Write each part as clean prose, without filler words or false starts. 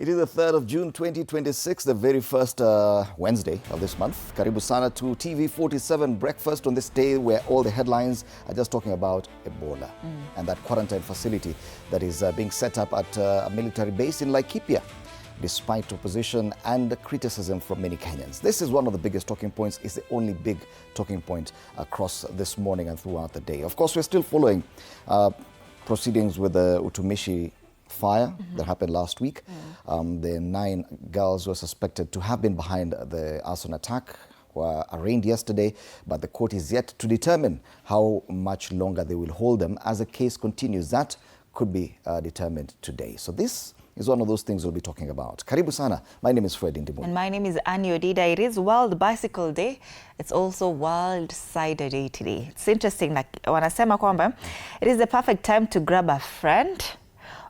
It is the 3rd of June 2026, the very first Wednesday of this month. Karibu sana to TV47 breakfast on this day where all the headlines are just talking about Ebola and that quarantine facility that is being set up at a military base in Laikipia, despite opposition and criticism from many Kenyans. This is one of the biggest talking points. It's the only big talking point across this morning and throughout the day. Of course, we're still following proceedings with the Utumishi fire that happened last week. The 9 girls were suspected to have been behind the arson attack were arraigned yesterday, but the court is yet to determine how much longer they will hold them as the case continues. That could be determined today. So this is one of those things we'll be talking about. Karibu sana. My name is Fred Indimu. And my name is Annie Odida. It is World Bicycle Day. It's also World Cider Day today. It's interesting, like wanasema kwamba it is the perfect time to grab a friend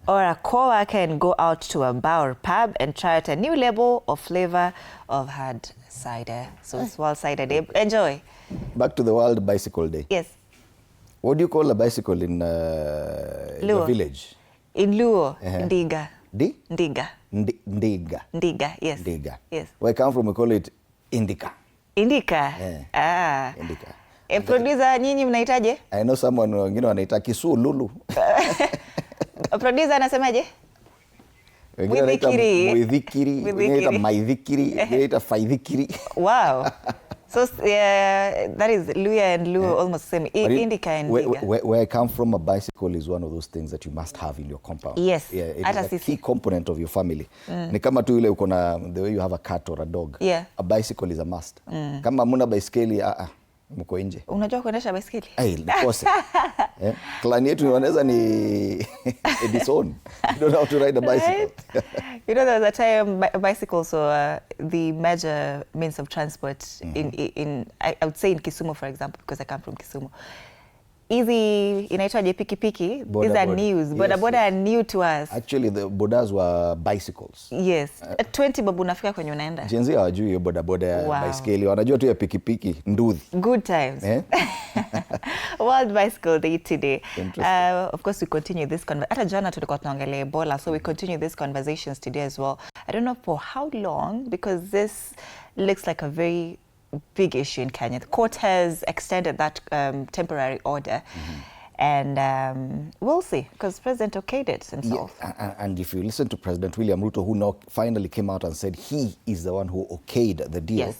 or a co-worker and go out to a bar or pub and try out a new label or flavor of hard cider. So it's World Cider Day. Enjoy. Back to the World Bicycle Day. Yes. What do you call a bicycle in the village? In Luo, Ndiga. Ndiga. Ndiga. Ndiga, yes. Ndiga. Yes. Where I come from, we call it Indica. Indica? Yeah. Indica. Producer, nyinyi mnaitaje? I know someone wengine wanaita Kisu Lulu. Producer anasemaje? Muithikiri, wengine wanaita maithikiri, wengine wanaita faithikiri. Wow. So that is Luya and Luo almost same. Indica and Ndiga. Where I come from, a bicycle is one of those things that you must have in your compound. Yes. Yeah, it is a key component of your family. Ni kama tu ile uko na the way you have a cat or a dog. Yeah. A bicycle is a must. Kama muna baiskeli mko nje. Unajua kuendesha baiskeli? Nikose. Klani yetu wanaweza ni disown. You don't know how to ride a bicycle. Right? You know, there was a time bicycles were the major means of transport in I would say in Kisumu, for example, because I come from Kisumu. Easy, inaitwaje pikipiki. These are news. Boda are new to us. Actually, the bodas were bicycles. Yes. At 20 babu unafika kwenye unaenda. Jenzi hawajui hiyo boda ya baiskeli. Wanajua tu ya pikipiki, nduthi. Good times. World Bicycle Day today. Of course, we continue this conversation. Hata jana tulikuwa tunaongelea Ebola, so we continue these conversations today as well. I don't know for how long, because this looks like a very big issue in Kenya. The court has extended that temporary order, and we'll see, because President okayed it himself. Yeah, and if you listen to President William Ruto, who now finally came out and said he is the one who okayed the deal, yes.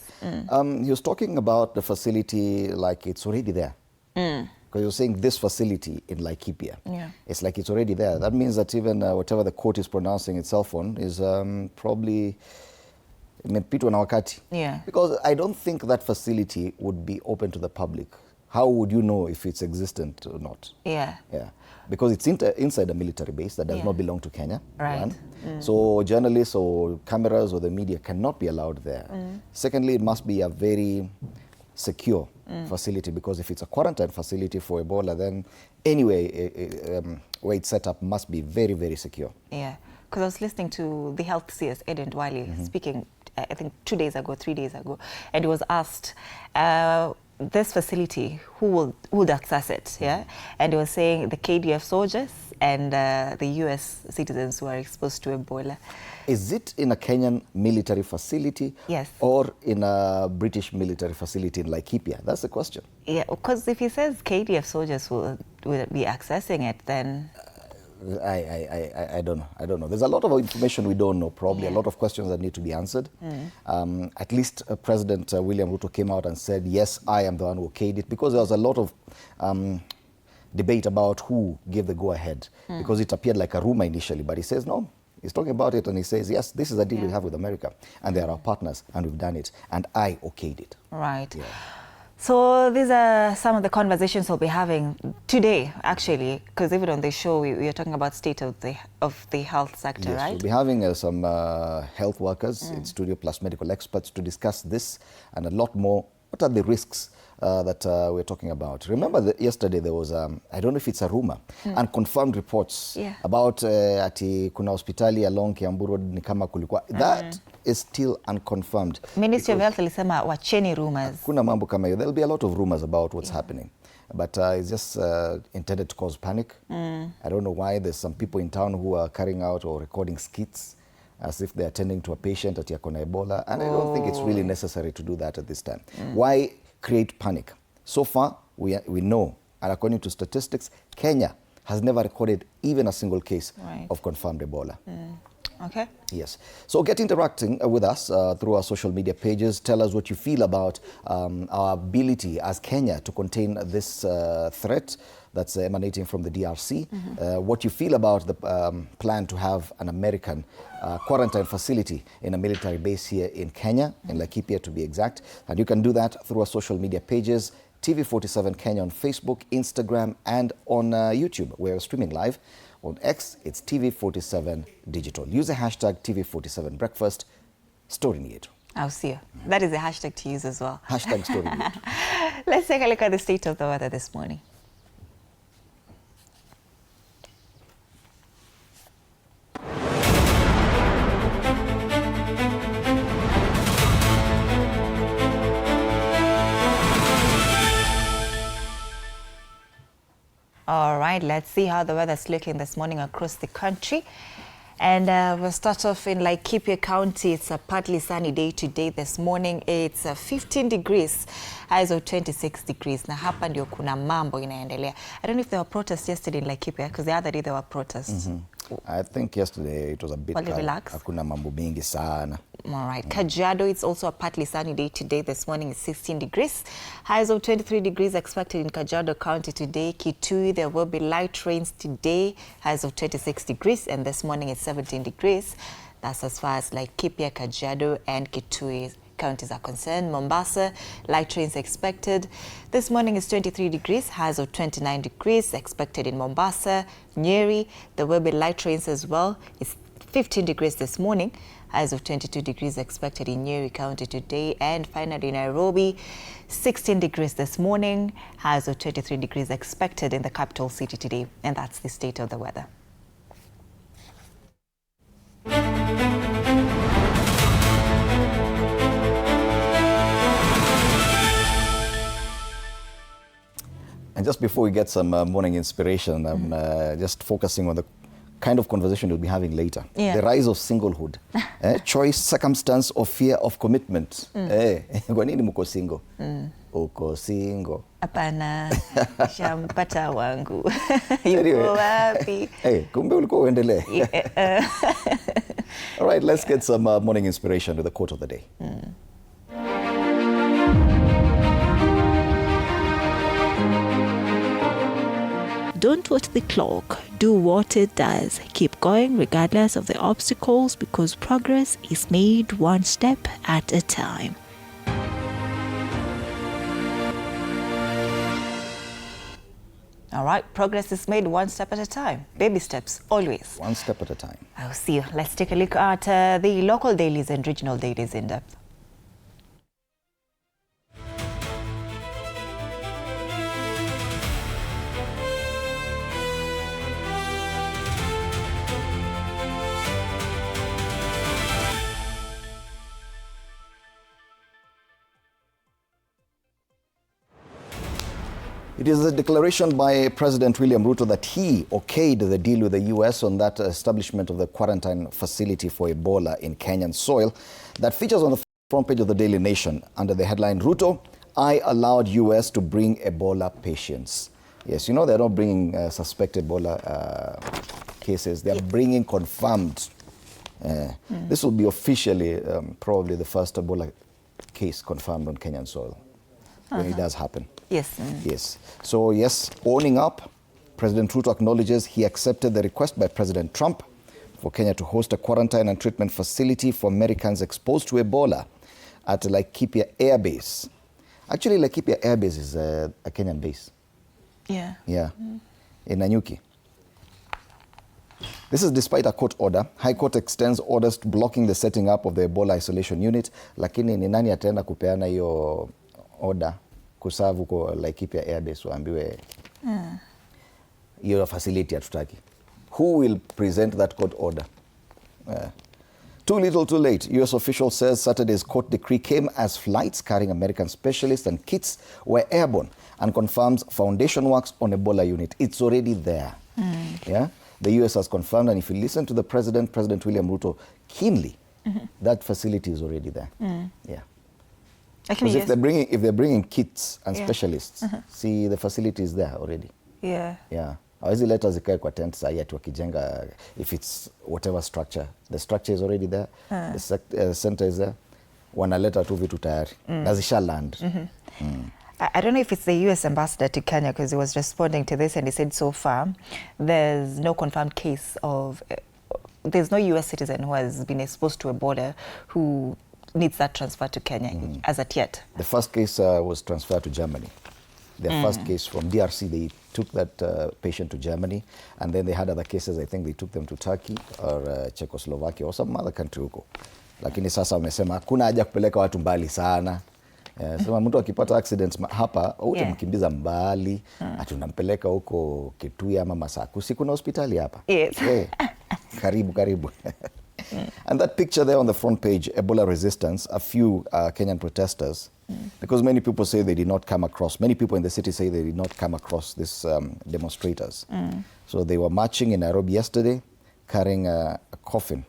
He was talking about the facility like it's already there. Because you're saying this facility in Laikipia, it's like it's already there. That means that even whatever the court is pronouncing itself on is probably imepitwa na wakati. Because I don't think that facility would be open to the public. How would you know if it's existent or not? Because it's inside a military base that does not belong to Kenya. Right. So journalists or cameras or the media cannot be allowed there. Secondly, it must be a very secure facility, because if it's a quarantine facility for Ebola, then anyway, where it's set up must be very, very secure. Yeah, because I was listening to the health CS, Eden Wali, speaking, I think 3 days ago, and he was asked, this facility, who would access it? And he was saying the KDF soldiers and the US citizens who are exposed to Ebola. Is it in a Kenyan military facility? Yes. Or in a British military facility in Laikipia? That's the question. Yeah, because if he says KDF soldiers will be accessing it, then I don't know. There's a lot of information we don't know, probably a lot of questions that need to be answered. At least President William Ruto came out and said, yes, I am the one who okayed it, because there was a lot of debate about who gave the go-ahead, because it appeared like a rumor initially, but he says no. He's talking about it and he says, yes, this is a deal we have with America, and they are our partners, and we've done it, and I okayed it. Right. So these are some of the conversations we'll be having today, actually, because even on the show, we are talking about state of the health sector, right? We'll be having some health workers in studio, plus medical experts, to discuss this and a lot more. What are the risks that we're talking about? Remember that yesterday there was, I don't know if it's a rumor, unconfirmed reports about ati kuna hospitali along Kiambu Road ni kama kulikuwa. That is still unconfirmed. Ministry of Health ilisema wacheni rumors. Kuna mambo kama hiyo. There'll be a lot of rumors about what's happening. But it's just intended to cause panic. I don't know why. There's some people in town who are carrying out or recording skits as if they're attending to a patient at Yakona Ebola. And I don't think it's really necessary to do that at this time. Why create panic? So far, we know, and according to statistics, Kenya has never recorded even a single case of confirmed Ebola. Okay. Yes. So get interacting with us through our social media pages. Tell us what you feel about our ability as Kenya to contain this threat that's emanating from the DRC. What you feel about the plan to have an American quarantine facility in a military base here in Kenya, in Laikipia to be exact. And you can do that through our social media pages. TV47 Kenya on Facebook, Instagram, and on YouTube. We're streaming live. On X, it's TV47 Digital. Use the hashtag TV47 Breakfast. Story Nieto. I'll see you. That is a hashtag to use as well. Hashtag Story Nieto. Let's take a look at the state of the weather this morning. All right, let's see how the weather's looking this morning across the country. And we'll start off in Laikipia County. It's a partly sunny day today. This morning it's 15 degrees, highs of 26 degrees. Na hapa ndio kuna mambo inaendelea. I don't know if there were protests yesterday in Laikipia, because the other day there were protests. I think yesterday it was a bit relaxed. Hakuna mambo mingi sana. All right. Kajiado, it's also a partly sunny day today. This morning it's 16 degrees. Highs of 23 degrees expected in Kajiado County today. Kitui, there will be light rains today. Highs of 26 degrees. And this morning it's 17 degrees. That's as far as Laikipia, Kajiado, and Kitui counties are concerned. Mombasa, light rains expected. This morning is 23 degrees, highs of 29 degrees expected in Mombasa. Nyeri, there will be light rains as well. It's 15 degrees this morning, highs of 22 degrees expected in Nyeri County today. And finally, Nairobi, 16 degrees this morning, highs of 23 degrees expected in the capital city today. And that's the state of the weather. And just before we get some morning inspiration, I'm just focusing on the kind of conversation we'll be having later. The rise of singlehood. Choice, circumstance, or fear of commitment. Kwa nini mko single? Uko single. Hapana, shampata wangu. Yuko wapi? Kumbe ulikuwa uendelee. All right, let's get some morning inspiration with the quote of the day. Don't watch the clock, do what it does. Keep going regardless of the obstacles, because progress is made one step at a time. All right, progress is made one step at a time. Baby steps, always. One step at a time. I'll see you. Let's take a look at the local dailies and regional dailies in depth. It is a declaration by President William Ruto that he okayed the deal with the US on that establishment of the quarantine facility for Ebola in Kenyan soil that features on the front page of the Daily Nation under the headline, Ruto, I allowed US to bring Ebola patients. Yes, you know they're not bringing suspected Ebola cases, they're bringing confirmed. This will be officially probably the first Ebola case confirmed on Kenyan soil when it does happen. Yes. Yes. So yes, owning up, President Ruto acknowledges he accepted the request by President Trump for Kenya to host a quarantine and treatment facility for Americans exposed to Ebola at Laikipia Air Base. Actually, Laikipia Air Base is a Kenyan base. Yeah. Yeah. In Nanyuki. This is despite a court order. High Court extends orders blocking the setting up of the Ebola isolation unit. Lakini ni nani ataenda kupeana hiyo order kusavu kwa Laikipia Air Base waambiwe hiyo facility hatutaki? Who will present that court order? Too little, too late. US official says Saturday's court decree came as flights carrying American specialists and kits were airborne and confirms foundation works on Ebola unit. It's already there. Yeah. the US has confirmed, and if you listen to the President William Ruto keenly, that facility is already there. Yeah. Because if they're bringing kits and specialists, see, the facility is there already. Yeah. Yeah. Hawezi leta zikae kwa tent saa yetu wakijenga, if it's whatever structure. The structure is already there. The center is there. Wanaleta tu vitu tayari. Na zisha land. I don't know if it's the US ambassador to Kenya, because he was responding to this and he said so far there's no confirmed case of, there's no US citizen who has been exposed to Ebola who needs that transfer to Kenya as at yet. The first case was transferred to Germany. Their first case from DRC, they took that patient to Germany, and then they had other cases. I think they took them to Turkey or Czechoslovakia or some other country huko. Lakini sasa wamesema hakuna haja kupeleka watu mbali sana. Sema mtu akipata accidents hapa, utamkimbiza mbali, atunampeleka huko Kitui ama Masakusi, kuna hospitali hapa. Yes. Karibu. And that picture there on the front page, Ebola resistance, a few Kenyan protesters, because many people say they did not come across, many people in the city say they did not come across these demonstrators. So they were marching in Nairobi yesterday, carrying a coffin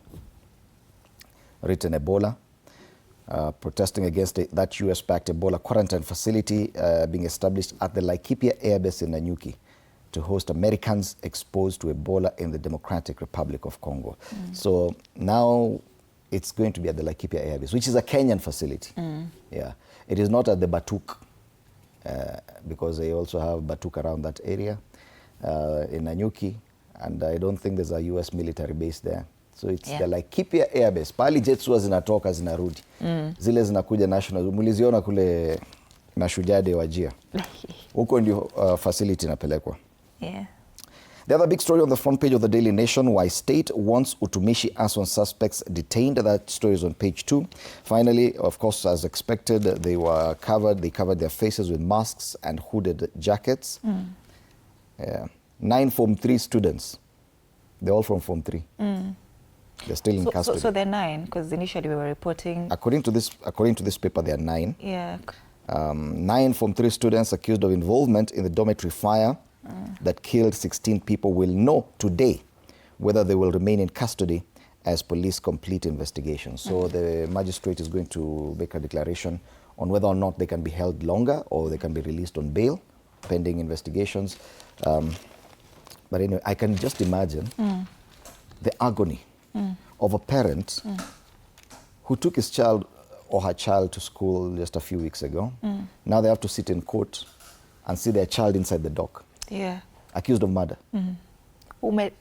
written Ebola, protesting against that US-backed Ebola quarantine facility being established at the Laikipia Airbase in Nanyuki to host Americans exposed to Ebola in the Democratic Republic of Congo. So now it's going to be at the Laikipia Airbase, which is a Kenyan facility. Yeah, it is not at the Batuk, because they also have Batuk around that area in Nanyuki, and I don't think there's a US military base there. So it's the Laikipia Airbase. Pali jets huwa zinatoka zinarudi. Zile zinakuja national. Muliziona kule Mashujaa Day Wajir. Huko ndio facility inapelekwa. Yeah. The other big story on the front page of the Daily Nation, why state wants Utumishi as on suspects detained. That story is on page 2. Finally, of course, as expected, they covered their faces with masks and hooded jackets. 9 Form 3 students. They're all from Form 3. They're still in custody. So they're 9, because initially we were reporting... According to this paper, they are 9. Yeah. 9 Form 3 students accused of involvement in the dormitory fire that killed 16 people will know today whether they will remain in custody as police complete investigations. So the magistrate is going to make a declaration on whether or not they can be held longer or they can be released on bail pending investigations. But anyway, I can just imagine the agony of a parent who took his child or her child to school just a few weeks ago. Now they have to sit in court and see their child inside the dock. Yeah. Accused of murder. What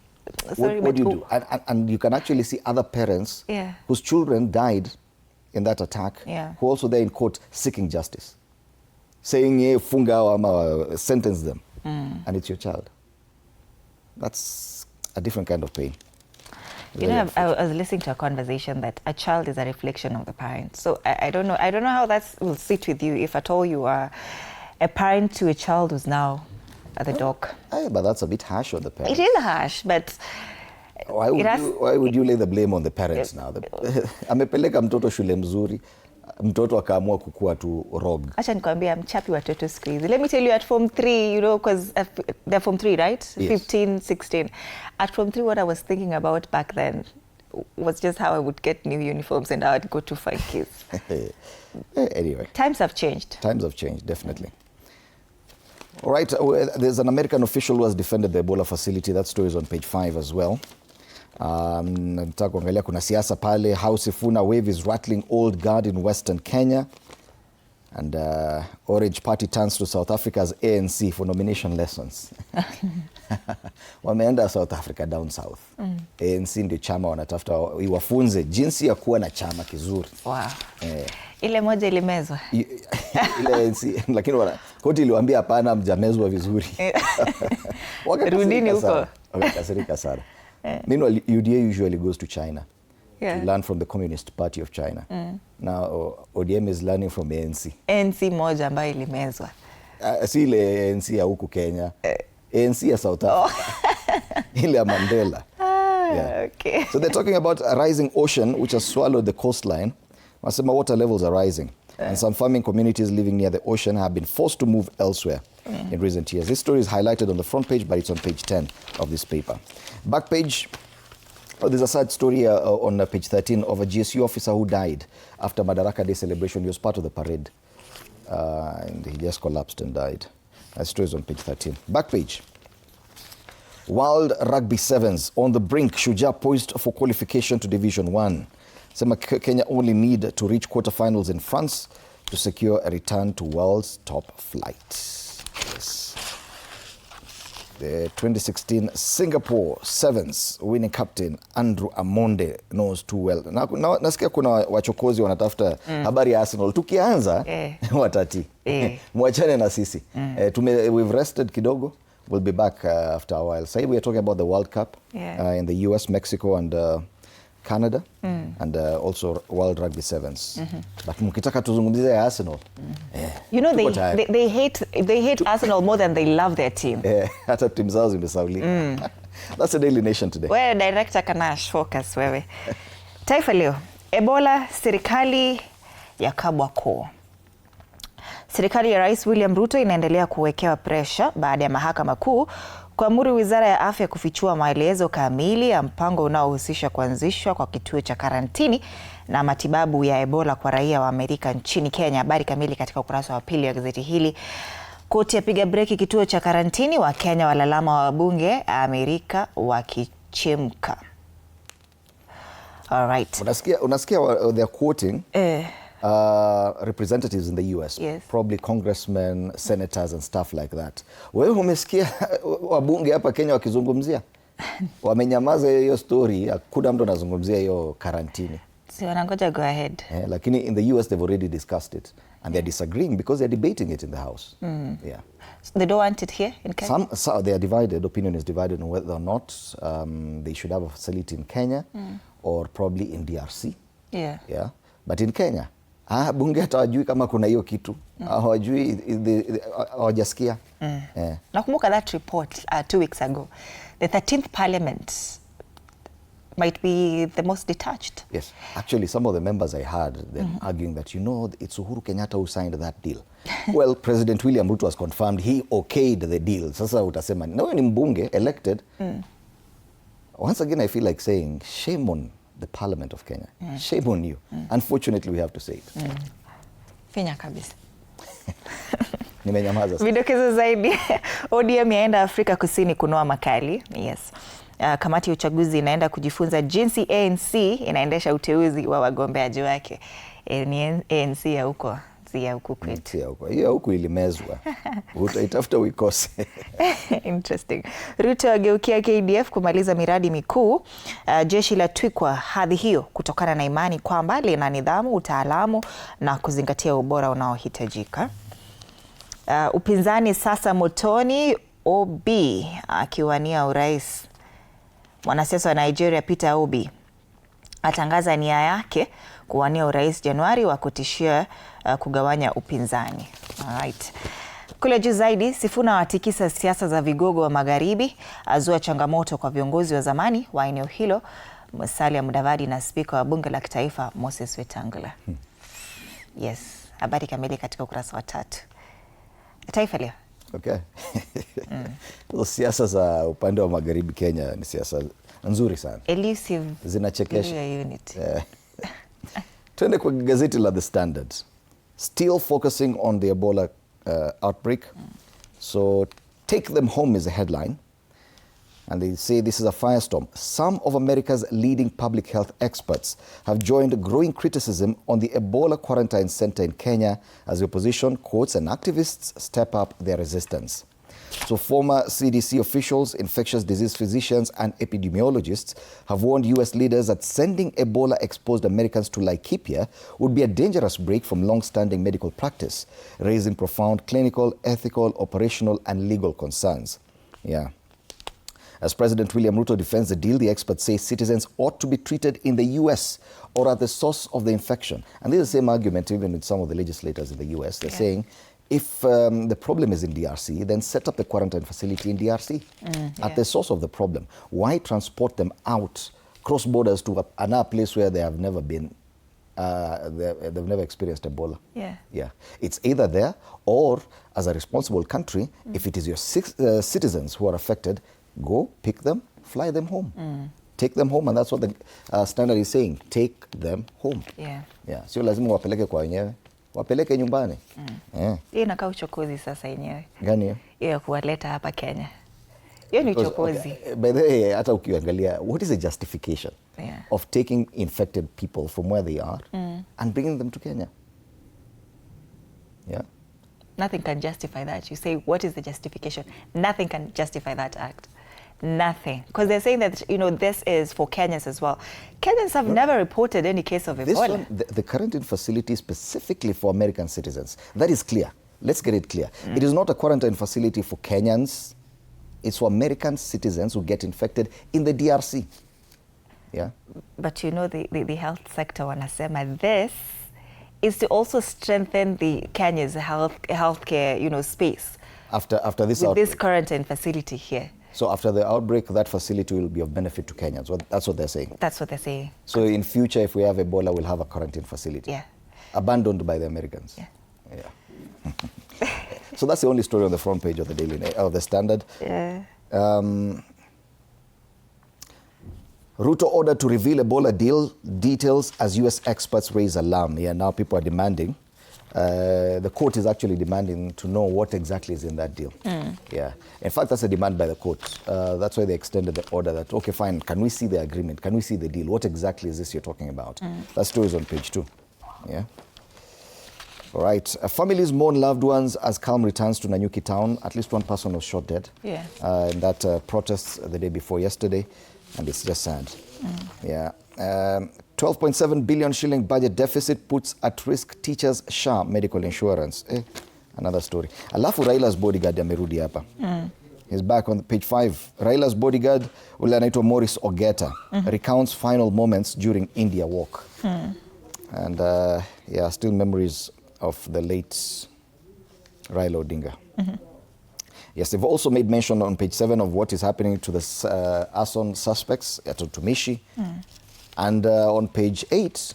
do you do? And you can actually see other parents whose children died in that attack, who also there in court seeking justice, saying, funga ama sentence them, and it's your child. That's a different kind of pain. You know, I was listening to a conversation that a child is a reflection of the parent. So I don't know how that will sit with you, if at all you are a parent to a child who's now at the dock. But that's a bit harsh on the parents. It is harsh, but why would you lay the blame on the parents now? Amepeleka mtoto shule mzuri, mtoto akaamua kukua tu rogue. Acha nikwambia mchapi watoto siku hizi. Let me tell you, at Form 3, you know, because they're Form 3, right? Yes. 15, 16. At Form 3, what I was thinking about back then was just how I would get new uniforms and how I'd go to find kids. Anyway. Times have changed. Times have changed, definitely. All right, there's an American official who has defended the Ebola facility. That story is on page 5 as well. Nataka kuangalia kuna siasa pale. How Sifuna wave is rattling old guard in Western Kenya. And Orange Party turns to South Africa's ANC for nomination lessons. Wameenda South Africa down south. ANC ndio chama wanatafuta iwafunze jinsi ya kuwa na chama kizuri. Wow. Ile moja ilimezwa. Ile ANC, lakini koti iliwaambia hapana, mjamezwa vizuri. Rudini huko. Wakakasirika sana. Meanwhile, UDA usually goes to China to learn from the Communist Party of China. Now, ODM is learning from ANC. ANC moja ambayo ilimezwa. Si ile ANC ya huku Kenya. ANC ya South Africa. Ile ya Mandela. Okay. So they're talking about a rising ocean which has swallowed the coastline. Wasema water levels are rising. And some farming communities living near the ocean have been forced to move elsewhere in recent years. This story is highlighted on the front page, but it's on page 10 of this paper. Back page, there's a sad story on page 13 of a GSU officer who died after Madaraka Day celebration. He was part of the parade, and he just collapsed and died. That story is on page 13. Back page. World Rugby Sevens on the brink. Shujaa poised for qualification to Division 1. Sema Kenya only need to reach quarterfinals in France to secure a return to world's top flight. Yes. The 2016 Singapore Sevens winning captain Andrew Amonde knows too well. Nasikia kuna wachokozi wanatafuta habari ya Arsenal. Tukianza watati. Mwachane na sisi. We've rested kidogo. We'll be back after a while. Say we are talking about the World Cup in the US, Mexico, and Canada, and also World Rugby Sevens. But mkitaka tuzungumzie ya Arsenal. You know, they hate Arsenal more than they love their team. Hata timu zao zimesaulika. That's the Daily Nation today. Wewe director Kanash, focus wewe. Taifa Leo, Ebola, serikali ya kabwa koo. Serikali ya Rais William Ruto inaendelea kuwekewa pressure baada ya mahakama kuu kuamuru Wizara ya Afya kufichua maelezo kamili ya mpango unaohusisha kuanzishwa kwa kituo cha karantini na matibabu ya Ebola kwa raia wa Amerika nchini Kenya. Habari kamili katika ukurasa wa pili wa gazeti hili. Koti yapiga breki kituo cha karantini, wa Kenya walalama wa wabunge Amerika wakichemka. All right. Unasikia they're quoting representatives in the US, probably congressmen, senators and stuff like that. Wewe umesikia wabunge hapa Kenya wakizungumzia? Wamenyamaza hiyo story, hakuna mtu anazungumzia hiyo karantini. Si wanangoja go ahead. Lakini in the US they've already discussed it and they're disagreeing because they're debating it in the House. Yeah. So they don't want it here in Kenya? Some they are divided. Opinion is divided on whether or not they should have a facility in Kenya or probably in DRC. Yeah. But in Kenya, bunge hata hawajui kama kuna hiyo kitu. Hawajui, hawajasikia. Nakumbuka that report 2 weeks ago. The 13th Parliament might be the most detached. Yes. Actually, some of the members I heard them arguing that, you know, it's Uhuru Kenyatta who signed that deal. Well, President William Ruto has confirmed he okayed the deal. Sasa utasema, na wewe ni mbunge elected. Once again, I feel like saying, shame on the Parliament of Kenya. Shame on you. Unfortunately, we have to say it. Finya kabisa. Nimenyamaza. Vidokezo zaidi. ODM yaenda Afrika Kusini kunoa makali. Yes. Kamati ya uchaguzi inaenda kujifunza jinsi ANC inaendesha uteuzi wa wagombeaji wake. Ni ANC ya huko, si ya huku kwetu. Hiyo huku ilimezwa. Utaitafuta uikose. Interesting. Ruto ageukia KDF kumaliza miradi mikuu. Jeshi la twikwa hadhi hiyo kutokana na imani kwamba lina nidhamu, utaalamu na kuzingatia ubora unaohitajika. Upinzani sasa motoni, OB akiwania urais. Mwanasiasa wa Nigeria Peter Obi atangaza nia yake kuwania urais Januari wa kutishia kugawanya upinzani. Alright. Kule juu zaidi, Sifuna watikisa siasa za vigogo wa magharibi, azua changamoto kwa viongozi wa zamani wa eneo hilo, Musalia Mudavadi na spika wa bunge la kitaifa Moses Wetangula. Yes, habari kamili katika ukurasa wa 3. Taifa Leo. Okay. Siasa za upande wa magharibi Kenya ni siasa nzuri sana. Elusive. Zinachekesha. Twende kwa gazeti la The Standard. Still focusing on the Ebola outbreak. So take them home is a headline. And they say this is a firestorm. Some of America's leading public health experts have joined growing criticism on the Ebola quarantine center in Kenya as the opposition, courts and activists step up their resistance. So former CDC officials, infectious disease physicians and epidemiologists have warned US leaders that sending Ebola-exposed Americans to Laikipia would be a dangerous break from long-standing medical practice, raising profound clinical, ethical, operational and legal concerns. Yeah. As President William Ruto defends the deal, the experts say citizens ought to be treated in the US or at the source of the infection. And this is the same argument even with some of the legislators in the US. They're saying, if the problem is in DRC, then set up a quarantine facility in DRC at the source of the problem. Why transport them out, cross borders to another place where they have never been they've never experienced Ebola. Yeah. It's either there or, as a responsible country, if it is your citizens who are affected, go pick them, fly them home. Take them home, and that's what the standard is saying. Take them home. Yeah. Sio lazima wapeleke kwa wenyewe, wapeleke nyumbani. Hii inakaa uchokozi sasa yenyewe. Gani hiyo? Hiyo ya kuwaleta hapa Kenya. Hiyo ni uchokozi. By the way, hata ukiangalia, what is the justification of taking infected people from where they are and bringing them to Kenya? Yeah. Nothing can justify that. You say, what is the justification? Nothing can justify that act. Nothing. Because they're saying that, this is for Kenyans as well. Kenyans have never reported any case of Ebola. This one, the quarantine facility is specifically for American citizens. That is clear. Let's get it clear. It is not a quarantine facility for Kenyans. It's for American citizens who get infected in the DRC. Yeah. But the health sector wanasema this is to also strengthen the Kenya's healthcare, space. After this with outbreak. This quarantine facility here. So after the outbreak, that facility will be of benefit to Kenyans. Well, that's what they're saying. That's what they're saying. So in future, if we have Ebola, we'll have a quarantine facility. Yeah. Abandoned by the Americans. Yeah. So that's the only story on the front page of the Standard. Yeah. Ruto ordered to reveal Ebola deal details as US experts raise alarm. Yeah, now people are demanding. The court is actually demanding to know what exactly is in that deal. Yeah. In fact, that's a demand by the court. That's why they extended the order that, okay, fine, can we see the agreement? Can we see the deal? What exactly is this you're talking about? That story is on page 2. Yeah. All right. Families mourn loved ones as calm returns to Nanyuki town. At least one person was shot dead. Yeah. In that protest the day before yesterday. And it's just sad. Yeah. 12.7 billion shilling budget deficit puts at risk teachers' SHA medical insurance. Another story. Alafu Raila's bodyguard amerudi hapa. He's back on page 5. Raila's bodyguard, ule anaitwa Morris Ogeta, recounts final moments during India walk. And still memories of the late Raila Odinga. Yes, they've also made mention on page 7 of what is happening to the arson suspects at Tumishi. And on page 8,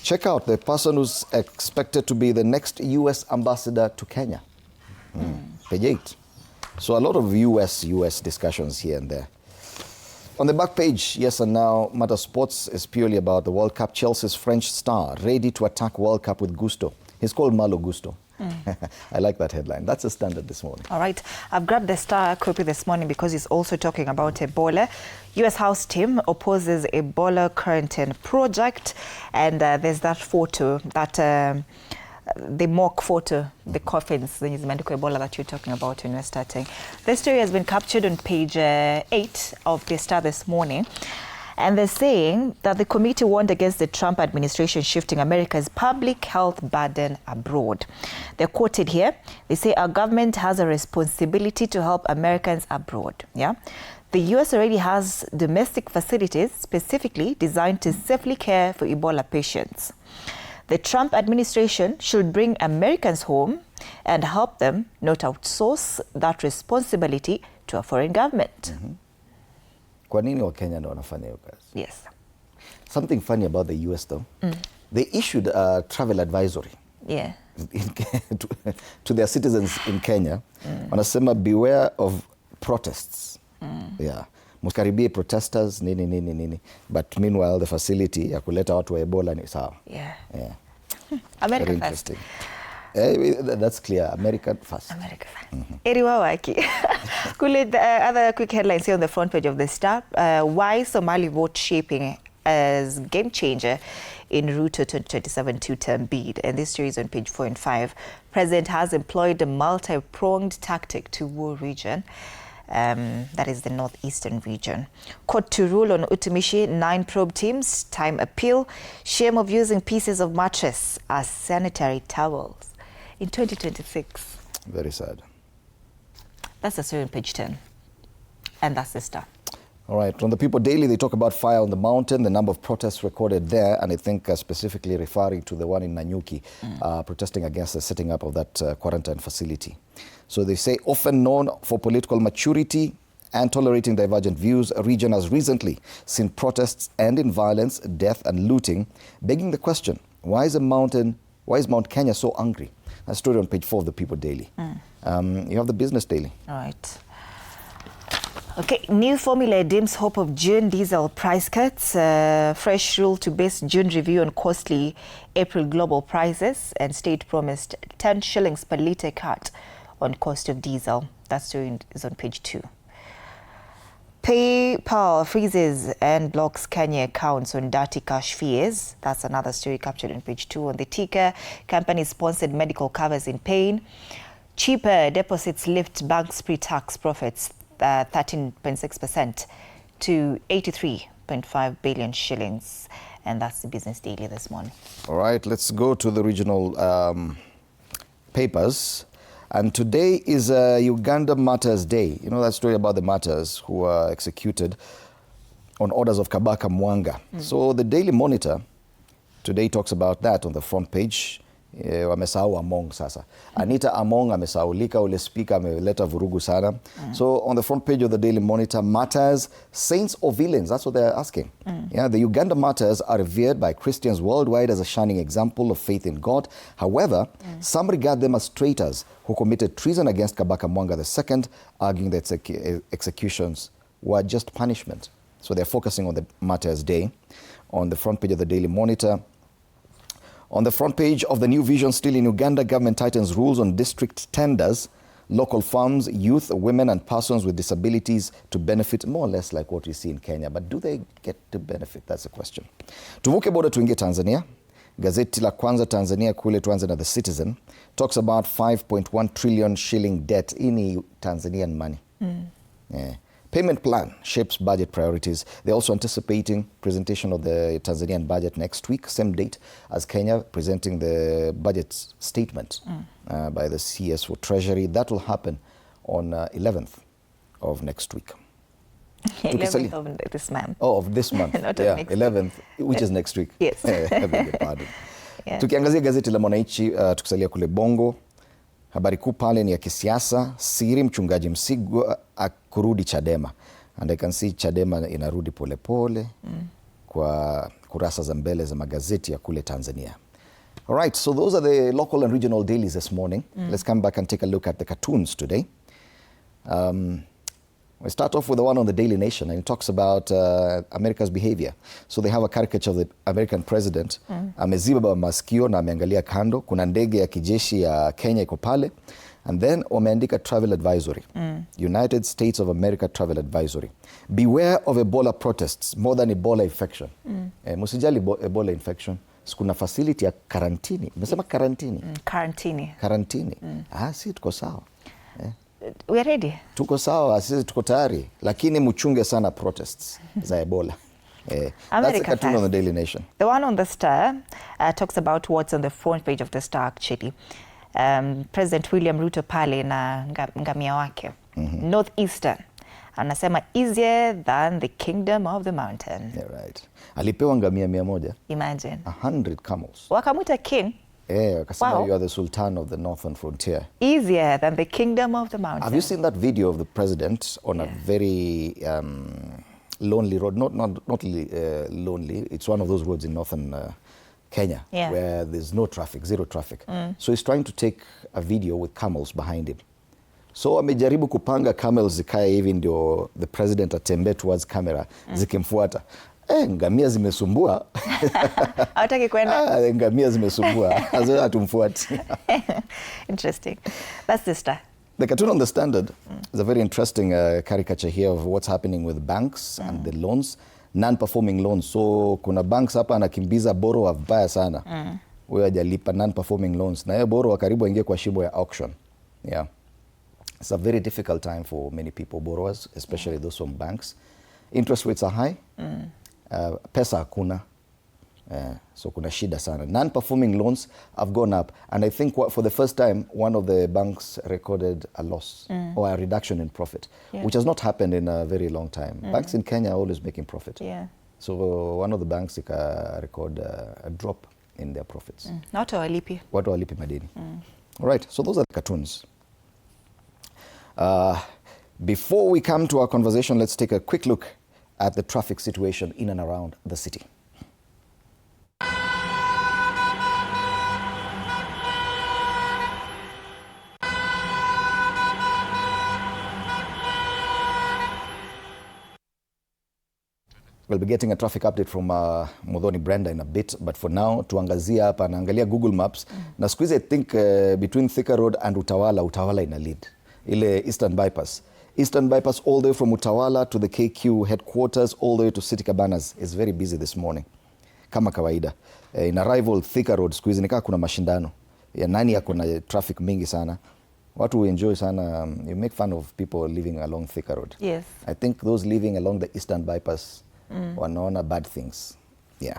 check out the person who's expected to be the next U.S. ambassador to Kenya. Page 8. So a lot of U.S. discussions here and there. On the back page, yes, and now Matter Sports is purely about the World Cup. Chelsea's French star ready to attack World Cup with gusto. He's called Malo Gusto. I like that headline. That's a Standard this morning. All right. I've grabbed the Star copy this morning because it's also talking about Ebola. U.S. House team opposes Ebola quarantine project. And there's that photo, the mock photo, the coffins, the medical Ebola that you're talking about when you're starting. This story has been captured on page 8 of the Star this morning. And they're saying that the committee warned against the Trump administration shifting America's public health burden abroad. They're quoted here. They say our government has a responsibility to help Americans abroad. Yeah. The U.S. already has domestic facilities specifically designed to safely care for Ebola patients. The Trump administration should bring Americans home and help them, not outsource that responsibility to a foreign government. Kwa nini Wakenya ndo wanafanya hiyo kazi? Yes. Something funny about the US though. They issued a travel advisory. Yeah. To their citizens in Kenya. Wanasema beware of protests. Yeah. Msikaribie protesters nini. But meanwhile the facility ya kuleta watu wa Ebola ni sawa. Yeah. America very interesting. That's clear. America first. America first. Eriwawaki. Other quick headlines here on the front page of the Star. Why Somali vote shaping as game changer in Ruto 2027 two-term bid. And this story is on page 4 and 5. President has employed a multi-pronged tactic to woo region. That is the northeastern region. Court to rule on Utumishi, 9 probe teams, time appeal. Shame of using pieces of mattress as sanitary towels in 2026. Very sad. That's the story on page 10. And that's the Star. All right. On the People Daily, they talk about fire on the mountain, the number of protests recorded there, and I think specifically referring to the one in Nanyuki, protesting against the setting up of that quarantine facility. So they say often known for political maturity and tolerating divergent views, a region has recently seen protests ending violence, death and looting, begging the question, why is Mount Kenya so angry? A story on page 4 of the People Daily. You have the Business Daily. All right. Okay, new formula dims hope of June diesel price cuts. Fresh rule to base June review on costly April global prices, and state promised 10 shillings per litre cut on cost of diesel. That story is on page 2. PayPal freezes and blocks Kenya accounts on dirty cash fears. That's another story captured on page 2. On the ticker, company-sponsored medical covers in pain. Cheaper deposits lift banks' pre-tax profits 13.6% to 83.5 billion shillings. And that's the Business Daily this morning. All right, let's go to the regional papers. And today is Uganda Martyrs Day. You know that story about the martyrs who were executed on orders of Kabaka Mwanga. So the Daily Monitor today talks about that on the front page. Wamesahau Among sasa. Anita Among amesaulika, ule speaker ameleta vurugu sana. So on the front page of the Daily Monitor, martyrs, saints or villains? That's what they're asking. Yeah, the Uganda martyrs are revered by Christians worldwide as a shining example of faith in God. However, some regard them as traitors who committed treason against Kabaka Mwanga II, arguing that executions were just punishment. So they're focusing on the Martyrs' Day. On the front page of the Daily Monitor, on the front page of the New Vision, still in Uganda, government tightens rules on district tenders. Local farms, youth, women and persons with disabilities to benefit, more or less like what we see in Kenya. But do they get to benefit? That's the question. Tuvuke boda tuingie Tanzania. Gazeti la Kwanza Tanzania kule tuanze na The Citizen talks about 5.1 trillion shilling debt in Tanzanian money. Yeah. Payment plan shapes budget priorities. They're also anticipating presentation of the Tanzanian budget next week, same date as Kenya, presenting the budget statement by the CS for Treasury. That will happen on 11th of next week. 11th of this month. Oh, of this month. Not yeah, next 11th, which is next week. Yes. I beg your pardon. Yeah. Tukiangazia gazeti la Mwananchi, tukisalia kule Bongo, habari kuu pale ni ya kisiasa, siri mchungaji Msigwa kurudi Chadema. And I can see Chadema inarudi polepole kwa kurasa za mbele za magazeti ya kule Tanzania. All right, so those are the local and regional dailies this morning. Let's come back and take a look at the cartoons today. We start off with the one on the Daily Nation, and it talks about America's behavior. So they have a caricature of the American president. Ameziba masikio na ameangalia kando. Kuna ndege ya kijeshi ya Kenya iko pale. And then wameandika travel advisory. United States of America travel advisory. Beware of Ebola protests more than Ebola infection. Musijali Ebola infection. Kuna facility ya karantini. Umesema karantini? Karantini. Si tuko sawa. We are ready. Tuko sawa, sisi tuko tayari, lakini mchunge sana protests za Ebola. That's a cartoon on the Daily Nation. The one on the Star talks about what's on the front page of the Star actually. President William Ruto pale na ngamia wake. Northeastern. Anasema easier than the kingdom of the mountain. Yeah, right. Alipewa ngamia 100. Imagine. 100 camels. Wakamuta king. Kasema you are the sultan of the northern frontier. Easier than the kingdom of the mountain. Have you seen that video of the president on a very lonely road? Not lonely. It's one of those roads in northern Kenya where there's no traffic, zero traffic. So he's trying to take a video with camels behind him. So amejaribu kupanga camels zikae hivi ndio the president atembee towards camera zikimfuata. Ngamia zimesumbua. Hawataki kwenda. Ngamia zimesumbua. Hazo hatumfuati. Interesting. That's the Star. The cartoon on the Standard is a very interesting caricature here of what's happening with banks and the loans, non-performing loans. So kuna banks hapa anakimbiza borrower vibaya sana. Wewe hajalipa non-performing loans. Na hiyo borrower karibu aingie kwa shimo ya auction. Yeah. It's a very difficult time for many people, borrowers, especially those from banks. Interest rates are high. Pesa hakuna. So kuna shida sana. Non-performing loans have gone up. And I think for the first time, one of the banks recorded a loss or a reduction in profit, which has not happened in a very long time. Banks in Kenya are always making profit. So one of the banks record a drop in their profits. Watu hawalipi. Watu hawalipi madeni. All right, so those are the cartoons. Before we come to our conversation, let's take a quick look at the traffic situation in and around the city. We'll be getting a traffic update from Muthoni Brenda in a bit, but for now, tuangazia hapa, naangalia Google Maps. Na squeeze, I think between Thika Road and Utawala ina lead. Ile Eastern Bypass. Eastern Bypass all the way from Utawala to the KQ headquarters, all the way to City Cabanas is very busy this morning. Kama kawaida. In arrival Thika Road, squeeze nika kuna mashindano. Ya nani ya kuna traffic mingi sana. Watu enjoy sana, you make fun of people living along Thika Road. Yes. I think those living along the Eastern Bypass wanaona bad things. Yeah.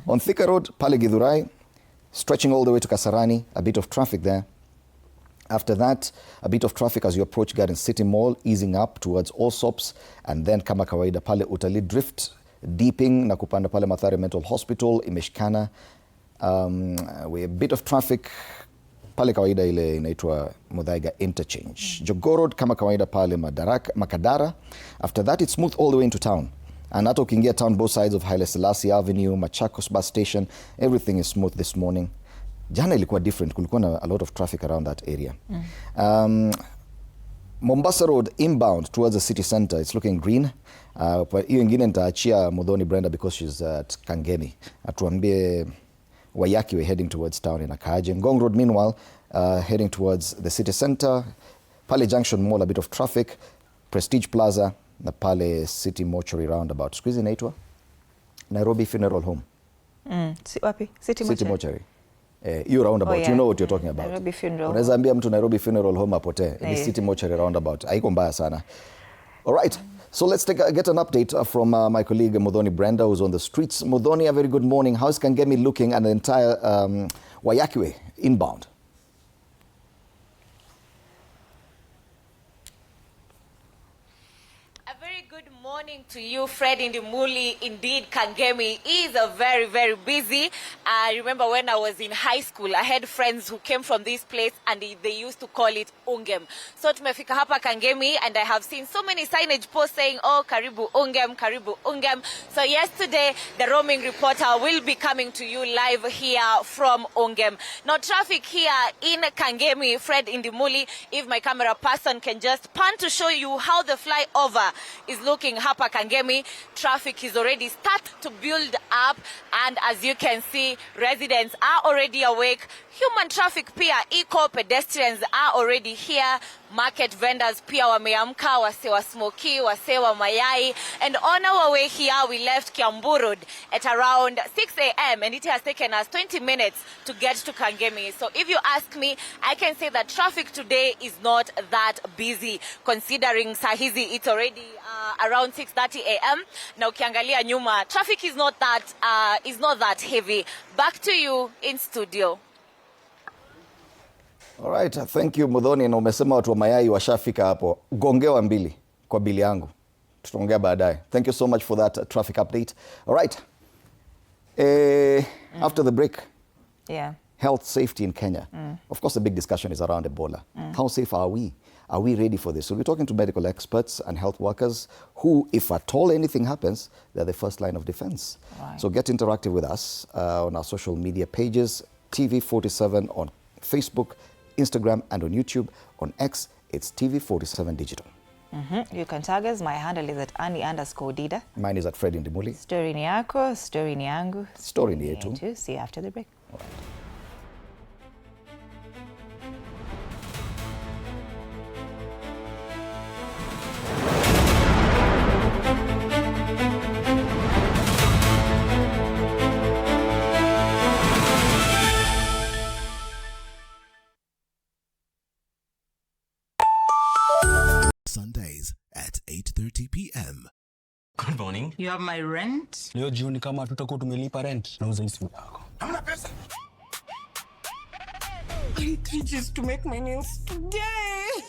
On Thika Road, pale Githurai, stretching all the way to Kasarani, a bit of traffic there. After that, a bit of traffic as you approach Garden City Mall, easing up towards Allsops, and then kama kawaida pale Utalii Drift, deeping na kupanda pale Mathare Mental Hospital, imeshikana. We a bit of traffic pale kawaida ile inaitwa Muthaiga Interchange. Jogoo Road kama kawaida pale Makadara. After that, it's smooth all the way into town. And hata ukiingia town, both sides of Haile Selassie Avenue, Machakos bus station, everything is smooth this morning. Jana ilikuwa different, kulikuwa na a lot of traffic around that area. Mombasa Road inbound towards the city center, it's looking green. Hiyo ingine nitaachia Muthoni Brenda because she's at Kangemi. Atuambie Wayaki we're heading towards town in Akaje. Ngong Road meanwhile heading towards the city center. Pale Junction Mall a bit of traffic. Prestige Plaza na pale City Mortuary roundabout. Squeeze inaitwa Nairobi Funeral Home. Wapi? City Mortuary. You roundabout, you know what you're talking about. Nairobi Funeral. Unaweza ambia mtu Nairobi Funeral Home apotee. Ni City Mortuary roundabout. Haiko mbaya sana. All right. So let's get an update from my colleague Muthoni Brenda, who's on the streets. Muthoni, a very good morning. How's Kangemi looking and the entire Wayakiwe inbound? Morning to you, Fred Indimuli. Indeed, Kangemi is a very, very busy. I remember when I was in high school, I had friends who came from this place and they used to call it Ungem. So tumefika hapa Kangemi and I have seen so many signage posts saying, oh, Karibu Ungem, Karibu Ungem. So yesterday, the roaming reporter will be coming to you live here from Ungem. Now, traffic here in Kangemi, Fred Indimuli, if my camera person can just pan to show you how the flyover is looking hapa Kangemi, traffic is already started to build up, and as you can see, residents are already awake. Human traffic pia iko, pedestrians are already here. Market vendors pia wameamka, wase wa smoky, wase wa mayai. And on our way here, we left Kiambu Road at around 6 a.m. and it has taken us 20 minutes to get to Kangemi. So if you ask me, I can say that traffic today is not that busy, considering sahizi it's already around 6:30 a.m. Now ukiangalia nyuma, traffic is not that heavy. Back to you in studio. All right, thank you Muthoni. Na umesema watu wa mayai washafika hapo. Gongewa mbili kwa bili yangu. Tutaongea baadaye. Thank you so much for that traffic update. All right. After the break. Yeah. Health safety in Kenya. Of course, the big discussion is around Ebola. How safe are we? Are we ready for this? So we're talking to medical experts and health workers who, if at all anything happens, they're the first line of defense. Right. So get interactive with us on our social media pages, TV47 on Facebook, Instagram, and on YouTube. On X, it's TV47 Digital. You can tag us. My handle is at Annie_Dida. Mine is at Fred Indimuli. Story ni yako, story ni yangu. Story ni yetu. See you after the break. All right. Sundays at 8:30 p.m. Good morning. You have my rent? Leo jioni kama tutakuwa tumelipa rent, nauza hii simu yako. Hamna pesa. I need 3 G's to make my nails today.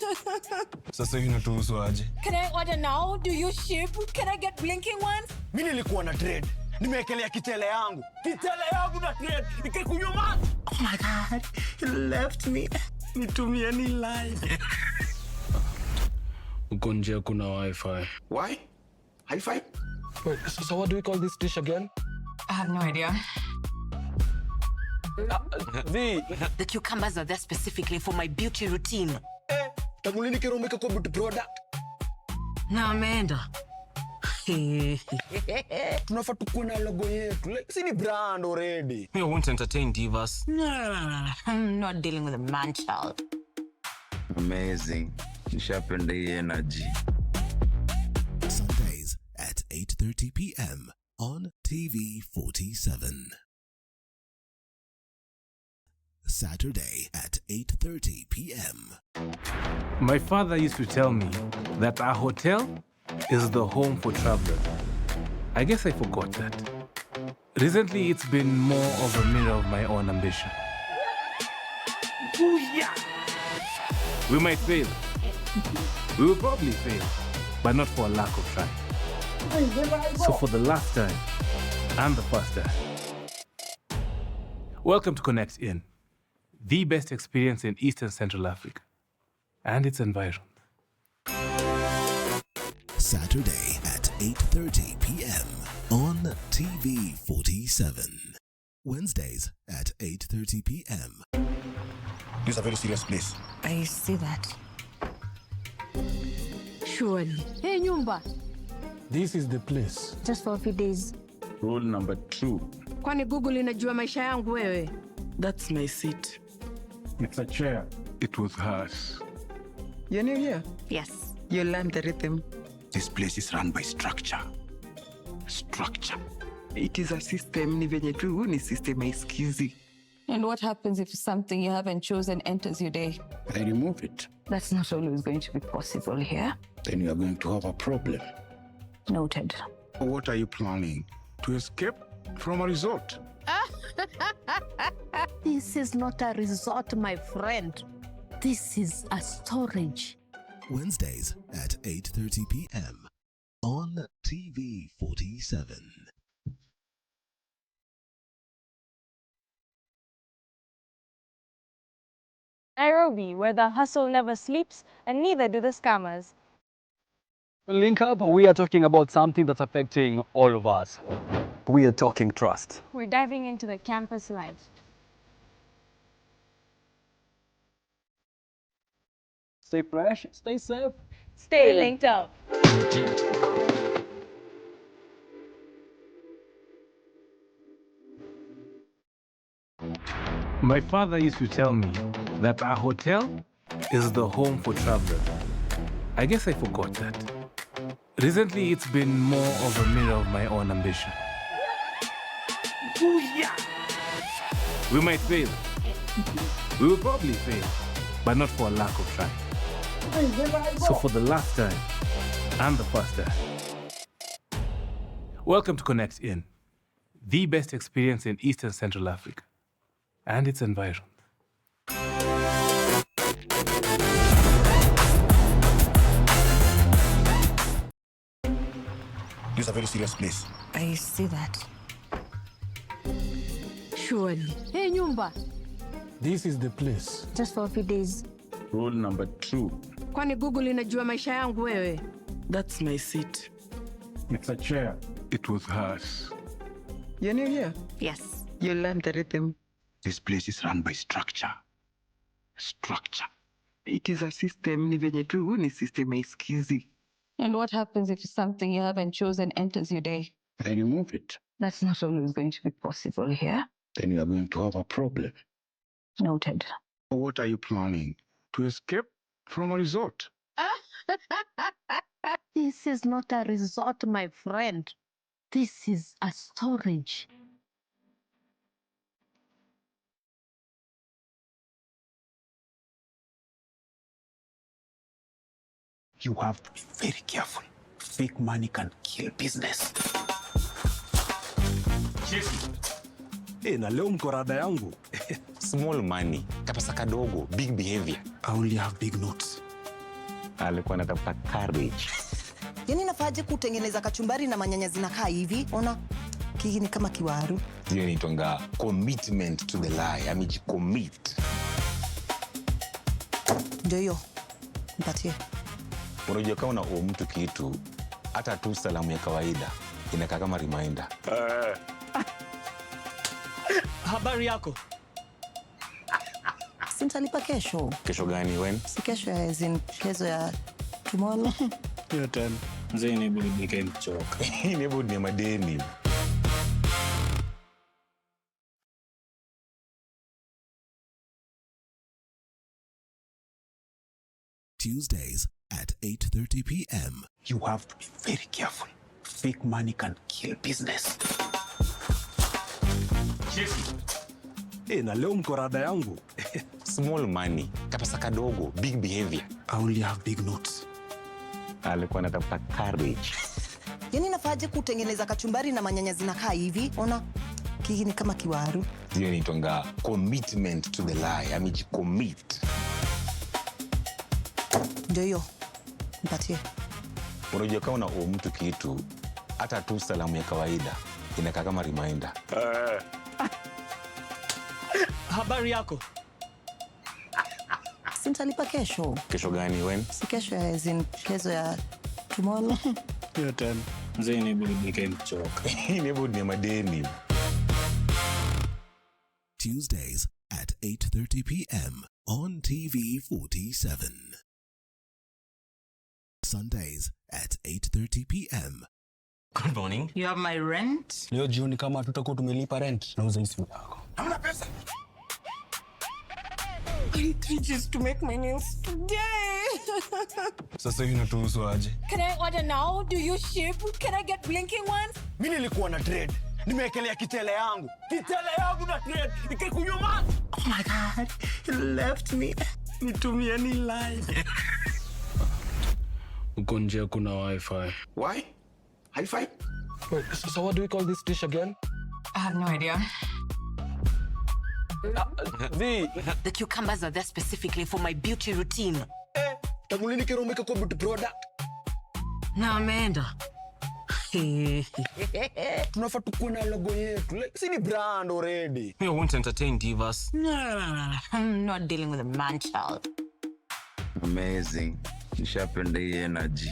Sasa hivi natuhusu aje? Can I order now? Do you ship? Can I get blinking ones? Mimi nilikuwa na trade. Nimewekelea kitele yangu. Kitele yangu na trade. Nikikunywa maji. Oh my God. He left me. Nitumie ni line. Huko nje kuna Wi-Fi. Why? Hi-Fi? Wait, so what do we call this dish again? I have no idea. The cucumbers are there specifically for my beauty routine. Tangulini kero umeka kwa beauty product. Na ameenda. Tunafaa tukuwe na logo yetu. Like, si ni brand already. We won't entertain divas. No. I'm not dealing with a man child. Amazing. Nishapenda hii energy. Sundays at 8:30 p.m. on TV47. Saturday at 8:30 p.m. My father used to tell me that our hotel is the home for travelers. I guess I forgot that. Recently, it's been more of a mirror of my own ambition. Booyah! We might fail. We will probably fail, but not for a lack of trying. So for the last time, and the first time, welcome to Connect In, the best experience in Eastern Central Africa and its environs. Saturday at 8:30 p.m. on TV47. Wednesdays at 8:30 p.m. This is a very serious place. I see that. Surely. Hey, Nyumba. This is the place. Just for a few days. Rule number 2. Kwani Google inajua maisha yangu wewe? That's my seat. It's a chair. It was hers. You're new here? Yes. You learned the rhythm. This place is run by structure. Structure. It is a system, ni venye tu ni system haisikizi. And what happens if something you haven't chosen enters your day? I remove it. That's not always going to be possible here. Then you are going to have a problem. Noted. What are you planning? To escape from a resort? This is not a resort, my friend. This is a storage. Wednesdays at 8:30 p.m. on TV47. Nairobi, where the hustle never sleeps and neither do the scammers. Link Up, we are talking about something that's affecting all of us. We are talking trust. We're diving into the campus life. Stay fresh, stay safe. Stay linked up. My father used to tell me that our hotel is the home for travelers. I guess I forgot that. Recently, it's been more of a mirror of my own ambition. Booyah! We might fail. We will probably fail, but not for a lack of trying. So for the last time, and the first time, welcome to Connect In, the best experience in Eastern Central Africa and its environs. This is a very serious place. I see that. Surely. Hey, Nyumba. This is the place. Just for a few days. Rule number 2. Kwani Google inajua maisha yangu wewe? That's my seat. It's a chair. It was hers. You're new here? Yes. You learned the rhythm. This place is run by structure. Structure. It is a system, ni venye tu ni system haisikizi. And what happens if something you haven't chosen enters your day? I remove it. That's not always going to be possible here. Then you are going to have a problem. Noted. What are you planning? To escape from a resort? This is not a resort, my friend. This is a storage. You have to be very careful. Fake money can kill business. Na leo mkorada yangu. Small money, kapasa kadogo, big behavior. I only have big notes. Alikuwa anatafuta courage. Yaani nafaje kutengeneza kachumbari na manyanya zinakaa hivi? Ona, hii ni kama kiwaru. Hiyo inaitwa commitment to the lie. Amejicommit. Ndio hiyo. Mpatie. Unajua kama una mtu kitu, hata tu salamu ya kawaida inakaa kama reminder. Habari yako? Sintalipa kesho. Kesho gani when? Si kesho ya kesho ya tomorrow. Hiyo tena. Mzee ni budi weekend choka. Ni budi ni madeni. Tuesdays at 8:30 p.m. You have to be very careful. Fake money can kill business. Chesi. Na leo mko rada yangu. Small money, kapasa kadogo, big behavior. I only have big notes. Alikuwa anatafuta courage. Yaani nafaje kutengeneza kachumbari na manyanya zinakaa hivi? Ona kiki ni kama kiwaru. Hiyo ni tonga commitment to the lie. Amejicommit. Ndio hiyo. Mpatie. Unajua kama una mtu kitu, hata tu salamu ya kawaida inakaa kama reminder. Habari yako? Sintalipa kesho. Kesho gani when? Si kesho ya kesho ya tomorrow. Hiyo tena. Mzee ni budi weekend choka. Ni budi ni madeni. Tuesdays at 8:30 p.m. on TV47. Sundays at 8:30 p.m. Good morning. You have my rent? Leo jioni kama tutakuwa tumelipa rent, nauza hii yako. Hamna pesa. I need 3 G's to make my nails today. Sasa hivi natuhusu aje? Can I order now? Do you ship? Can I get blinking ones? Mimi nilikuwa na trade. Nimewekelea kitele yangu. Kitele yangu na trade. Ikikunywa maji. Oh my God. You left me. Nitumie ni line. Uko nje kuna wifi. Why? Hi-fi? Wait, so what do we call this dish again? I have no idea. The cucumbers are there specifically for my beauty routine. Tangulini kero umeka kwa beauty product. Na ameenda. Tunafaa tukuwe na logo yetu. Like, si ni brand already. We won't entertain divas. No. I'm not dealing with a man child. Amazing. Nishapenda hii energy.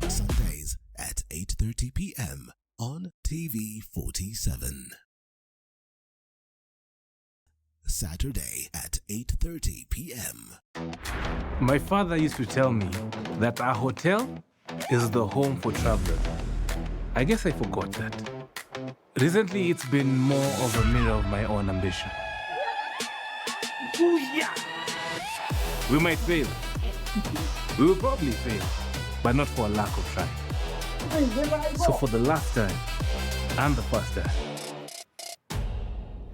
Sundays at 8:30 p.m. on TV47. Saturday at 8:30 p.m. My father used to tell me that our hotel is the home for travelers. I guess I forgot that. Recently, it's been more of a mirror of my own ambition. We might fail. We will probably fail, but not for a lack of trying. So for the last time, and the first time,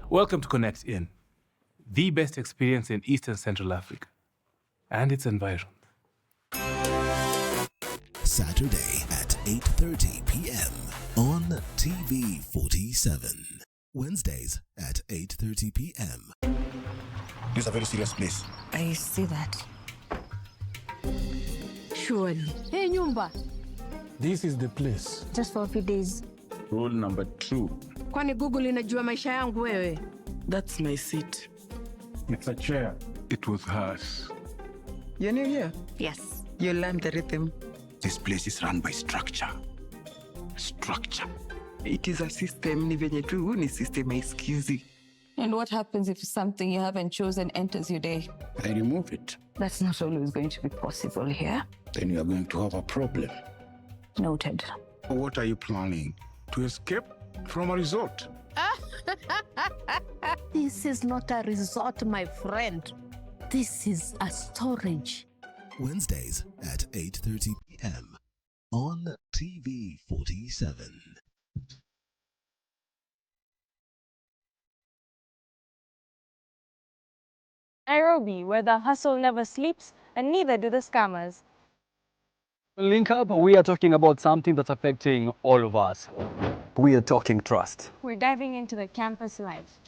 welcome to Connect In, the best experience in Eastern Central Africa and its environs. Saturday at 8:30 p.m. on TV47. Wednesdays at 8:30 p.m. This is a very serious place. I see that. Surely. Hey, nyumba. This is the place. Just for a few days. Rule number 2. Kwani Google inajua maisha yangu wewe? That's my seat. It's a chair. It was hers. You're new here? Yes. You learned the rhythm. This place is run by structure. Structure. It is a system, ni venye tu ni system haisikizi. And what happens if something you haven't chosen enters your day? I remove it. That's not always going to be possible here. Then you are going to have a problem. Noted. What are you planning? To escape from a resort? This is not a resort, my friend. This is a storage. Wednesdays at 8:30 p.m. on TV47. Nairobi, where the hustle never sleeps and neither do the scammers. Link up, we are talking about something that's affecting all of us. We are talking trust. We're diving into the campus life.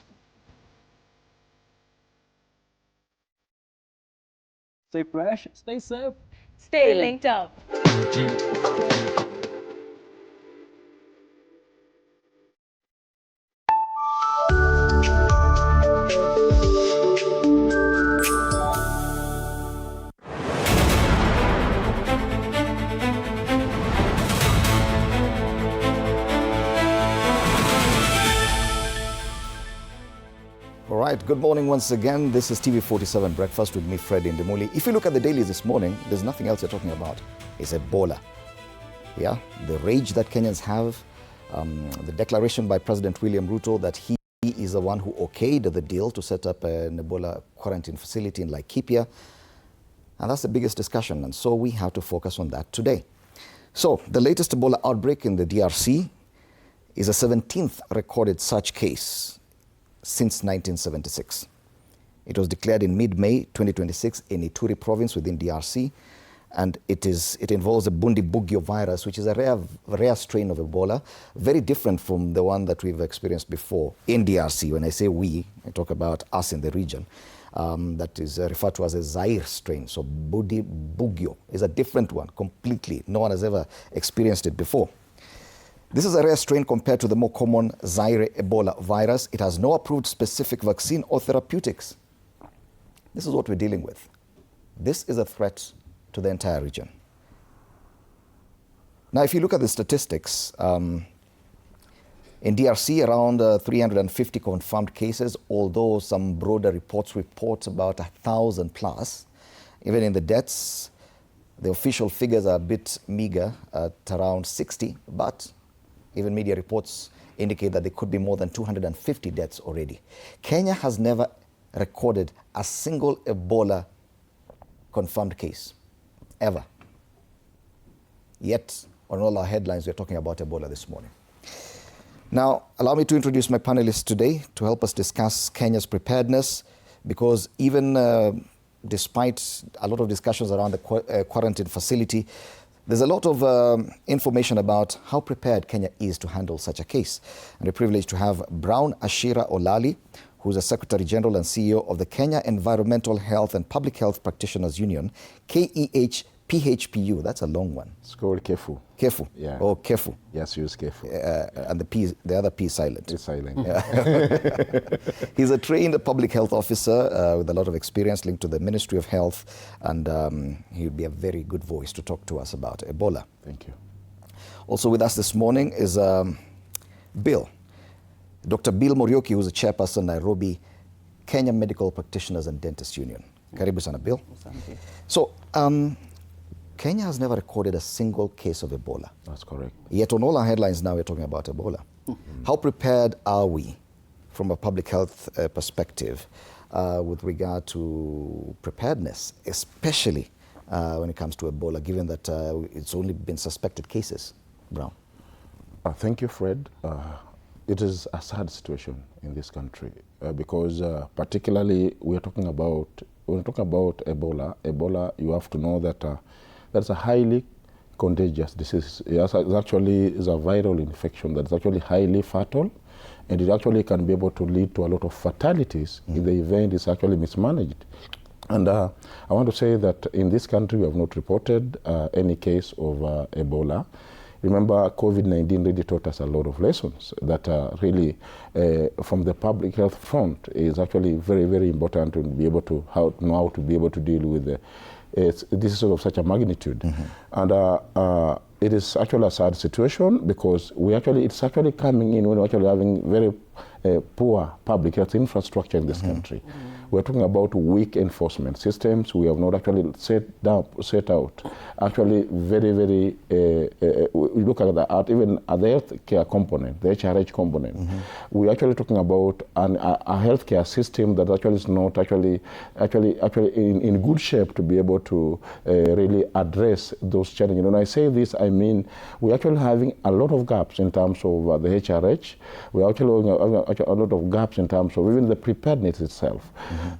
Stay fresh, stay safe. Stay linked up. right, good morning once again. This is TV47 Breakfast with me, Fred Indimuli. If you look at the dailies this morning, there's nothing else they're talking about. It's Ebola. Yeah, the rage that Kenyans have, the declaration by President William Ruto that he is the one who okayed the deal to set up an Ebola quarantine facility in Laikipia. And that's the biggest discussion, and so we have to focus on that today. So, the latest Ebola outbreak in the DRC is a 17th recorded such case since 1976. It was declared in mid-May 2026 in Ituri province within DRC, and it involves a Bundibugyo virus, which is a rare strain of Ebola, very different from the one that we've experienced before in DRC. When I say we, I talk about us in the region. That is referred to as a Zaire strain. So Bundibugyo is a different one completely. No one has ever experienced it before. This is a rare strain compared to the more common Zaire Ebola virus. It has no approved specific vaccine or therapeutics. This is what we're dealing with. This is a threat to the entire region. Now, if you look at the statistics, in DRC, around 350 confirmed cases, although some broader reports report about 1,000 plus. Even in the deaths, the official figures are a bit meager at around 60, but even media reports indicate that there could be more than 250 deaths already. Kenya has never recorded a single Ebola confirmed case, ever. Yet, on all our headlines, we're talking about Ebola this morning. Now, allow me to introduce my panelists today to help us discuss Kenya's preparedness, because even despite a lot of discussions around the quarantine facility, there's a lot of information about how prepared Kenya is to handle such a case. And we're privileged to have Brown Ashira Olali, who's the Secretary General and CEO of the Kenya Environmental Health and Public Health Practitioners Union, KEHPHPU. That's a long one. It's called KEFU. KEFU? Yeah. Oh, KEFU. Yes, use KEFU. And the other P is silent. It's silent. Yeah. He's a trained public health officer with a lot of experience linked to the Ministry of Health, and he would be a very good voice to talk to us about Ebola. Thank you. Also with us this morning is Bill. Dr. Bill Morioki, who's a chairperson, Nairobi, Kenya Medical Practitioners and Dentists Union. Karibu sana, Bill. So, Kenya has never recorded a single case of Ebola. That's correct. Yet on all our headlines now, we're talking about Ebola. How prepared are we from a public health perspective with regard to preparedness, especially when it comes to Ebola, given that it's only been suspected cases? Brown. Thank you, Fred. It is a sad situation in this country because particularly when we're talking about Ebola. Ebola, you have to know that that's a highly contagious disease. It actually is a viral infection that's actually highly fatal, and it actually can be able to lead to a lot of fatalities in the event it's actually mismanaged. And I want to say that in this country we have not reported any case of Ebola. Remember, COVID-19 really taught us a lot of lessons that really, from the public health front, is actually very, very important to be able to know how to be able to deal with this sort of such a magnitude. And it is actually a sad situation because it's actually coming in when we're actually having very poor public health infrastructure in this country. We're talking about weak enforcement systems. We have not actually set out actually very, very, we look at that, even at the healthcare component, the HRH component. We're actually talking about a healthcare system that actually is not actually in good shape to be able to really address those challenges. When I say this, I mean we're actually having a lot of gaps in terms of the HRH. We're actually having a lot of gaps in terms of even the preparedness itself.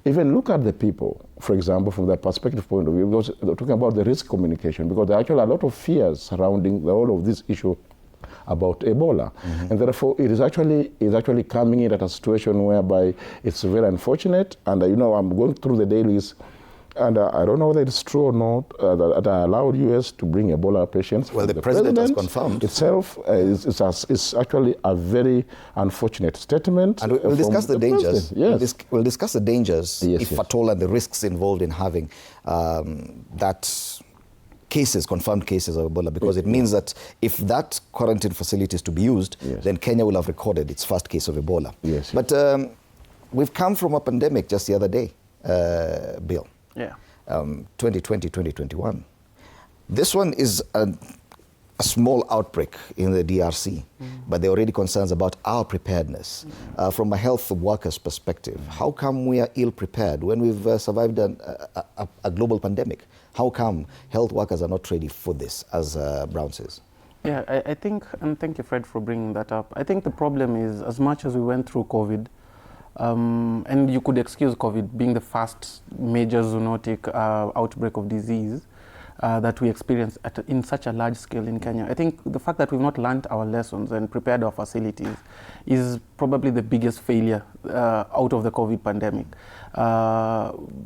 Even look at the people, for example, from the perspective point of view, because they're talking about the risk communication, because there are actually a lot of fears surrounding the whole of this issue about Ebola. And therefore, it is actually coming in at a situation whereby it's very unfortunate. And I'm going through the dailies, and I don't know whether it's true or not that I allowed US to bring Ebola patients. Well, the president has confirmed. Itself is actually a very unfortunate statement. And we'll discuss the dangers. Yes. We'll discuss the dangers, if at all, and the risks involved in having confirmed cases of Ebola, because it means that if that quarantine facility is to be used, then Kenya will have recorded its first case of Ebola. But we've come from a pandemic just the other day, Bill. Yeah. 2020, 2021. This one is a small outbreak in the DRC, but there are already concerns about our preparedness. From a health workers' perspective, how come we are ill-prepared when we've survived a global pandemic? How come health workers are not ready for this, as Brown says? Yeah, I think, and thank you, Fred, for bringing that up. I think the problem is, as much as we went through COVID, and you could excuse COVID being the first major zoonotic outbreak of disease that we experienced in such a large scale in Kenya. I think the fact that we've not learned our lessons and prepared our facilities is probably the biggest failure out of the COVID pandemic.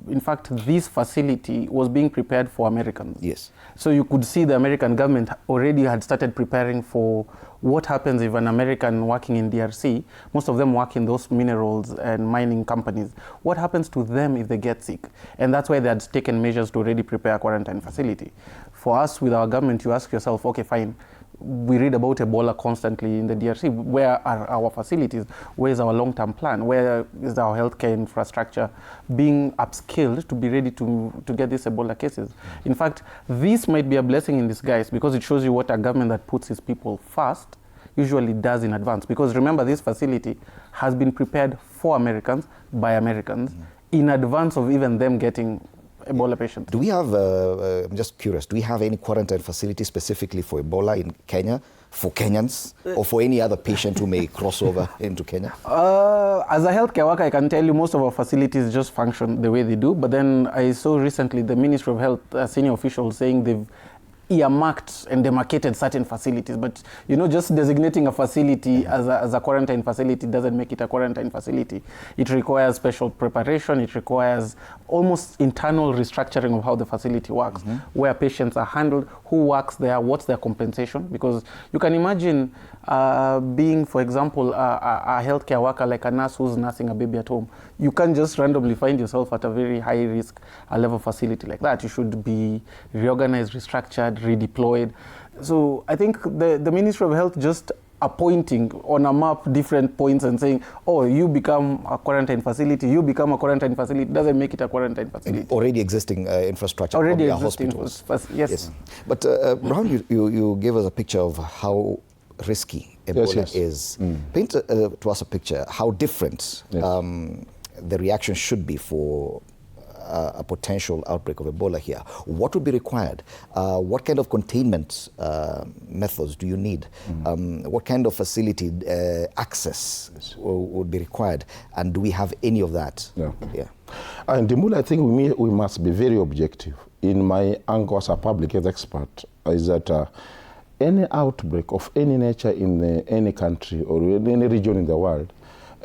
In fact, this facility was being prepared for Americans. Yes. So you could see the American government already had started preparing for what happens if an American working in DRC, most of them work in those minerals and mining companies, what happens to them if they get sick? And that's why they had taken measures to already prepare a quarantine facility. For us, with our government, you ask yourself, okay, fine, we read about Ebola constantly in the DRC. Where are our facilities? Where is our long-term plan? Where is our healthcare infrastructure being upskilled to be ready to get these Ebola cases? In fact, this might be a blessing in disguise because it shows you what a government that puts its people first usually does in advance. Because remember, this facility has been prepared for Americans, by Americans, in advance of even them getting Ebola patients. Do we have, I'm just curious, do we have any quarantine facility specifically for Ebola in Kenya, for Kenyans, or for any other patient who may cross over into Kenya? As a healthcare worker, I can tell you most of our facilities just function the way they do. But then I saw recently the Ministry of Health senior officials saying they've earmarked and demarcated certain facilities, but you know, just designating a facility as a quarantine facility doesn't make it a quarantine facility. It requires special preparation. It requires almost internal restructuring of how the facility works, where patients are handled, who works there, what's their compensation, because you can imagine being, for example, a healthcare worker like a nurse who's nursing a baby at home. You can't just randomly find yourself at a very high risk level facility like that. You should be reorganized, restructured, redeployed. So I think the Ministry of Health just appointing on a map different points and saying, oh, you become a quarantine facility, you become a quarantine facility, doesn't make it a quarantine facility. Already existing infrastructure, already existing hospitals. Yes. But Brown, you gave us a picture of how risky Ebola is. Paint to us a picture how different the reaction should be for a potential outbreak of Ebola here. What would be required? What kind of containment methods do you need? What kind of facility access would be required? And do we have any of that? Yeah. And Dimula, I think we must be very objective. In my angle as a public health expert, is that any outbreak of any nature in any country or in any region in the world,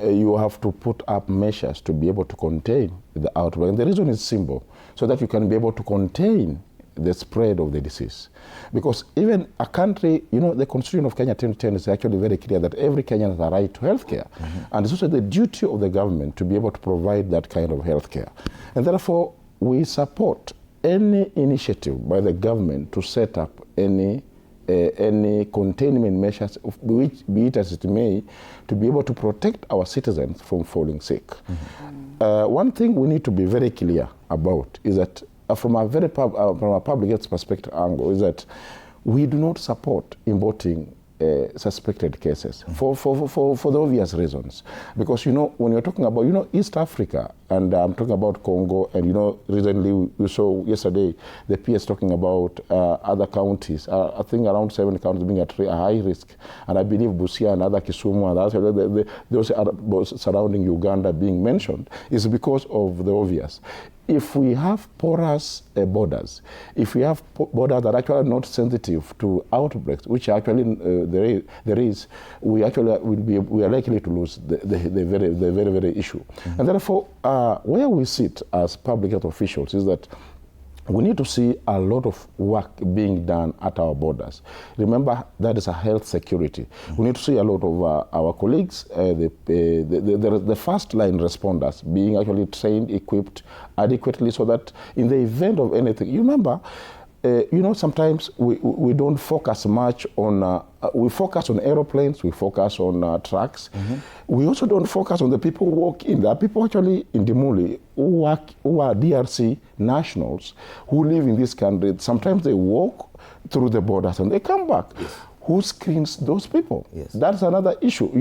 you have to put up measures to be able to contain the outbreak. And the reason is simple, so that you can be able to contain the spread of the disease. Because even a country, you know, the Constitution of Kenya 2010 is actually very clear that every Kenyan has a right to health care. And it's also the duty of the government to be able to provide that kind of health care. And therefore, we support any initiative by the government to set up any containment measures, which, be it as it may, to be able to protect our citizens from falling sick. One thing we need to be very clear about is that from a public health perspective angle, is that we do not support importing suspected cases for the obvious reasons. Because, you know, when you're talking about, you know, East Africa, and I'm talking about Congo, and, you know, recently we saw yesterday the PS talking about other counties, I think around 7 counties being at a high risk. And I believe Busia and other Kisumu and others, those surrounding Uganda being mentioned, is because of the obvious. If we have porous borders, if we have borders that actually are not sensitive to outbreaks, which actually there is, we are likely to lose the very issue. And therefore, where we sit as public health officials is that we need to see a lot of work being done at our borders. Remember, that is a health security. We need to see a lot of our colleagues, the first line responders, being actually trained, equipped adequately, so that in the event of anything, you remember, sometimes we don't focus much on, we focus on aeroplanes, we focus on trucks. We also don't focus on the people who walk in. There are people actually in Dimuli who are DRC nationals who live in this country. Sometimes they walk through the borders and they come back. Yes. Who screens those people? Yes. That's another issue.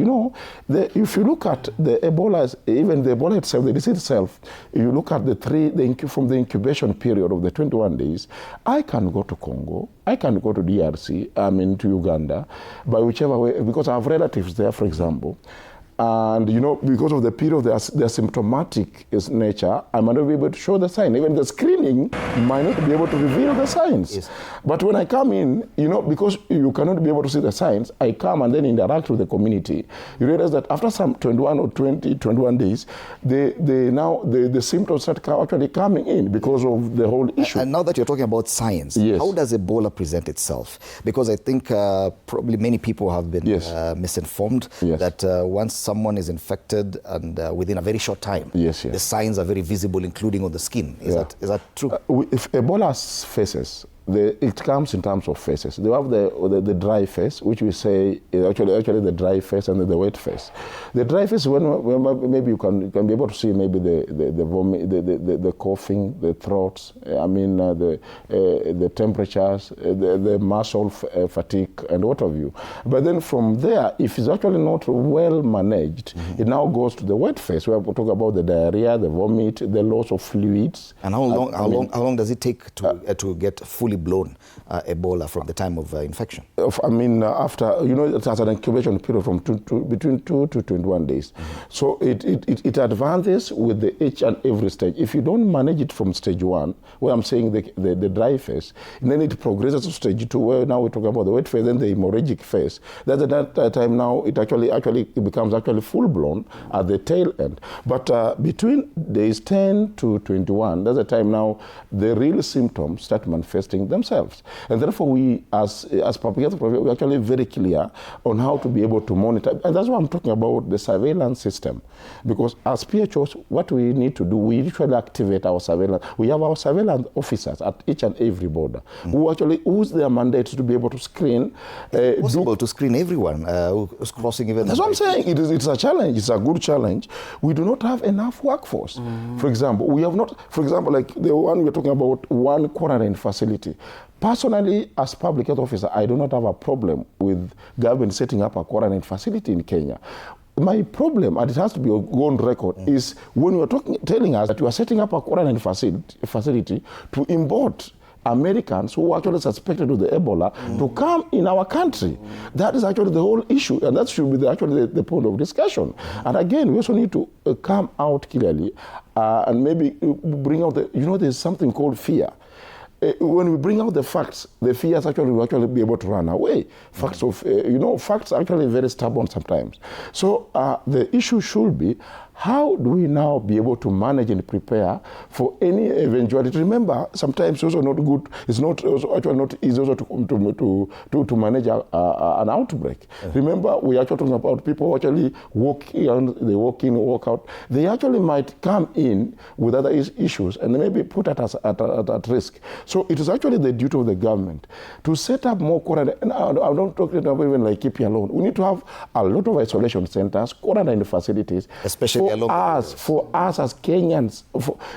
If you look at the Ebola, even the Ebola itself, the disease itself, if you look at from the incubation period of the 21 days, I can go to Congo, I can go to DRC, to Uganda, by whichever way, because I have relatives there, for example. And, because of the period of their symptomatic nature, I might not be able to show the sign. Even the screening might not be able to reveal the signs. Yes. But when I come in, because you cannot be able to see the signs, I come and then interact with the community. You realize that after some 21 or 21 days, the symptoms start actually coming in because of the whole issue. And now that you're talking about signs, yes. How does Ebola present itself? Because I think probably many people have been misinformed that once someone is infected and within a very short time, the signs are very visible, including on the skin. Is that true? If Ebola's phases, it comes in terms of phases. They have the dry phase, which we say is actually the dry phase and the wet phase. The dry phase, when maybe you can be able to see maybe the vomit, the coughing, the throats, the temperatures, the muscle fatigue, and what have you. But then from there, if it's actually not well managed, it now goes to the wet phase, where we talk about the diarrhea, the vomit, the loss of fluids. And how long does it take to get fully blown Ebola from the time of infection? After, it has an incubation period from between 2 to 21 days. So it advances with each and every stage. If you don't manage it from stage 1, where I'm saying the dry phase, and then it progresses to stage 2, where now we talk about the wet phase, then the hemorrhagic phase. That's at that time now it becomes full-blown at the tail end. But between days 10 to 21, that's the time now the real symptoms start manifesting themselves. And therefore we, as public health, we're actually very clear on how to be able to monitor. And that's why I'm talking about the surveillance system. Because as PHOs, what we need to do, we usually activate our surveillance. We have our surveillance officers at each and every border who actually use their mandates to be able to screen. It's possible to screen everyone who's crossing even. That's what I'm saying. It's a challenge. It's a good challenge. We do not have enough workforce. For example, we have not, like the one we're talking about, one quarantine facility. Personally, as public health officer, I do not have a problem with government setting up a quarantine facility in Kenya. My problem, and it has to be on record, is when you are telling us that you are setting up a quarantine facility to import Americans who are actually suspected with the Ebola to come in our country. That is actually the whole issue, and that should be the point of discussion. And again, we also need to come out clearly and maybe bring out there's something called fear. When we bring out the facts, the fears will actually be able to run away. Facts facts are actually very stubborn sometimes. So the issue should be, how do we now be able to manage and prepare for any eventuality? Remember, sometimes it's also not good. It's not also actually not easy also to manage an outbreak. Remember, we are actually talking about people who actually walk in, walk out. They actually might come in with other issues and maybe put us at risk. So it is actually the duty of the government to set up more quarantine. And I'm not talking about even like keeping alone. We need to have a lot of isolation centers, quarantine facilities, especially for us as Kenyans.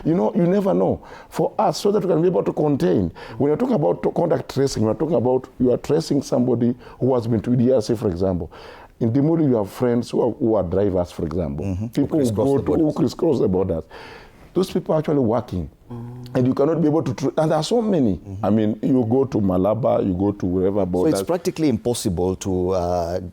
You never know. For us, so that we can be able to contain. When you're talking about contact tracing, we're talking about you are tracing somebody who has been to DRC, for example. In Dimuli, you have friends who are drivers, for example. People who crisscross the borders. Those people are actually working. And you cannot be able to, and there are so many. You go to Malaba, you go to wherever borders. So it's practically impossible to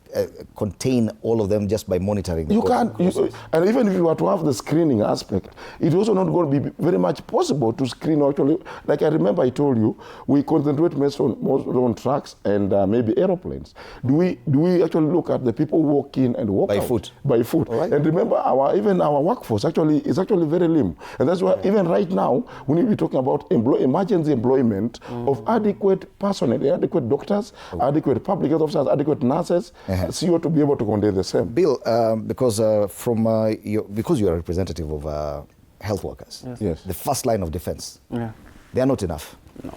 contain all of them just by monitoring. You can't, and even if you were to have the screening aspect, it's also not going to be very much possible to screen actually. Like I remember I told you, we concentrate most on trucks and maybe aeroplanes. Do we actually look at the people who walk in and walk out? By foot. Right. And remember, our workforce is actually very lean. And that's why even right now, we need to be talking about emergency employment of adequate personnel, adequate doctors, adequate public health officers, adequate nurses, to be able to contain the same. Bill, because you're a representative of health workers, yes. The first line of defense, they are not enough. No.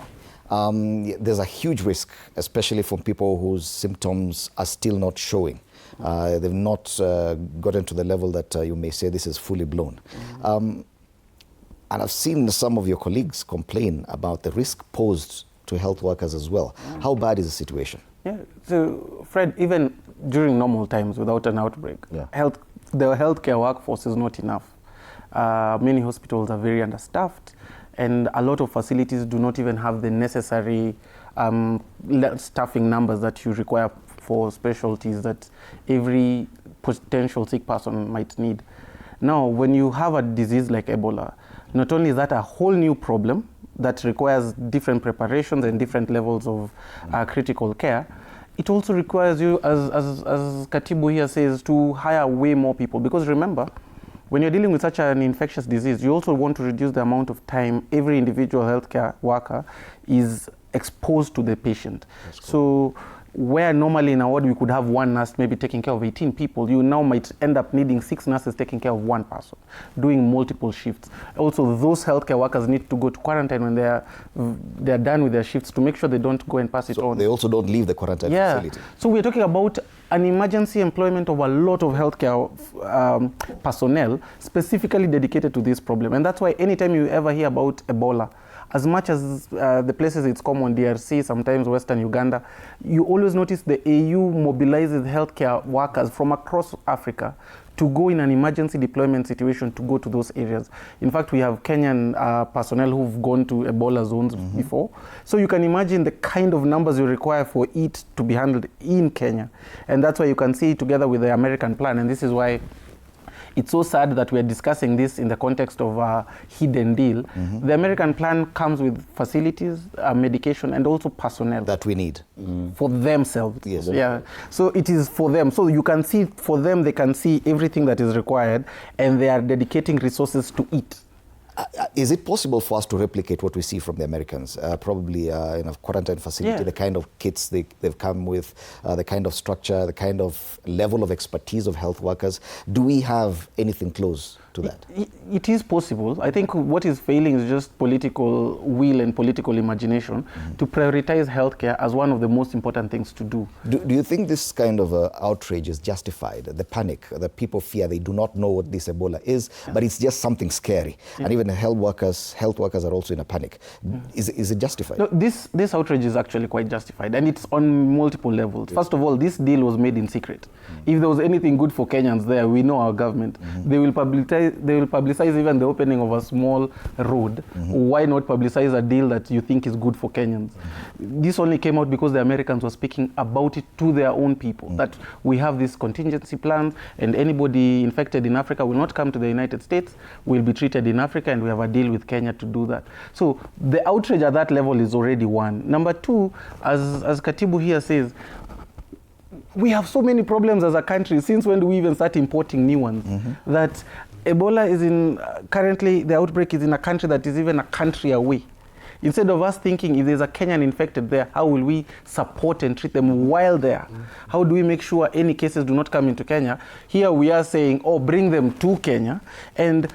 There's a huge risk, especially from people whose symptoms are still not showing. They've not gotten to the level that you may say this is fully blown. And I've seen some of your colleagues complain about the risk posed to health workers as well. How bad is the situation? Yeah, so Fred, even during normal times without an outbreak, the healthcare workforce is not enough. Many hospitals are very understaffed, and a lot of facilities do not even have the necessary staffing numbers that you require for specialties that every potential sick person might need. Now, when you have a disease like Ebola, not only is that a whole new problem that requires different preparations and different levels of critical care, it also requires you, as Katibu here says, to hire way more people. Because remember, when you're dealing with such an infectious disease, you also want to reduce the amount of time every individual healthcare worker is exposed to the patient. So where normally in a ward we could have one nurse maybe taking care of 18 people, you now might end up needing 6 nurses taking care of one person, doing multiple shifts. Also, those healthcare workers need to go to quarantine when they're done with their shifts to make sure they don't go and pass it on. They also don't leave the quarantine facility. So we're talking about an emergency employment of a lot of healthcare personnel specifically dedicated to this problem. And that's why anytime you ever hear about Ebola, as much as the places it's common, DRC, sometimes Western Uganda, you always notice the AU mobilizes healthcare workers from across Africa to go in an emergency deployment situation to go to those areas. In fact, we have Kenyan personnel who've gone to Ebola zones before. So you can imagine the kind of numbers you require for it to be handled in Kenya. And that's why you can see it together with the American plan. And this is why it's so sad that we're discussing this in the context of a hidden deal. The American plan comes with facilities, medication, and also personnel. That we need. For themselves. Yes. Yeah. So it is for them. So you can see, for them, they can see everything that is required, and they are dedicating resources to it. Is it possible for us to replicate what we see from the Americans? Probably in a quarantine facility, the kind of kits they've come with, the kind of structure, the kind of level of expertise of health workers. Do we have anything close to that? It is possible. I think what is failing is just political will and political imagination to prioritize healthcare as one of the most important things to do. Do you think this kind of outrage is justified? The panic, the people fear, they do not know what this Ebola is, but it's just something scary. And even health workers are also in a panic. Is it justified? No, this outrage is actually quite justified, and it's on multiple levels. First of all, this deal was made in secret. If there was anything good for Kenyans there, we know our government. They will publicize even the opening of a small road. Why not publicize a deal that you think is good for Kenyans? This only came out because the Americans were speaking about it to their own people, that we have this contingency plan, and anybody infected in Africa will not come to the United States, will be treated in Africa, and we have a deal with Kenya to do that. So the outrage at that level is already one. Number two, as Katibu here says, we have so many problems as a country. Since when do we even start importing new ones? That Ebola is currently the outbreak is in a country that is even a country away. Instead of us thinking if there's a Kenyan infected there, how will we support and treat them while there? How do we make sure any cases do not come into Kenya? Here we are saying, oh, bring them to Kenya, and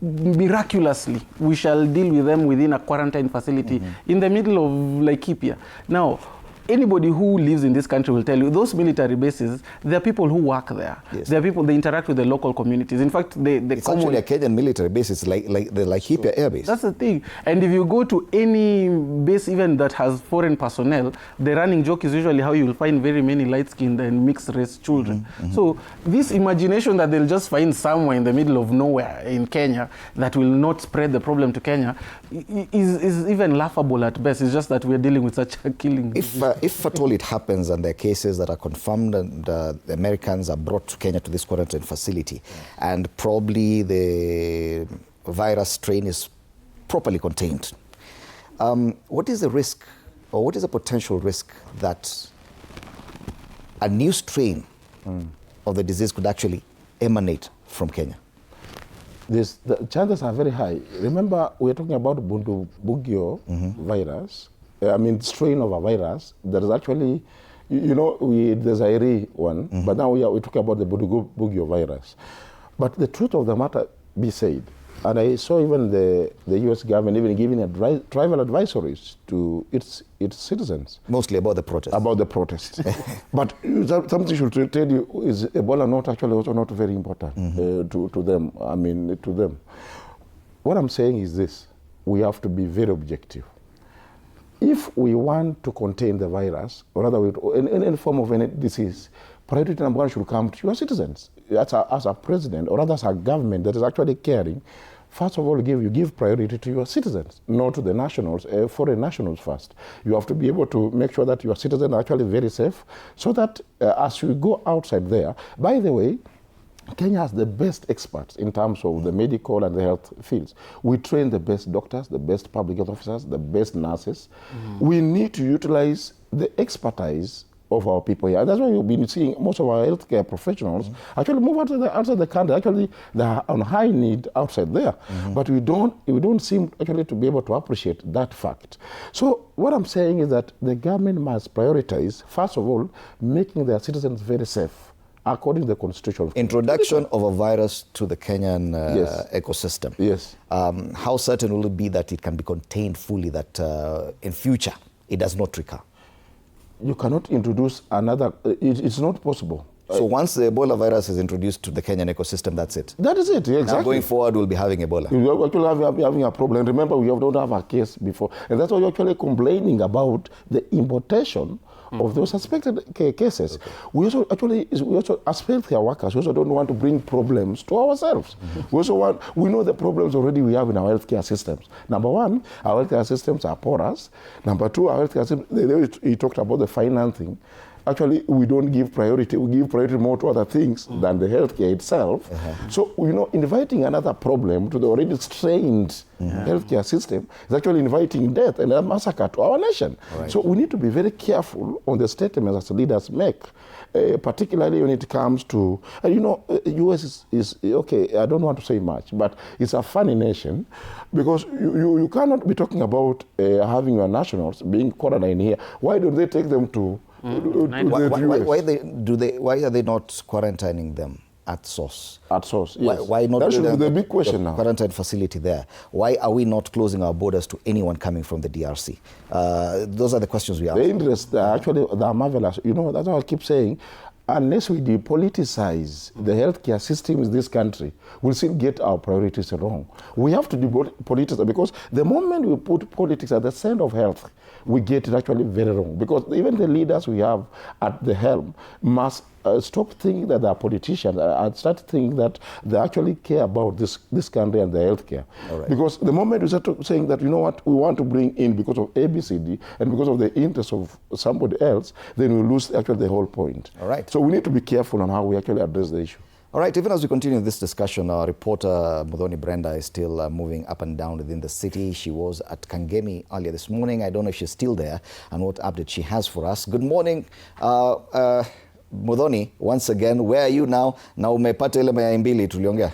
miraculously we shall deal with them within a quarantine facility in the middle of Laikipia. Now, anybody who lives in this country will tell you those military bases, there are people who work there. There are people, they interact with the local communities. In fact, it's actually a Kenyan military base. It's like the Laikipia Air Base. That's the thing. And if you go to any base even that has foreign personnel, the running joke is usually how you will find very many light-skinned and mixed-race children. So this imagination that they'll just find somewhere in the middle of nowhere in Kenya that will not spread the problem to Kenya is even laughable at best. It's just that we're dealing with such a killing. If at all it happens and there are cases that are confirmed and the Americans are brought to Kenya to this quarantine facility, and probably the virus strain is properly contained, what is the risk, or what is the potential risk that a new strain of the disease could actually emanate from Kenya? The chances are very high. Remember, we're talking about Bundibugyo virus. Strain of a virus. There is actually, the Zaire one, but now we're talking about the Bundibugyo virus. But the truth of the matter be said, And I saw even the US government even giving travel advisories to its citizens. Mostly about the protest. About the protest. But something should tell you, is Ebola not actually also not very important to them? I mean, to them. What I'm saying is this: we have to be very objective. If we want to contain the virus, or rather any form of any disease, priority number one should come to your citizens. As a president, or rather as a government that is actually caring, first of all, you give priority to your citizens, not to the nationals, foreign nationals first. You have to be able to make sure that your citizens are actually very safe, so that as you go outside there, by the way, Kenya has the best experts in terms of the medical and the health fields. We train the best doctors, the best public health officers, the best nurses. We need to utilize the expertise of our people here. And that's why you've been seeing most of our healthcare professionals actually move outside the country. Actually, they are on high need outside there. But we don't seem actually to be able to appreciate that fact. So what I'm saying is that the government must prioritize, first of all, making their citizens very safe, according to the constitution. Introduction of a virus to the Kenyan ecosystem. Yes. How certain will it be that it can be contained fully, that in future it does not recur? You cannot introduce another, it's not possible. So once the Ebola virus is introduced to the Kenyan ecosystem, that's it? That is it, exactly. Now going forward, we'll be having Ebola. We're actually having a problem. Remember, we don't have a case before. And that's why you're actually complaining about the importation of those suspected cases. We also, as healthcare workers, we also don't want to bring problems to ourselves. We know the problems already we have in our healthcare systems. Number one, our healthcare systems are porous. Number two, our healthcare systems, he talked about the financing. Actually, we don't give priority. We give priority more to other things than the healthcare itself. So, inviting another problem to the already strained healthcare system is actually inviting death and a massacre to our nation. Right. So we need to be very careful on the statements that leaders make, particularly when it comes to, US is okay, I don't want to say much, but it's a funny nation, because you cannot be talking about having your nationals being quarantined here. Why don't they take them to why are they not quarantining them at source? At source, yes. Why not? That should be the big question now. Quarantine facility there. Why are we not closing our borders to anyone coming from the DRC? Those are the questions we ask. The interests actually are marvelous. That's what I keep saying. Unless we depoliticize the healthcare system in this country, we'll still get our priorities wrong. We have to depoliticize, because the moment we put politics at the center of health, we get it actually very wrong. Because even the leaders we have at the helm must stop thinking that they are politicians and start thinking that they actually care about this country and the healthcare. Right. Because the moment we start saying that, we want to bring in because of ABCD and because of the interest of somebody else, then we lose actually the whole point. All right. So we need to be careful on how we actually address the issue. All right, even as we continue this discussion, our reporter Muthoni Brenda is still moving up and down within the city. She was at Kangemi earlier this morning. I don't know if she's still there and what update she has for us. Good morning, Muthoni, once again. Where are you now? Na umepata ile mayai mbili tuliongea?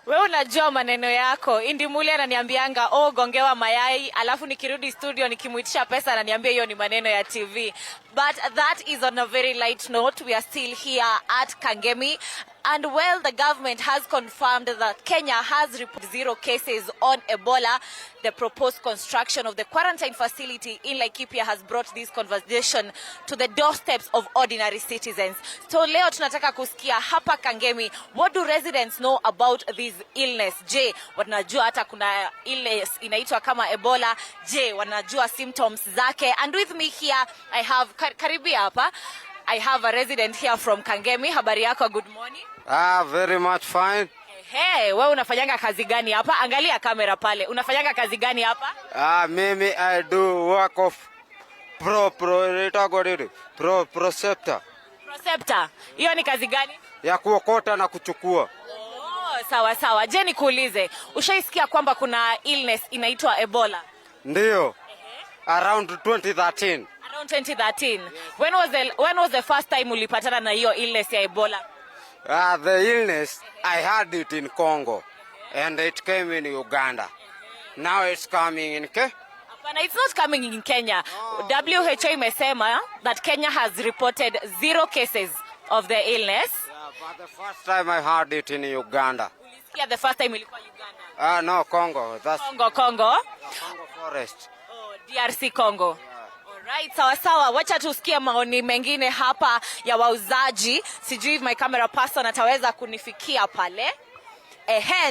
Wewe unajua maneno yako. Indimuli ananiambianga gongewa mayai, alafu nikirudi studio nikimuitisha pesa ananiambia hiyo ni maneno ya TV. But that is on a very light note. We are still here at Kangemi. And well, the government has confirmed that Kenya has reported 0 cases on Ebola. The proposed construction of the quarantine facility in Laikipia has brought this conversation to the doorsteps of ordinary citizens. So leo tunataka kusikia hapa Kangemi, what do residents know about this illness? Je, wanajua hata kuna illness inaitwa kama Ebola? Je, wanajua symptoms zake? And with me here, I have, karibia hapa, I have a resident here from Kangemi. Habari yako, good morning. Very much fine. Hey, wewe unafanyanga kazi gani hapa? Angalia kamera pale. Unafanyanga kazi gani hapa? Mimi I do work of Proceptor. Proceptor. Hiyo ni kazi gani? Ya kuokota na kuchukua. Oh, sawa sawa. Je, nikuulize, ushaisikia kwamba kuna illness inaitwa Ebola? Ndio. Around 2013. Around 2013. Yes. When was the first time ulipatana na hiyo illness ya Ebola? The illness, I had it in Congo, and it came in Uganda. Now it's coming in Kenya. It's not coming in Kenya. WHO imesema that Kenya has reported 0 cases of the illness. But the first time I heard it in Uganda. Ulisikia the first time ilikuwa Uganda? No, Congo. That's Congo. Congo Forest. Oh, DRC Congo. Alright, sawa sawa. Wacha tusikie maoni mengine hapa ya wauzaji. Sijui if my camera person ataweza kunifikia pale.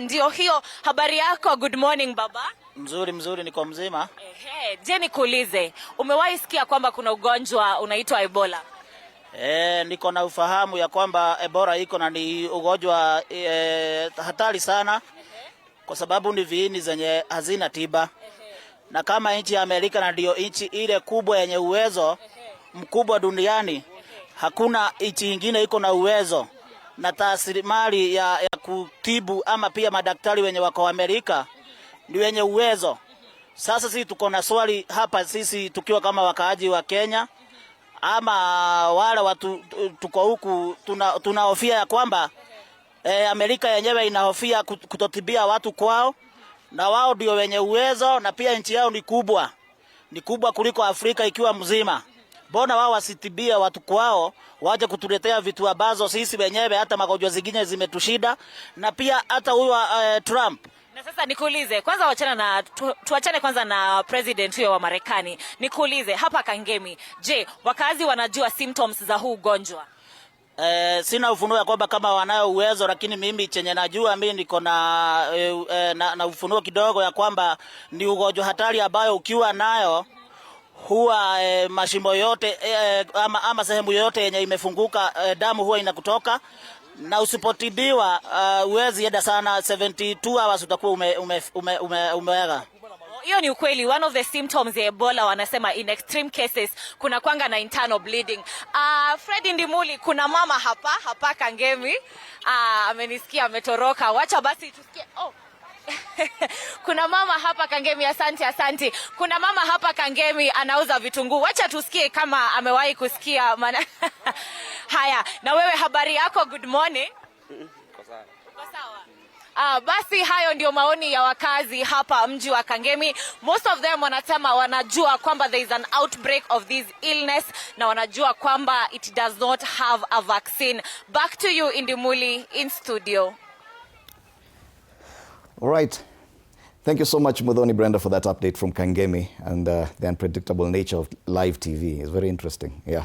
Ndio hiyo. Habari yako? Good morning baba. Mzuri, niko mzima. Je, nikuulize, umewahi sikia kwamba kuna ugonjwa unaitwa Ebola? Niko na ufahamu ya kwamba Ebola iko na ni ugonjwa hatari sana, kwa sababu ni viini zenye hazina tiba. Na kama nchi ya Amerika na ndio nchi ile kubwa yenye uwezo mkubwa duniani, hakuna nchi nyingine iko na uwezo na rasilimali ya kutibu, ama pia madaktari wenye wako Amerika ni wenye uwezo. Sasa sisi tuko na swali hapa, sisi tukiwa kama wakaaji wa Kenya ama wale watu tuko huku, tunahofia ya kwamba Amerika yenyewe inahofia kutotibia watu kwao, na wao ndio wenye uwezo, na pia nchi yao ni kubwa kuliko Afrika ikiwa mzima. Mbona wao wasitibia watu kwao, waje kutuletea vitu ambazo sisi wenyewe hata magonjwa zingine zimetushida, na pia hata huyo Trump. Na sasa nikuulize, kwanza tuachane kwanza na president huyo wa Marekani. Nikuulize hapa Kangemi, je, wakazi wanajua symptoms za huu ugonjwa? Sina ufunuo ya kwamba kama wanayo uwezo, lakini mimi chenye najua mimi niko na ufunuo kidogo ya kwamba ni ugonjwa hatari ambayo ukiwa nayo huwa mashimo yote ama sehemu yote yenye imefunguka damu huwa inakutoka, na usipotibiwa uwezi enda sana 72 hours utakuwa umewega. Hiyo ni ukweli. One of the symptoms ya Ebola wanasema in extreme cases kuna kwanga na internal bleeding. Fred Ndimuli, kuna mama hapa Kangemi. Amenisikia ametoroka. Wacha basi tusikie. Kuna mama hapa Kangemi, asante. Kuna mama hapa Kangemi anauza vitunguu. Wacha tusikie kama amewahi kusikia Haya, na wewe habari yako? Good morning. Uko sawa? Basi hayo ndio maoni ya wakazi hapa mji wa Kangemi. Most of them wanasema wanajua kwamba there is an outbreak of this illness, na wanajua kwamba it does not have a vaccine. Back to you Indimuli in studio. All right. Thank you so much, Mudhoni Brenda, for that update from Kangemi and the unpredictable nature of live TV. It's very interesting. Yeah.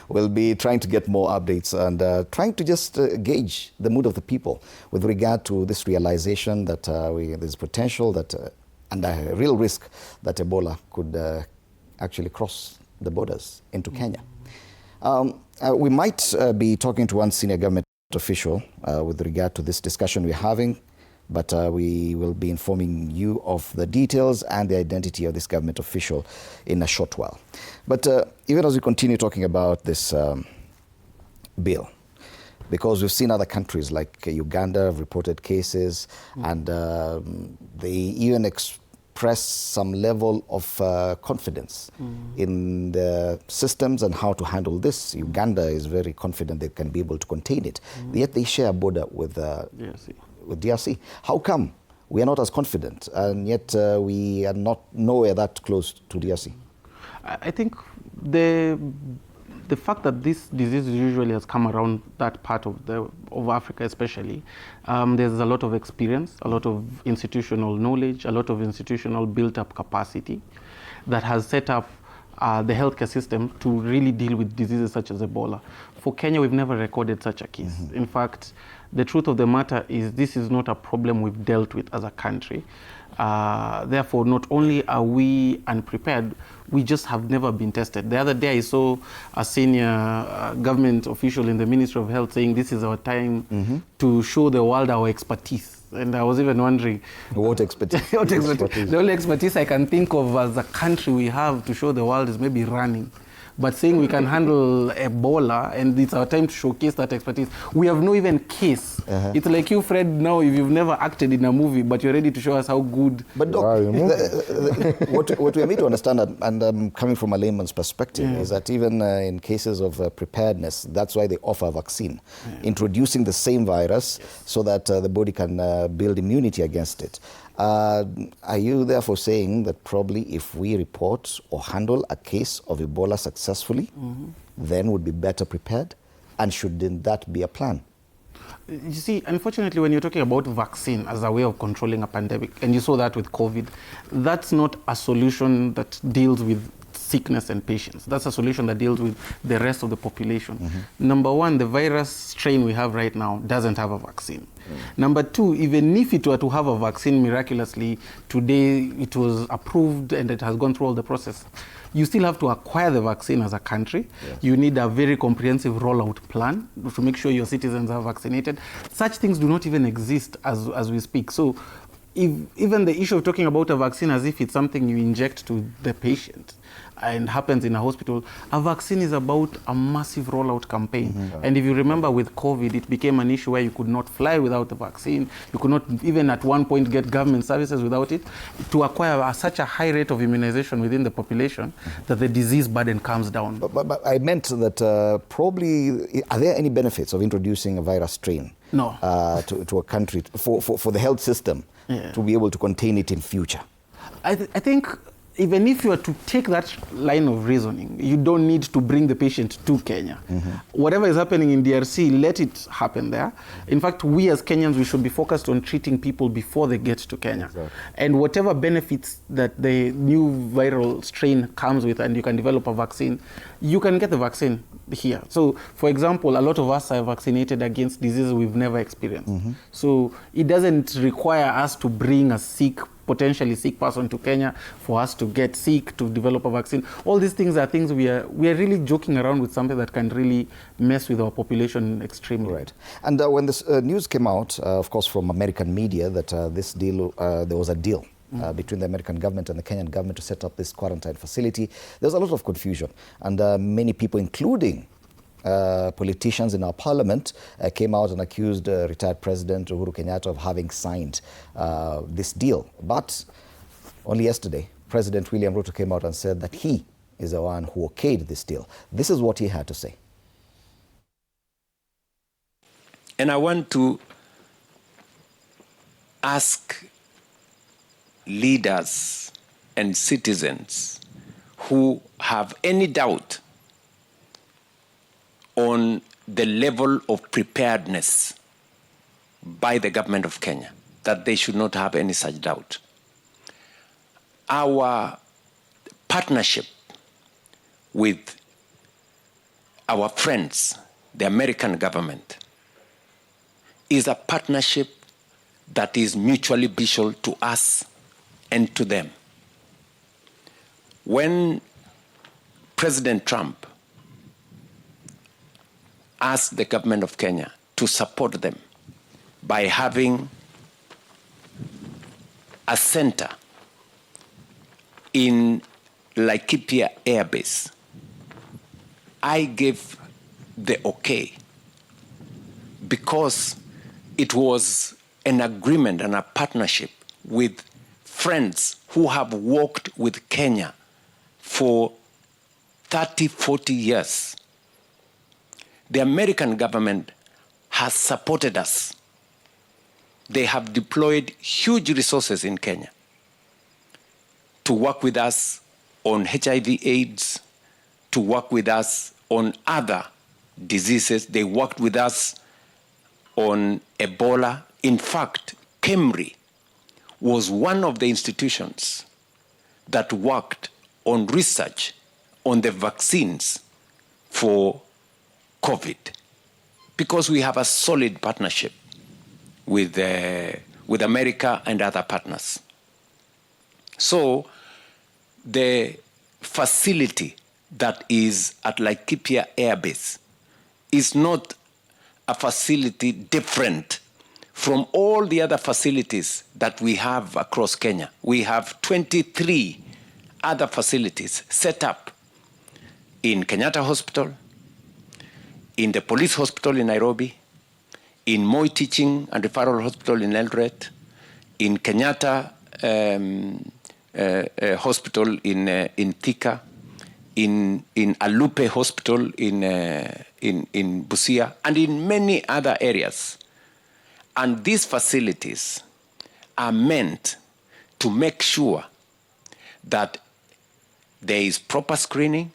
We'll be trying to get more updates and trying to just gauge the mood of the people with regard to this realization that there's potential that and a real risk that Ebola could actually cross the borders into Kenya. We might be talking to one senior government official with regard to this discussion we're having, but we will be informing you of the details and the identity of this government official in a short while. But even as we continue talking about this bill, because we've seen other countries like Uganda have reported cases, and they even express some level of confidence in the systems and how to handle this. Uganda is very confident they can be able to contain it, yet they share a border with DRC. How come we are not as confident, and yet we are not nowhere that close to DRC? I think the fact that this disease usually has come around that part of Africa especially, there's a lot of experience, a lot of institutional knowledge, a lot of institutional built-up capacity that has set up the healthcare system to really deal with diseases such as Ebola. For Kenya, we've never recorded such a case. In fact, the truth of the matter is this is not a problem we've dealt with as a country. Therefore, not only are we unprepared, we just have never been tested. The other day I saw a senior government official in the Ministry of Health saying this is our time to show the world our expertise. And I was even wondering... What expertise? What expertise? The only expertise I can think of as a country we have to show the world is maybe running. But saying we can handle Ebola and it's our time to showcase that expertise. We have no even case. It's like you, Fred, now if you've never acted in a movie, but you're ready to show us how good. But Doc, what we need to understand, and coming from a layman's perspective, is that even in cases of preparedness, that's why they offer a vaccine, introducing the same virus so that the body can build immunity against it. Are you therefore saying that probably if we report or handle a case of Ebola successfully, then would be better prepared? And shouldn't that be a plan? You see, unfortunately, when you're talking about vaccine as a way of controlling a pandemic, and you saw that with COVID, that's not a solution that deals with sickness and patients. That's a solution that deals with the rest of the population. Number one, the virus strain we have right now doesn't have a vaccine. Number two, even if it were to have a vaccine miraculously, today it was approved and it has gone through all the process, you still have to acquire the vaccine as a country. Yes. You need a very comprehensive rollout plan to make sure your citizens are vaccinated. Such things do not even exist as we speak. So even the issue of talking about a vaccine as if it's something you inject to the patient and happens in a hospital, a vaccine is about a massive rollout campaign. And if you remember with COVID, it became an issue where you could not fly without the vaccine. You could not even at one point get government services without it. To acquire such a high rate of immunization within the population that the disease burden comes down. But I meant that probably, are there any benefits of introducing a virus strain to a country for the health system to be able to contain it in future? I think even if you are to take that line of reasoning, you don't need to bring the patient to Kenya. Whatever is happening in DRC, let it happen there. In fact, we as Kenyans, we should be focused on treating people before they get to Kenya. Exactly. And whatever benefits that the new viral strain comes with, and you can develop a vaccine, you can get the vaccine here. So, for example, a lot of us are vaccinated against diseases we've never experienced. So it doesn't require us to bring a potentially sick person to Kenya for us to get sick, to develop a vaccine. All these things are things we are really joking around with, something that can really mess with our population extremely. Right. And when this news came out, of course, from American media, that this deal, there was a deal between the American government and the Kenyan government to set up this quarantine facility, there's a lot of confusion. And many people, including politicians in our parliament, came out and accused retired President Uhuru Kenyatta of having signed this deal. But only yesterday, President William Ruto came out and said that he is the one who okayed this deal. This is what he had to say. And I want to ask leaders and citizens who have any doubt on the level of preparedness by the government of Kenya, that they should not have any such doubt. Our partnership with our friends, the American government, is a partnership that is mutually beneficial to us and to them. When President Trump asked the government of Kenya to support them by having a center in Laikipia Air Base, I gave the okay because it was an agreement and a partnership with friends who have worked with Kenya for 30, 40 years. The American government has supported us. They have deployed huge resources in Kenya to work with us on HIV/AIDS, to work with us on other diseases. They worked with us on Ebola. In fact, KEMRI was one of the institutions that worked on research on the vaccines for COVID, because we have a solid partnership with America and other partners. So the facility that is at Laikipia Air Base is not a facility different from all the other facilities that we have across Kenya. We have 23 other facilities set up in Kenyatta Hospital, in the police hospital in Nairobi, in Moi Teaching and Referral Hospital in Eldoret, in Kenyatta Hospital in Thika, in Alupe Hospital in Busia, and in many other areas. And these facilities are meant to make sure that there is proper screening,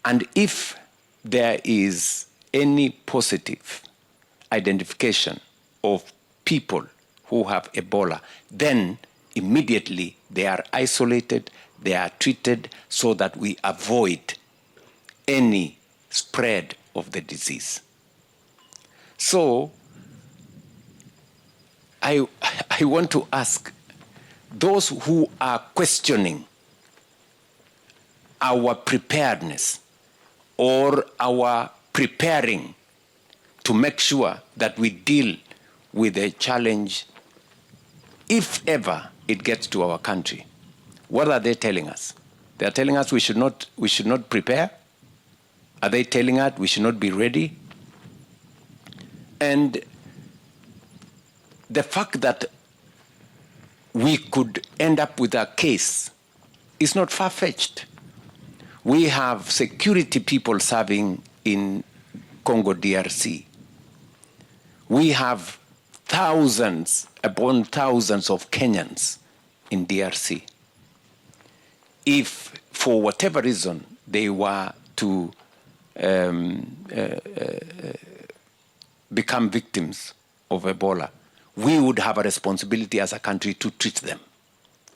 and if there is any positive identification of people who have Ebola, then immediately they are isolated, they are treated so that we avoid any spread of the disease. So I want to ask those who are questioning our preparedness or our preparing to make sure that we deal with a challenge if ever it gets to our country. What are they telling us? They are telling us we should not prepare? Are they telling us we should not be ready? And the fact that we could end up with a case is not far-fetched. We have security people serving in Congo DRC. We have thousands upon thousands of Kenyans in DRC. If, for whatever reason, they were to become victims of Ebola, we would have a responsibility as a country to treat them.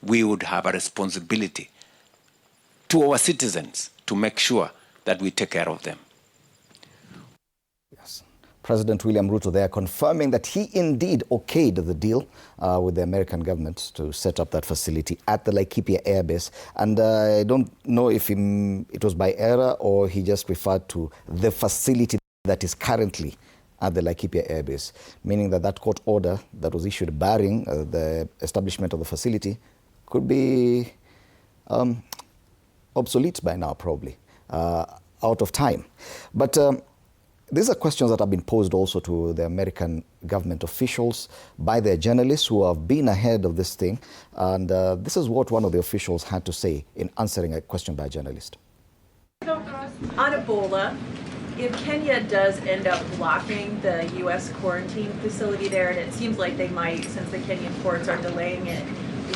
We would have a responsibility to our citizens to make sure that we take care of them. Yes. President William Ruto there confirming that he indeed okayed the deal with the American government to set up that facility at the Laikipia Air Base. And I don't know if it was by error or he just referred to the facility that is currently at the Laikipia Air Base, meaning that that court order that was issued barring the establishment of the facility could be obsolete by now, probably, out of time. But these are questions that have been posed also to the American government officials by their journalists who have been ahead of this thing. And this is what one of the officials had to say in answering a question by a journalist. On Ebola, if Kenya does end up blocking the U.S. quarantine facility there, and it seems like they might since the Kenyan courts are delaying it,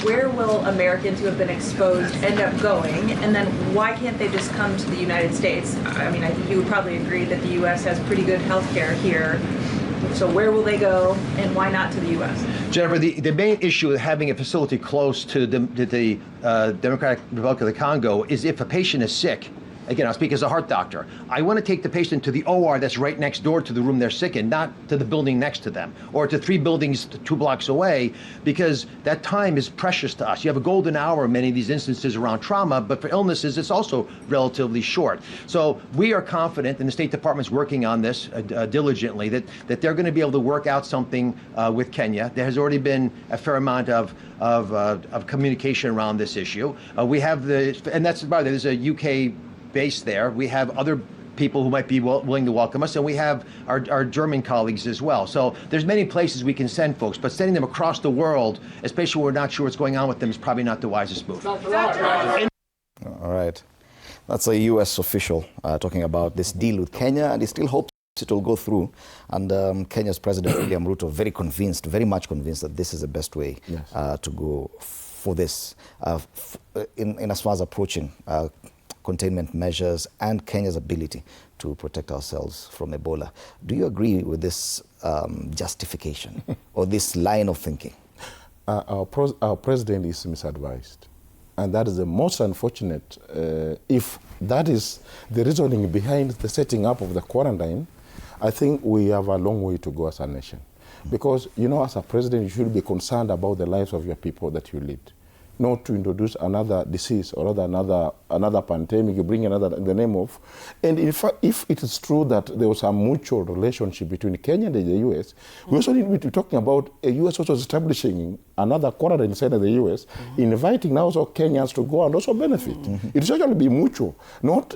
where will Americans who have been exposed end up going? And then why can't they just come to the United States? I mean, I think you would probably agree that the U.S. has pretty good health care here. So where will they go, and why not to the U.S.? Jennifer, the main issue with having a facility close to the Democratic Republic of the Congo is if a patient is sick. Again, I'll speak as a heart doctor. I want to take the patient to the OR that's right next door to the room they're sick in, not to the building next to them, or to 3 buildings 2 blocks away, because that time is precious to us. You have a golden hour in many of these instances around trauma, but for illnesses, it's also relatively short. So we are confident, and the State Department's working on this diligently, that they're going to be able to work out something with Kenya. There has already been a fair amount of communication around this issue. We have and that's about it. There's a UK base there. We have other people who might be willing to welcome us, and we have our German colleagues as well. So there's many places we can send folks, but sending them across the world, especially when we're not sure what's going on with them, is probably not the wisest move. All right. That's a U.S. official talking about this deal with Kenya, and he still hopes it will go through. And Kenya's President William Ruto very much convinced that this is the best way to go for this in as far as approaching containment measures and Kenya's ability to protect ourselves from Ebola. Do you agree with this justification or this line of thinking? Our president is misadvised. And that is the most unfortunate. If that is the reasoning behind the setting up of the quarantine, I think we have a long way to go as a nation. Because, you know, as a president, you should be concerned about the lives of your people that you lead. Not to introduce another disease or another pandemic, you bring another in the name of. And in fact, if it is true that there was a mutual relationship between Kenya and the U.S., we also need to be talking about a U.S. also establishing another quarantine inside of the U.S., inviting now also Kenyans to go and also benefit. It should actually be mutual, not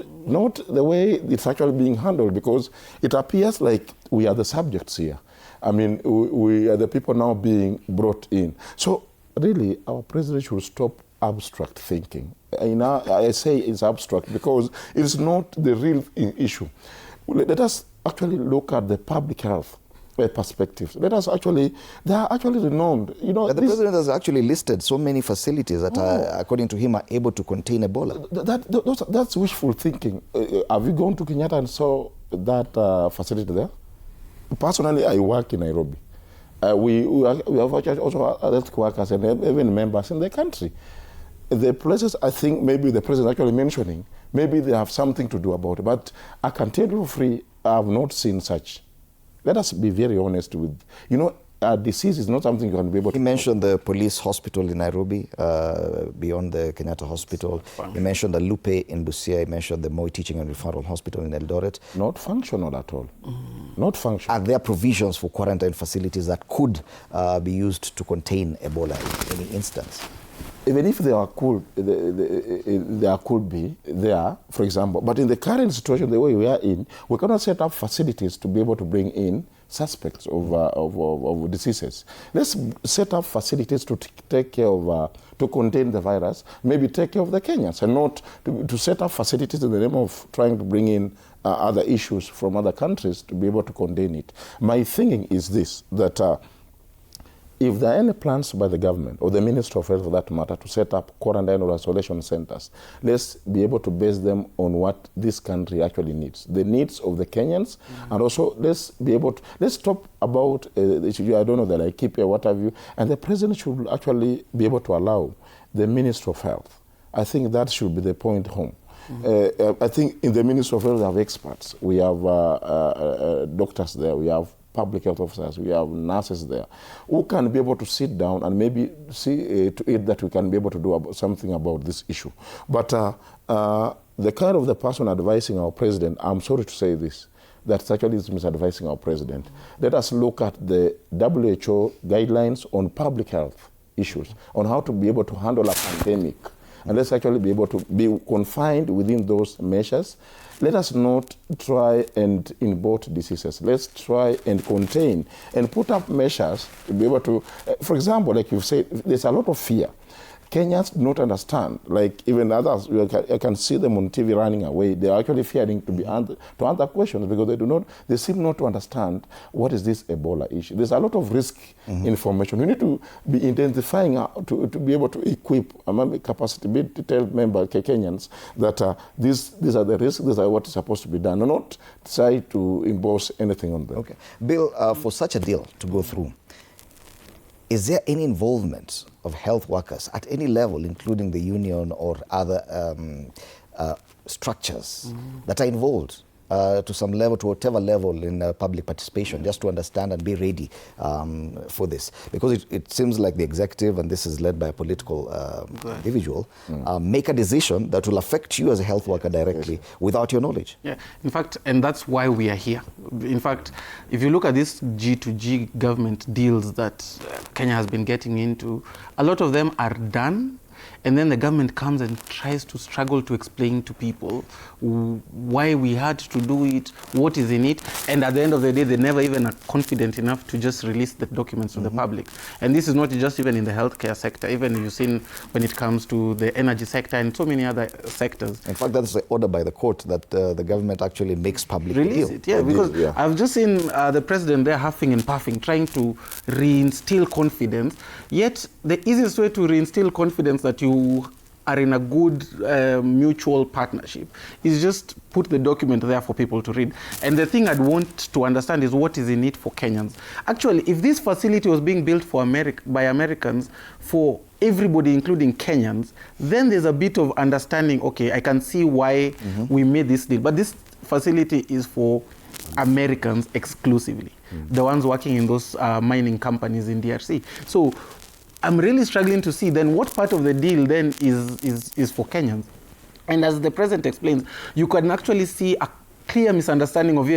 the way it's actually being handled, because it appears like we are the subjects here. I mean, we are the people now being brought in. So really, our president should stop abstract thinking. I say it's abstract because it's not the real issue. Let us actually look at the public health perspectives. Let us actually, they are actually renowned. You know, the president has actually listed so many facilities that, according to him, are able to contain Ebola. That's wishful thinking. Have you gone to Kenyatta and saw that facility there? Personally, I work in Nairobi. We have also health workers and even members in the country. The places I think maybe the president actually mentioning, maybe they have something to do about it. But I can tell you free, I have not seen such. Let us be very honest with, a disease is not something you can be able to... You mentioned the police hospital in Nairobi, beyond the Kenyatta Hospital. You mentioned the Lupe in Busia. You mentioned the Moi Teaching and Referral Hospital in Eldoret. Not functional at all. Not functional. Are there provisions for quarantine facilities that could be used to contain Ebola in any instance? Even if there could be there, for example, but in the current situation, the way we are in, we cannot set up facilities to be able to bring in suspects of diseases. Let's set up facilities to take care of, to contain the virus, maybe take care of the Kenyans, and not to set up facilities in the name of trying to bring in other issues from other countries to be able to contain it. My thinking is this, that if there are any plans by the government or the Minister of Health for that matter to set up quarantine or isolation centers, let's be able to base them on what this country actually needs, the needs of the Kenyans, and also let's be able to, let's talk about, I don't know, the Laikipia, what have you, and the president should actually be able to allow the Minister of Health. I think that should be the point home. I think in the Ministry of Health we have experts, we have doctors there, we have public health officers, we have nurses there, who can be able to sit down and maybe see to it that we can be able to do something about this issue. But the kind of the person advising our president, I'm sorry to say this, that actually is misadvising our president. Let us look at the WHO guidelines on public health issues, on how to be able to handle a pandemic. And let's actually be able to be confined within those measures. Let us not try and import diseases. Let's try and contain and put up measures to be able to, for example, like you've said, there's a lot of fear. Kenyans do not understand, like even others, I can see them on TV running away. They're actually fearing to answer questions because they seem not to understand what is this Ebola issue. There's a lot of risk information. We need to be identifying, to be able to equip a capacity, to tell Kenyans that these are the risks, these are what is supposed to be done, and not try to impose anything on them. Okay. Bill, for such a deal to go through, is there any involvement of health workers at any level, including the union or other structures that are involved to some level, to whatever level in public participation, just to understand and be ready for this? Because it seems like the executive, and this is led by a political individual, make a decision that will affect you as a health worker directly without your knowledge. Yeah, in fact, and that's why we are here. In fact, if you look at these G2G government deals that Kenya has been getting into, a lot of them are done. And then the government comes and tries to struggle to explain to people why we had to do it, what is in it, and at the end of the day, they never even are confident enough to just release the documents to the public. And this is not just even in the healthcare sector, even you've seen when it comes to the energy sector and so many other sectors. In fact, that's the order by the court that the government actually makes public. Release it, yeah, because I've just seen the president there huffing and puffing, trying to reinstill confidence, yet the easiest way to reinstill confidence that you are in a good mutual partnership is just put the document there for people to read. And the thing I'd want to understand is what is in it for Kenyans. Actually, if this facility was being built for by Americans for everybody, including Kenyans, then there's a bit of understanding, okay, I can see why we made this deal. But this facility is for Americans exclusively, the ones working in those mining companies in DRC. So I'm really struggling to see then what part of the deal then is for Kenyans. And as the president explains, you can actually see a clear misunderstanding of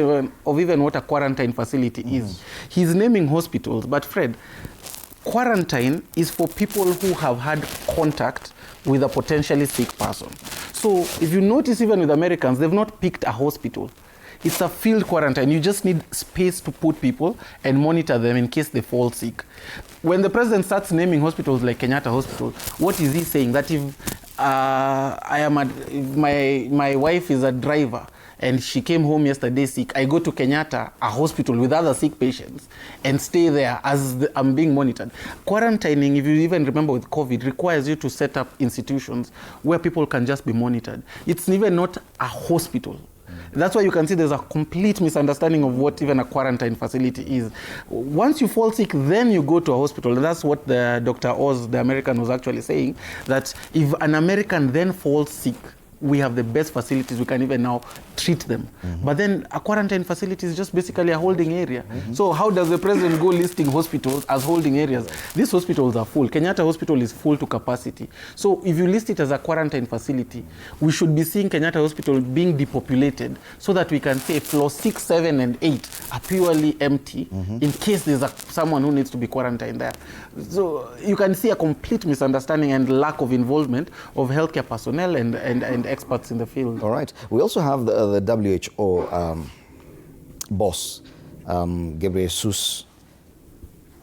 even what a quarantine facility is. He's naming hospitals, but Fred, quarantine is for people who have had contact with a potentially sick person. So if you notice, even with Americans, they've not picked a hospital. It's a field quarantine. You just need space to put people and monitor them in case they fall sick. When the president starts naming hospitals like Kenyatta Hospital, what is he saying? That if my wife is a driver and she came home yesterday sick, I go to Kenyatta, a hospital with other sick patients, and stay there as I'm being monitored. Quarantining, if you even remember with COVID, requires you to set up institutions where people can just be monitored. It's even not a hospital. That's why you can see there's a complete misunderstanding of what even a quarantine facility is. Once you fall sick, then you go to a hospital. And that's what the Dr. Oz, the American, was actually saying, that if an American then falls sick, we have the best facilities, we can even now treat them. But then a quarantine facility is just basically a holding area. So how does the president go listing hospitals as holding areas? These hospitals are full. Kenyatta Hospital is full to capacity. So if you list it as a quarantine facility, we should be seeing Kenyatta Hospital being depopulated so that we can say floor 6, 7, and 8 are purely empty in case there's someone who needs to be quarantined there. So you can see a complete misunderstanding and lack of involvement of healthcare personnel and experts in the field. All right. We also have the WHO boss, Ghebreyesus,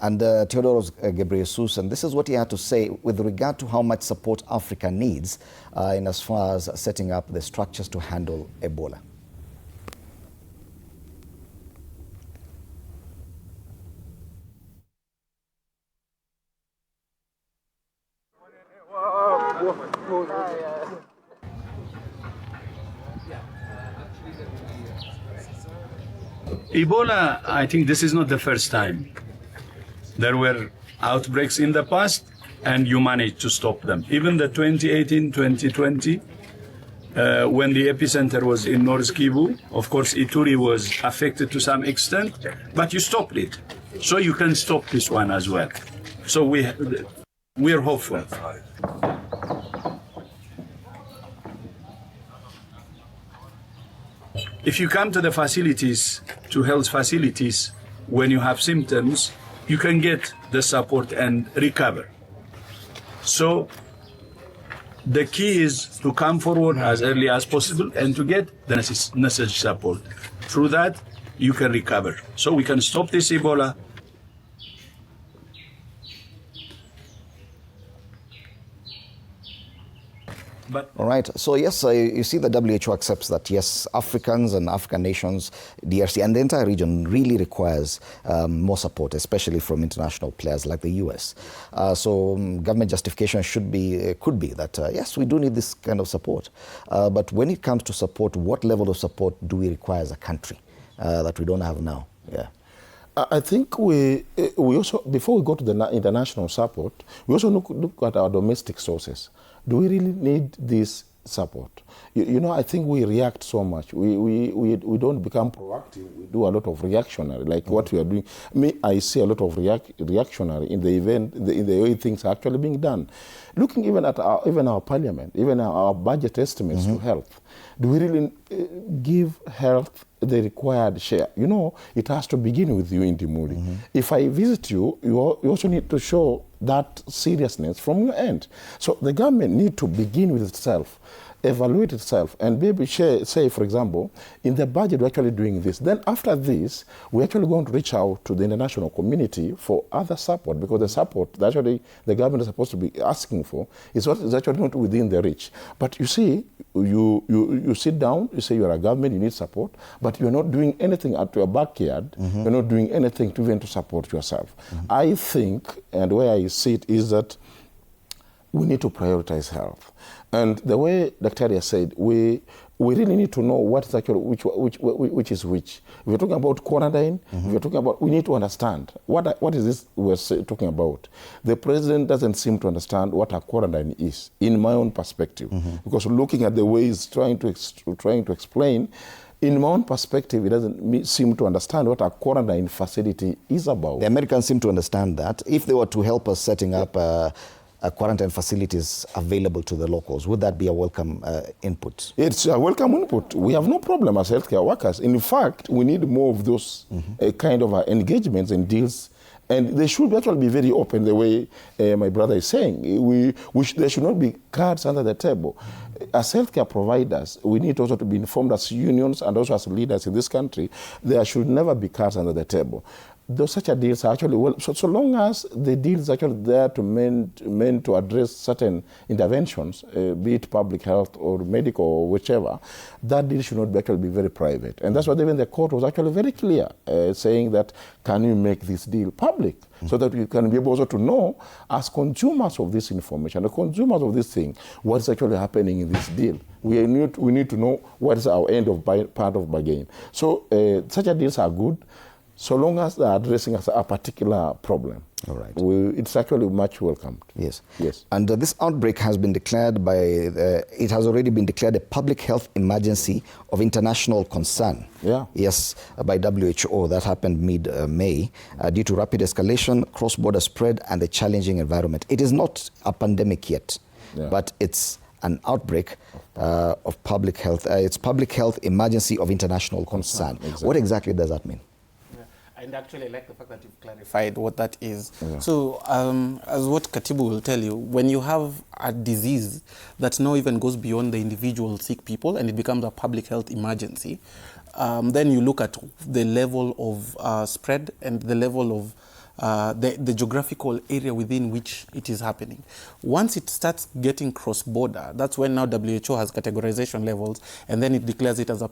and Theodoros Ghebreyesus, and this is what he had to say with regard to how much support Africa needs in as far as setting up the structures to handle Ebola. Ebola, I think this is not the first time. There were outbreaks in the past, and you managed to stop them. Even the 2018, 2020, when the epicenter was in North Kivu, of course, Ituri was affected to some extent, but you stopped it. So you can stop this one as well. So we're hopeful. If you come to the facilities, to health facilities, when you have symptoms, you can get the support and recover. So the key is to come forward as early as possible and to get the necessary support. Through that, you can recover. So we can stop this Ebola. All right. So yes, you see the WHO accepts that, yes, Africans and African nations, DRC, and the entire region really requires more support, especially from international players like the US. So government justification could be that, yes, we do need this kind of support. But when it comes to support, what level of support do we require as a country that we don't have now? Yeah. I think we also, before we go to the international support, we also look at our domestic sources. Do we really need this support? You know, I think we react so much. We don't become proactive. We do a lot of reactionary, like what we are doing. I see a lot of reactionary in the way things are actually being done. Looking even at our parliament, even our budget estimates to health, do we really give health the required share? You know, it has to begin with you, Indimuli. If I visit you, you also need to show that seriousness from your end. So the government need to begin with itself, evaluate itself, and maybe say, for example, in the budget we're actually doing this. Then after this, we're actually going to reach out to the international community for other support, because the support that actually the government is supposed to be asking for is what is actually not within the reach. But you see, you sit down, you say you're a government, you need support, but you're not doing anything at your backyard, you're not doing anything to even to support yourself. I think, and where I see it is that we need to prioritize health. And the way Dr. Aria said, we really need to know what is actually which is which. If you're talking about quarantine, if you're talking about, we need to understand what is this we're talking about. The president doesn't seem to understand what a quarantine is, in my own perspective, because looking at the way he's trying to explain, in my own perspective, he doesn't seem to understand what a quarantine facility is about. The Americans seem to understand that. If they were to help us setting up quarantine facilities available to the locals, would that be a welcome input? It's a welcome input. We have no problem as healthcare workers. In fact, we need more of those kind of engagements and deals. And they should actually be very open, the way my brother is saying. There should not be cards under the table. As healthcare providers, we need also to be informed as unions and also as leaders in this country. There should never be cards under the table. Those such a deals are actually, well, so long as the deal is actually there to meant to address certain interventions, be it public health or medical or whichever, that deal should not actually be very private. And that's what even the court was actually very clear, saying that, can you make this deal public? So that we can be able also to know, as consumers of this information, the consumers of this thing, what's actually happening in this deal. We need to know what is our end of part of bargain. So such deals are good, so long as they are addressing a particular problem. All right. It's actually much welcomed. Yes. Yes. And this outbreak has been declared it has already been declared a public health emergency of international concern. Yeah. Yes, by WHO. That happened mid-May due to rapid escalation, cross-border spread, and the challenging environment. It is not a pandemic yet, but it's an outbreak of public health. It's public health emergency of international concern. Exactly. What exactly does that mean? And actually, I like the fact that you've clarified what that is. Yeah. So, as what Katibu will tell you, when you have a disease that now even goes beyond the individual sick people and it becomes a public health emergency, then you look at the level of spread and the level of the geographical area within which it is happening. Once it starts getting cross-border, that's when now WHO has categorization levels, and then it declares it as a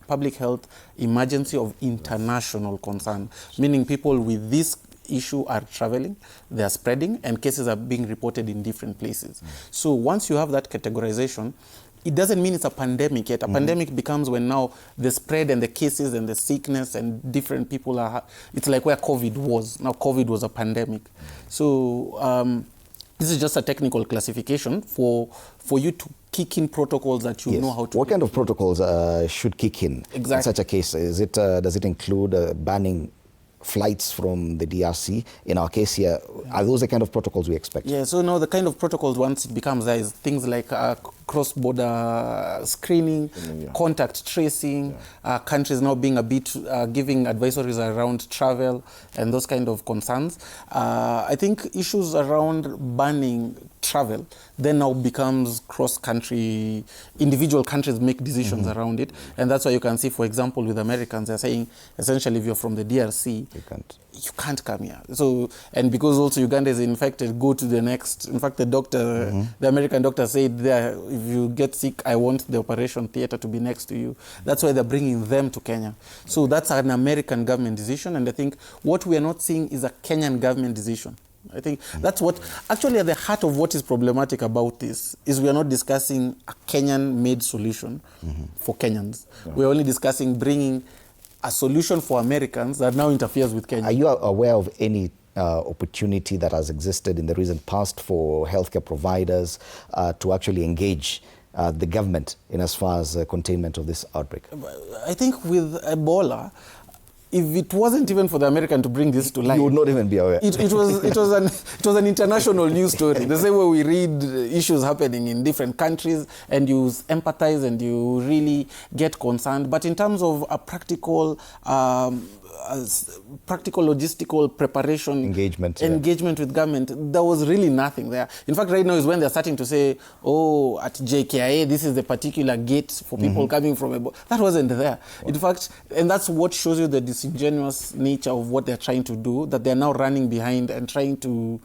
public health emergency of international concern, meaning people with this issue are traveling, they are spreading, and cases are being reported in different places. So once you have that categorization, it doesn't mean it's a pandemic yet. A pandemic becomes when now the spread and the cases and the sickness and different people are, it's like where COVID was. Now COVID was a pandemic. So this is just a technical classification for you to kick in protocols that you know how to. What kind of protocols should kick in in such a case? Is it, does it include banning flights from the DRC? In our case here, are those the kind of protocols we expect? Yeah, so now the kind of protocols once it becomes there is things like cross-border screening, contact tracing, countries now being a bit, giving advisories around travel and those kind of concerns. I think issues around banning travel then now becomes cross-country, individual countries make decisions around it. And that's why you can see, for example, with Americans, they're saying, essentially, if you're from the DRC, you can't come here. So, and because also Uganda is infected, go to the next. In fact, the doctor, the American doctor said, there, if you get sick, I want the operation theater to be next to you. That's why they're bringing them to Kenya. So that's an American government decision. And I think what we are not seeing is a Kenyan government decision. I think that's what, actually at the heart of what is problematic about this is we are not discussing a Kenyan-made solution for Kenyans. We're only discussing bringing a solution for Americans that now interferes with Kenya. Are you aware of any opportunity that has existed in the recent past for healthcare providers to actually engage the government in as far as containment of this outbreak? I think with Ebola, if it wasn't even for the American to bring this to light, you would not even be aware. It was an international news story. The same way we read issues happening in different countries and you empathize and you really get concerned. But in terms of a practical logistical preparation, engagement with government, there was really nothing there. In fact, right now is when they're starting to say, oh, at JKIA, this is the particular gate for people coming from Ebola. That wasn't there. In fact, and that's what shows you the disingenuous nature of what they're trying to do, that they're now running behind and trying to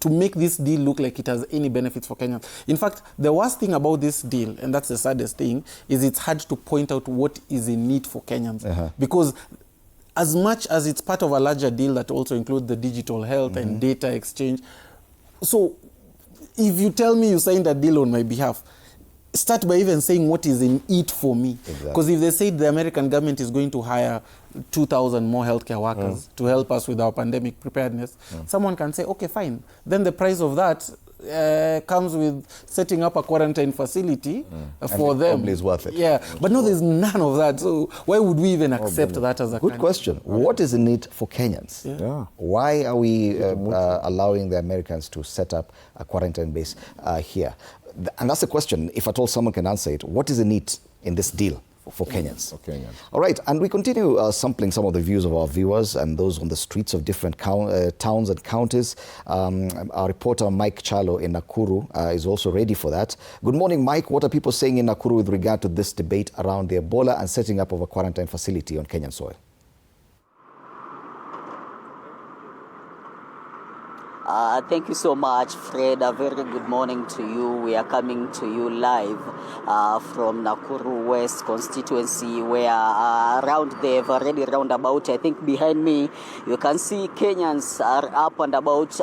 make this deal look like it has any benefits for Kenyans. In fact, the worst thing about this deal, and that's the saddest thing, is it's hard to point out what is in it for Kenyans. Because as much as it's part of a larger deal that also includes the digital health and data exchange. So if you tell me you signed a deal on my behalf, start by even saying what is in it for me. Because if they say the American government is going to hire 2,000 more healthcare workers to help us with our pandemic preparedness, someone can say, okay, fine. Then the price of that comes with setting up a quarantine facility for them. Probably is worth it. Yeah, but no, there's none of that. So why would we even accept that as a good question? What is in it for Kenyans? Why are we allowing the Americans to set up a quarantine base here? And that's the question. If at all someone can answer it, what is in it in this deal for Kenyans? All right, and we continue sampling some of the views of our viewers and those on the streets of different towns and counties. Our reporter Mike Chalo in Nakuru is also ready for that. Good morning, Mike. What are people saying in Nakuru with regard to this debate around the Ebola and setting up of a quarantine facility on Kenyan soil? Thank you so much, Fred. A very good morning to you. We are coming to you live from Nakuru West constituency, where around they've already roundabout. I think behind me you can see Kenyans are up and about,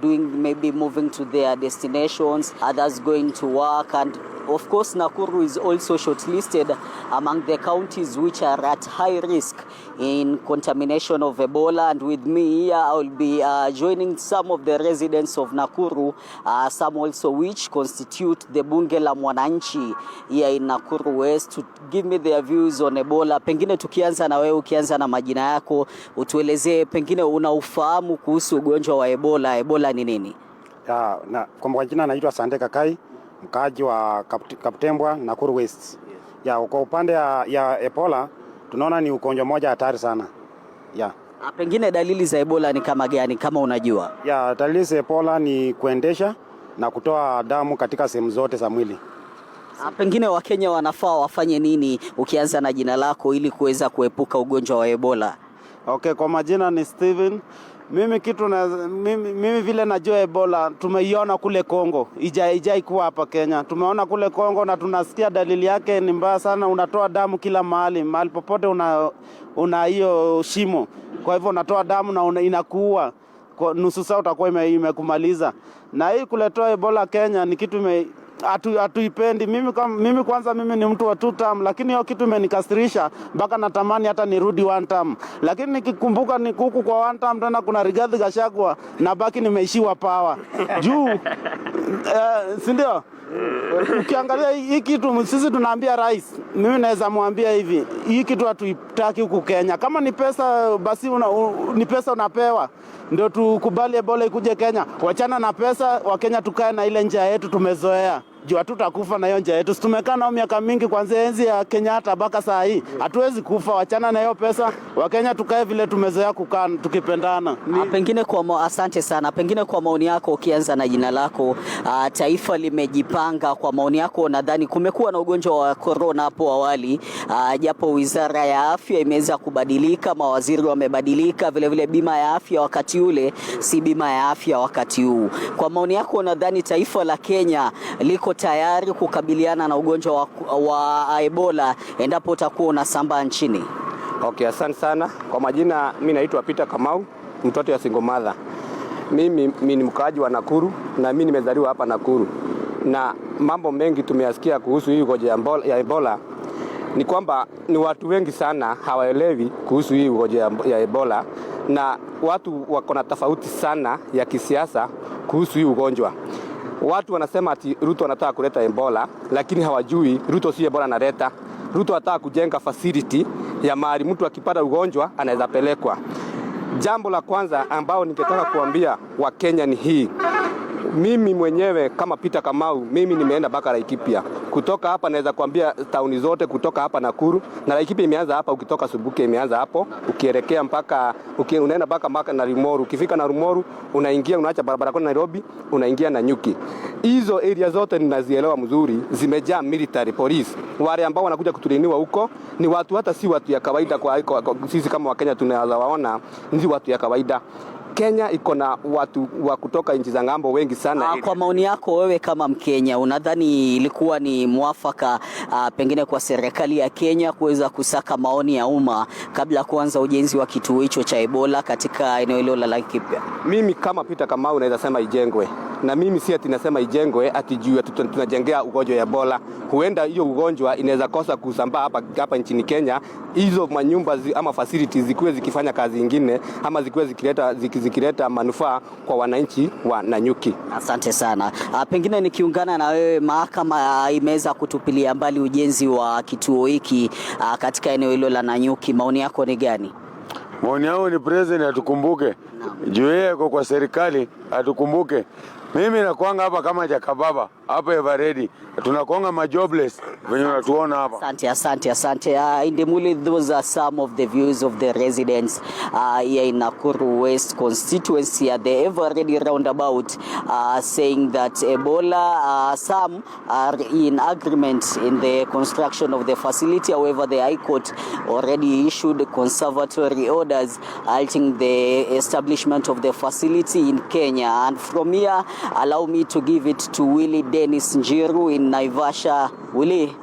maybe moving to their destinations, others going to work, and of course, Nakuru is also shortlisted among the counties which are at high risk in contamination of Ebola. And with me here, I will be joining some of the residents of Nakuru, some also which constitute the Bunge la Mwananchi here in Nakuru West, to give me their views on Ebola. Pengine tukianza na wewe, ukianza na majina yako, utuelezee pengine unaufahamu kuhusu ugonjwa wa Ebola. Ebola ni nini? Kwa majina naitwa Sande Kakai, mkaaji wa Kaptembwa, Nakuru West. Kwa upande ya Ebola tunaona ni ugonjwa moja hatari sana. Pengine dalili za Ebola ni kama gani kama unajua? Dalili za Ebola ni kuendesha na kutoa damu katika sehemu zote za mwili. Pengine Wakenya wanafaa wafanye nini, ukianza na jina lako, ili kuweza kuepuka ugonjwa wa Ebola? Kwa majina ni Steven. Mimi vile najua Ebola tumeiona kule Kongo, ijai kuwa hapa Kenya. Tumeona kule Kongo na tunasikia dalili yake ni mbaya sana, unatoa damu kila mahali popote una hiyo shimo. Kwa hivyo unatoa damu na inakuua. Kwa nusu saa utakuwa imekumaliza. Na hii kuletoa Ebola Kenya ni kitu hatuipendi. Mimi kwanza ni mtu wa 2 term, lakini hiyo kitu imenikasirisha mpaka natamani hata nirudi 1 term. Lakini nikikumbuka ni kuku kwa 1 term tena kuna Rigathi Gachagua na baki nimeishiwa power. Juu si ndio? Ukiangalia hii kitu sisi tunaambia rais, mimi naweza muambia hivi, hii kitu hatuitaki huku Kenya. Kama ni pesa basi ni pesa unapewa, ndio tukubali Ebola ikuje Kenya. Wachana na pesa, Wakenya tukae na ile njia yetu tumezoea. Juu hatutakufa na hiyo njia yetu. Tumekaa nao miaka mingi kuanzia enzi ya Kenyatta mpaka saa hii. Hatuwezi kufa, wachana na hiyo pesa. Wakenya tukae vile tumezoea kukaa tukipendana. Pengine asante sana. Pengine kwa maoni yako, ukianza na jina lako, taifa limejipanga. Kwa maoni yako, nadhani kumekuwa na ugonjwa wa corona hapo awali, japo Wizara ya Afya imeweza kubadilika, mawaziri wamebadilika, vile vile bima ya afya wakati ule si bima ya afya wakati huu. Kwa maoni yako, nadhani taifa la Kenya liko tayari kukabiliana na ugonjwa wa Ebola endapo utakuwa unasambaa nchini? Asante sana. Kwa majina mimi naitwa Peter Kamau, mtoto wa single mother. Mimi ni mkaaji wa Nakuru na mimi nimezaliwa hapa Nakuru. Na mambo mengi tumeyasikia kuhusu hii ugonjwa ya Ebola. Ni kwamba ni watu wengi sana hawaelewi kuhusu hii ugonjwa ya Ebola, na watu wako na tofauti sana ya kisiasa kuhusu hii ugonjwa. Watu wanasema ati Ruto anataka kuleta Ebola, lakini hawajui Ruto si Ebola analeta. Ruto anataka kujenga facility ya mahali mtu akipata ugonjwa anaweza pelekwa. Jambo la kwanza ambao ningetaka kuambia Wakenya ni hii. Mimi mwenyewe kama Peter Kamau, mimi nimeenda mpaka Laikipia. Kutoka hapa naweza kuambia tauni zote kutoka hapa Nakuru, na Laikipia imeanza hapa, ukitoka Subuke imeanza hapo, ukielekea mpaka unaenda mpaka na Rumoru. Ukifika na Rumoru unaingia, unaacha barabara kwa Nairobi, unaingia na Nyuki. Hizo area zote ninazielewa mzuri, zimejaa military police. Wale ambao wanakuja kuturiniwa huko ni watu, hata si watu ya kawaida kwa sisi kama Wakenya tunaweza waona ni watu ya kawaida. Kenya iko na watu wa kutoka nchi za ngambo wengi sana. Kwa maoni yako wewe kama Mkenya, unadhani ilikuwa ni mwafaka pengine kwa serikali ya Kenya kuweza kusaka maoni ya umma kabla kuanza ujenzi wa kituo hicho cha Ebola katika eneo hilo la Laikipia? Mimi kama Peter Kamau naweza sema ijengwe. Na mimi si ati nasema ijengwe ati juu tunajengea ugonjwa ya Ebola. Huenda hiyo ugonjwa inaweza kosa kusambaa hapa nchini Kenya. Hizo manyumba ama facilities zikuwe zikifanya kazi nyingine, ama zikuwe zikileta manufaa kwa wananchi wa Nanyuki. Asante sana. Pengine nikiungana na wewe, mahakama imeweza kutupilia mbali ujenzi wa kituo hiki katika eneo hilo la Nanyuki. Maoni yako ni gani? Maoni yangu ni president atukumbuke. Juu yeye kwa serikali atukumbuke. Mimi nakuanga hapa kama jakababa hapa Everready, tunakuanga majobless venye unatuona hapa. Asante. Indemuli, those are some of the views of the residents here in Nakuru West constituency at the Everready roundabout, saying that Ebola, some are in agreement in the construction of the facility. However, the High Court already issued conservatory orders halting the establishment of the facility in Kenya. And from here, allow me to give it to Willie Dennis Njiru in Naivasha. Willie.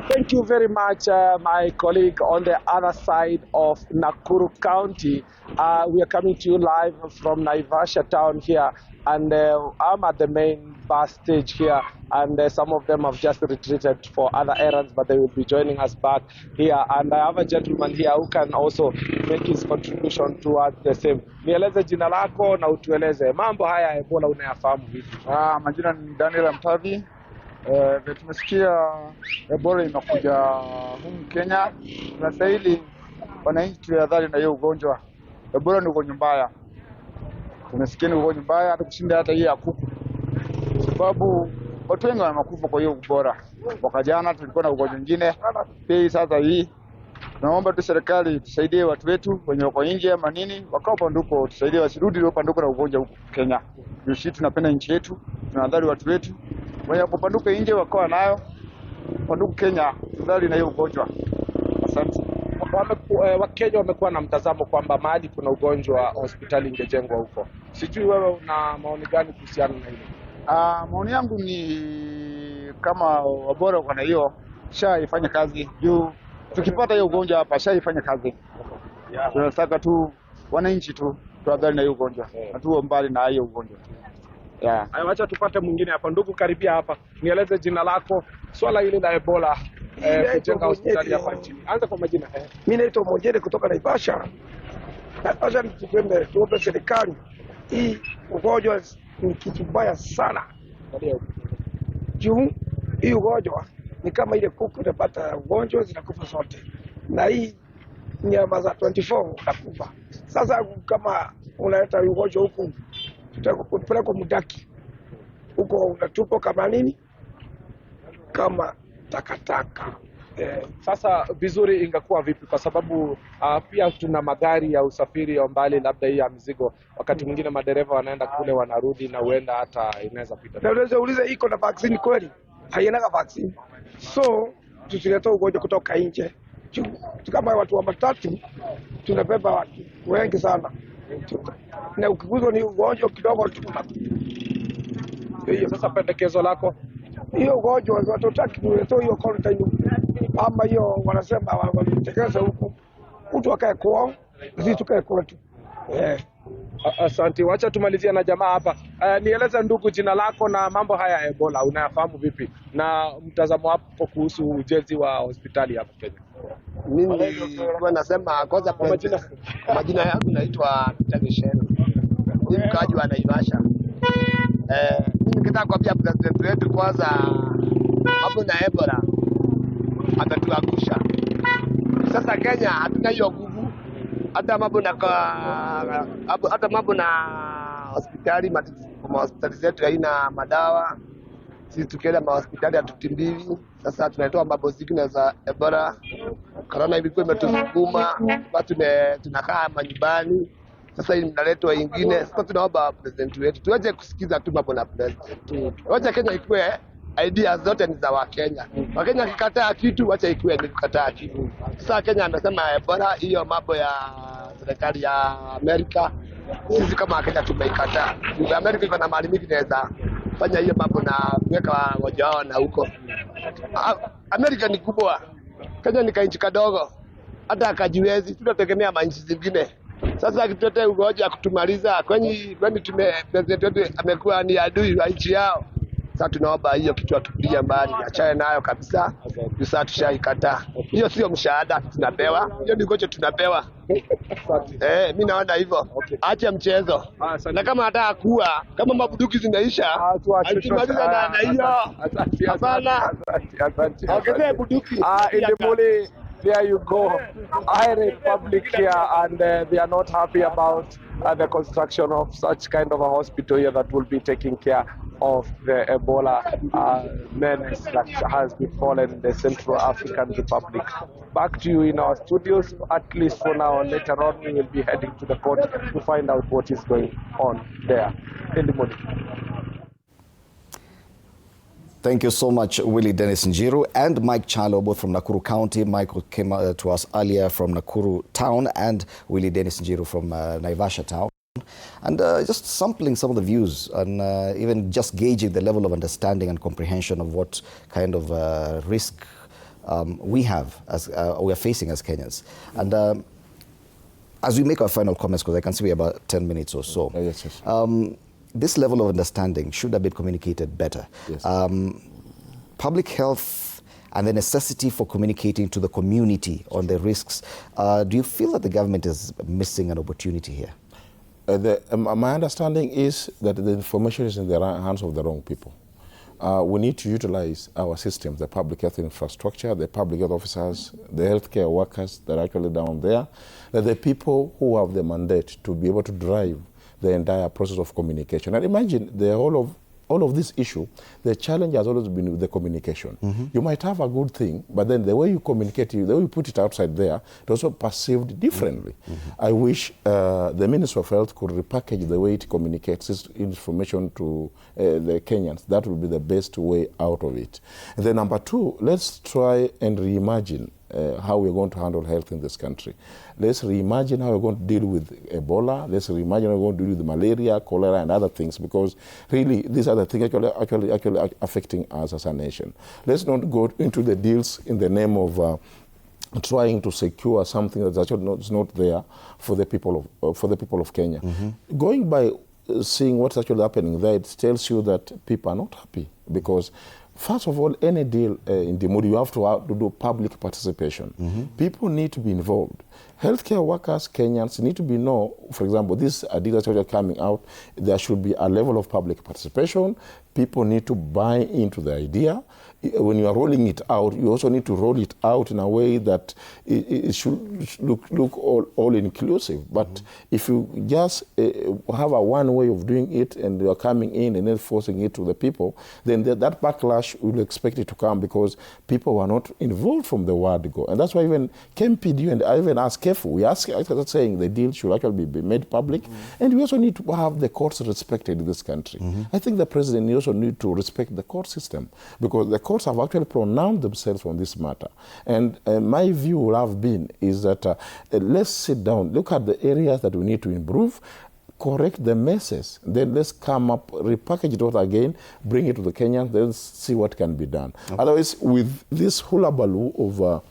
Thank you very much, my colleague on the other side of Nakuru County. We are coming to you live from Naivasha town here and I'm at the main bus stage here, and some of them have just retreated for other errands, but they will be joining us back here. And I have a gentleman here who can also make his contribution towards the same. Nieleze jina lako na utueleze mambo haya ya Ebola unayafahamu vipi? Majina ni Daniel Mtavi. Tumesikia Ebola imekuja humu Kenya. Tunastahili wananchi tuhadhari na hiyo ugonjwa. Ebola ni ugonjwa mbaya. Tumesikia ni ugonjwa mbaya hata kushinda hata hii ya kuku. Sababu watu wengi wanakufa kwa hiyo ubora. Mwaka jana tulikuwa na ugonjwa mwingine. Pia sasa hii naomba tu serikali tusaidie watu wetu wenye wako nje ama nini, wakao panduko tusaidie wasirudi leo panduko na ugonjwa huko Kenya. Sisi tunapenda nchi yetu, tunadhari watu wetu. Wenye wako panduko nje wakao nayo panduko Kenya, tudhari na hiyo ugonjwa. Asante. Wakenya wamekuwa na mtazamo kwamba mahali kuna ugonjwa hospitali ingejengwa huko. Sijui wewe una maoni gani kuhusiana na hilo? Maoni yangu ni kama wabora kwa hiyo ifanye kazi juu tukipata hiyo ugonjwa hapa ifanye kazi. Tunataka tu wananchi tu tuadhari na hiyo ugonjwa. Hatuo mbali na hiyo ugonjwa. Acha tupate mwingine hapa. Ndugu, karibia hapa. Nieleze jina lako, swala hili la Ebola kujenga hospitali hapa nchini. Anza kwa majina. Mimi naitwa Mojere kutoka Naivasha. Naivasha tuombe serikali. Hii ugonjwa ni kitu mbaya sana. Juu hii ugonjwa ni kama ile kuku inapata ugonjwa zinakufa zote. Na hii nyama za 24 unakufa. Sasa kama unaleta ugonjwa huku tutapeleka mudaki. Huko unatupa kama nini? Kama takataka. Sasa vizuri ingekuwa vipi, kwa sababu pia tuna magari ya usafiri wa mbali, labda hii ya mizigo, wakati mwingine madereva wanaenda kule wanarudi na huenda hata inaweza pita. Na unaweza uliza iko na vaccine kweli? Haina vaccine. So tusilete ugonjwa kutoka nje. Kama watu wa matatu tunabeba watu wengi sana. Na ukiguzwa ni ugonjwa kidogo hiyo. Sasa pendekezo lako hiyo ugonjwa watotaki nilete hiyo quarantine ama hiyo wanasema wanatekeleza huku mtu akae kwao sisi tukae kwetu. Asante. Wacha tumalizia na jamaa hapa. Nieleze ndugu, jina lako na mambo haya ya Ebola unayafahamu vipi, na mtazamo wako kuhusu ujenzi wa hospitali hapa Kenya? Mimi nilikuwa nasema kwanza kwa majina yangu naitwa Tagesheno. Ni mkaji wa Naivasha. Mimi nikitaka kuambia president wetu kwanza hapo na Ebola atatuangusha. Sasa Kenya hatuna hiyo nguvu. Hata mambo na hospitali, hospitali zetu haina madawa. Sisi tukienda hospitali hatutimbiwi. Sasa tunatoa mambo zingine za Ebola. Corona ilikuwa imetusukuma, watu tunakaa manyumbani. Sasa hii mnaletwa ingine. Sasa tunaomba president wetu tuache kusikiza tu mambo na president. Wacha Kenya ikuwe ideas zote ni za Wakenya. Wakenya kikataa kitu, wacha ikuwe ni kukataa kitu. Sasa Kenya anasema Ebola hiyo mambo ya serikali ya Amerika. Sisi kama Wakenya tumeikataa. Amerika iko na mali mingi inaweza fanya hiyo mambo na kuweka waja wao na huko. Amerika ni kubwa. Kenya ni kanchi kadogo. Hata akajiwezi, tunategemea manchi zingine. Sasa akituletea ugonjwa kutumaliza, kwani president wetu amekuwa ni adui wa nchi yao. Sasa tunaomba hiyo kitu atupilie mbali, achane nayo kabisa. Sasa tushaikataa. Hiyo sio mshahada tunapewa, hiyo ni ugonjwa tunapewa. Mimi naona hivyo. Acha mchezo. Na kama hata kuwa kama mabuduki zinaisha, atumaliza na hiyo. Hapana. Ongezea buduki. Indimuli, there you go. I read public here, and they are not happy about the construction of such kind of a hospital here that will be taking care of the Ebola menace that has befallen the Central African Republic. Back to you in our studios, at least for now. Later on, we will be heading to the court to find out what is going on there. In the morning. Thank you so much, Willie Dennis Njiru and Mike Chalo, both from Nakuru County. Michael came to us earlier from Nakuru Town, and Willie Dennis Njiru from Naivasha Town. And just sampling some of the views and even just gauging the level of understanding and comprehension of what kind of risk we have, as we are facing as Kenyans. And as we make our final comments, because I can see we have about 10 minutes or so. Yes. this level of understanding should have been communicated better. Yes. Public health and the necessity for communicating to the community on the risks. Do you feel that the government is missing an opportunity here? My understanding is that the information is in the hands of the wrong people. We need to utilize our systems, the public health infrastructure, the public health officers, the healthcare workers that are actually down there, the people who have the mandate to be able to drive the entire process of communication. And imagine the all of this issue, the challenge has always been with the communication. You might have a good thing, but then the way you communicate, the way you put it outside there, it's also perceived differently. I wish the Minister of Health could repackage the way it communicates its information to the Kenyans. That would be the best way out of it. And then number two, let's try and reimagine how we're going to handle health in this country. Let's reimagine how we're going to deal with Ebola. Let's reimagine how we're going to deal with malaria, cholera, and other things, because really these are the things actually affecting us as a nation. Let's not go into the deals in the name of trying to secure something that's actually not there for the people of Kenya. Going by seeing what's actually happening there, it tells you that people are not happy, because first of all, any deal in the mood, you have to do public participation. People need to be involved. Healthcare workers, Kenyans, need to know, for example, this deal that's coming out, there should be a level of public participation. People need to buy into the idea. When you are rolling it out, you also need to roll it out in a way that it should look all inclusive. But if you just have a one way of doing it and you are coming in and then forcing it to the people, then that backlash will expect it to come, because people were not involved from the word go. And that's why even KMPDU and I even asked careful, we asked saying the deal should actually be made public, and we also need to have the courts respected in this country. I think the president also need to respect the court system, because the courts have actually pronounced themselves on this matter. And my view would have been is that let's sit down, look at the areas that we need to improve, correct the messes, then let's come up, repackage it all again, bring it to the Kenyans, then see what can be done. Otherwise, with this hullabaloo of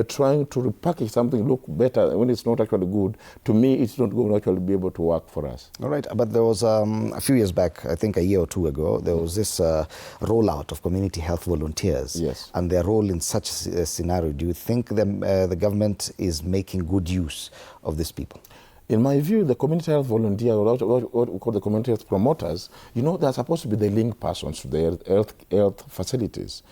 trying to repackage something look better when it's not actually good, to me, it's not going to actually be able to work for us. All right, but there was a few years back, I think a year or two ago, there was this rollout of community health volunteers. Yes. And their role in such a scenario. Do you think the government is making good use of these people? In my view, the community health volunteer, what we call the community health promoters, they're supposed to be the link persons to the health facilities.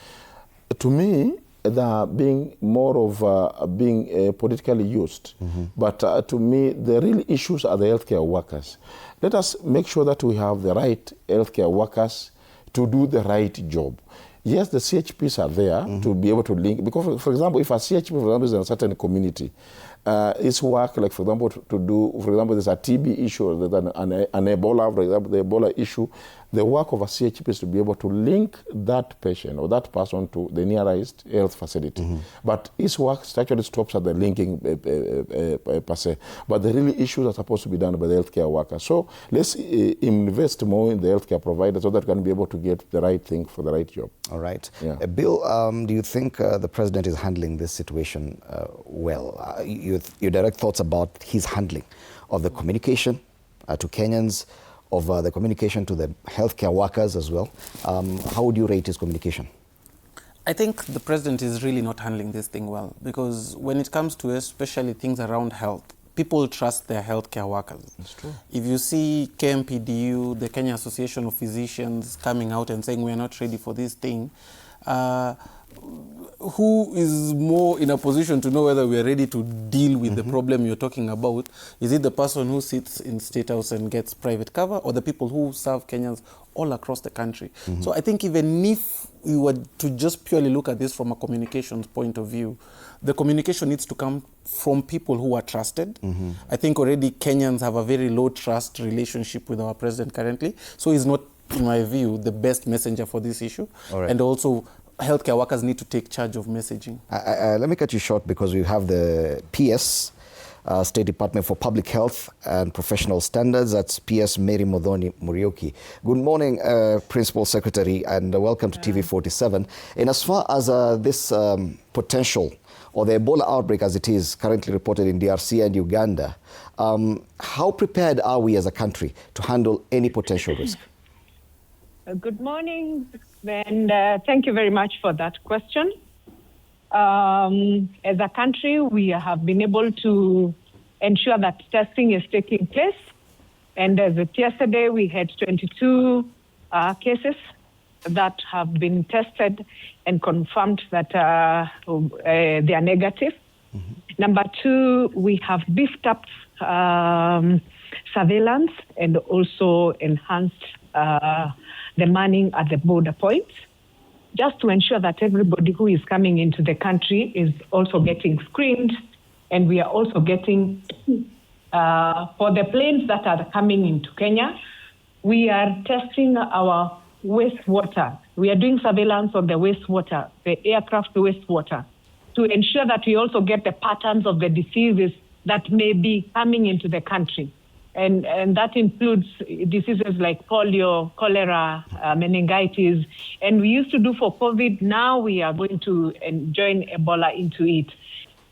To me, they're being more of being politically used. But to me, the real issues are the healthcare workers. Let us make sure that we have the right healthcare workers to do the right job. Yes, the CHPs are there to be able to link, because, for example, if a CHP, for example, is in a certain community, its work, like, for example, to do, for example, there's a TB issue, there's an Ebola, for example, the Ebola issue, the work of a CHP is to be able to link that patient or that person to the nearest health facility. But its work actually stops at the linking per se. But the real issues are supposed to be done by the healthcare workers. So let's invest more in the healthcare providers so that we can be able to get the right thing for the right job. All right. Yeah. Bill, do you think the president is handling this situation well? Your direct thoughts about his handling of the communication to Kenyans, of the communication to the healthcare workers as well. How would you rate his communication? I think the president is really not handling this thing well, because when it comes to especially things around health, people trust their healthcare workers. That's true. If you see KMPDU, the Kenya Association of Physicians, coming out and saying we are not ready for this thing, who is more in a position to know whether we are ready to deal with the problem you're talking about? Is it the person who sits in State House and gets private cover, or the people who serve Kenyans all across the country? So I think even if we were to just purely look at this from a communications point of view, the communication needs to come from people who are trusted. I think already Kenyans have a very low trust relationship with our president currently, so he's not, in my view, the best messenger for this issue. All right. And also, healthcare workers need to take charge of messaging. Let me cut you short, because we have the PS, State Department for Public Health and Professional Standards. That's PS Mary Modhoni Murioki. Good morning, Principal Secretary, and welcome to TV47. In as far as this potential or the Ebola outbreak as it is currently reported in DRC and Uganda, how prepared are we as a country to handle any potential risk? Good morning, and thank you very much for that question. As a country, we have been able to ensure that testing is taking place. And as of yesterday, we had 22 cases that have been tested and confirmed that they are negative. Number two, we have beefed up surveillance and also enhanced the manning at the border points, just to ensure that everybody who is coming into the country is also getting screened. And we are also getting, for the planes that are coming into Kenya, we are testing our wastewater. We are doing surveillance on the wastewater, the aircraft wastewater, to ensure that we also get the patterns of the diseases that may be coming into the country. And that includes diseases like polio, cholera, meningitis. And we used to do for COVID. Now we are going to join Ebola into it.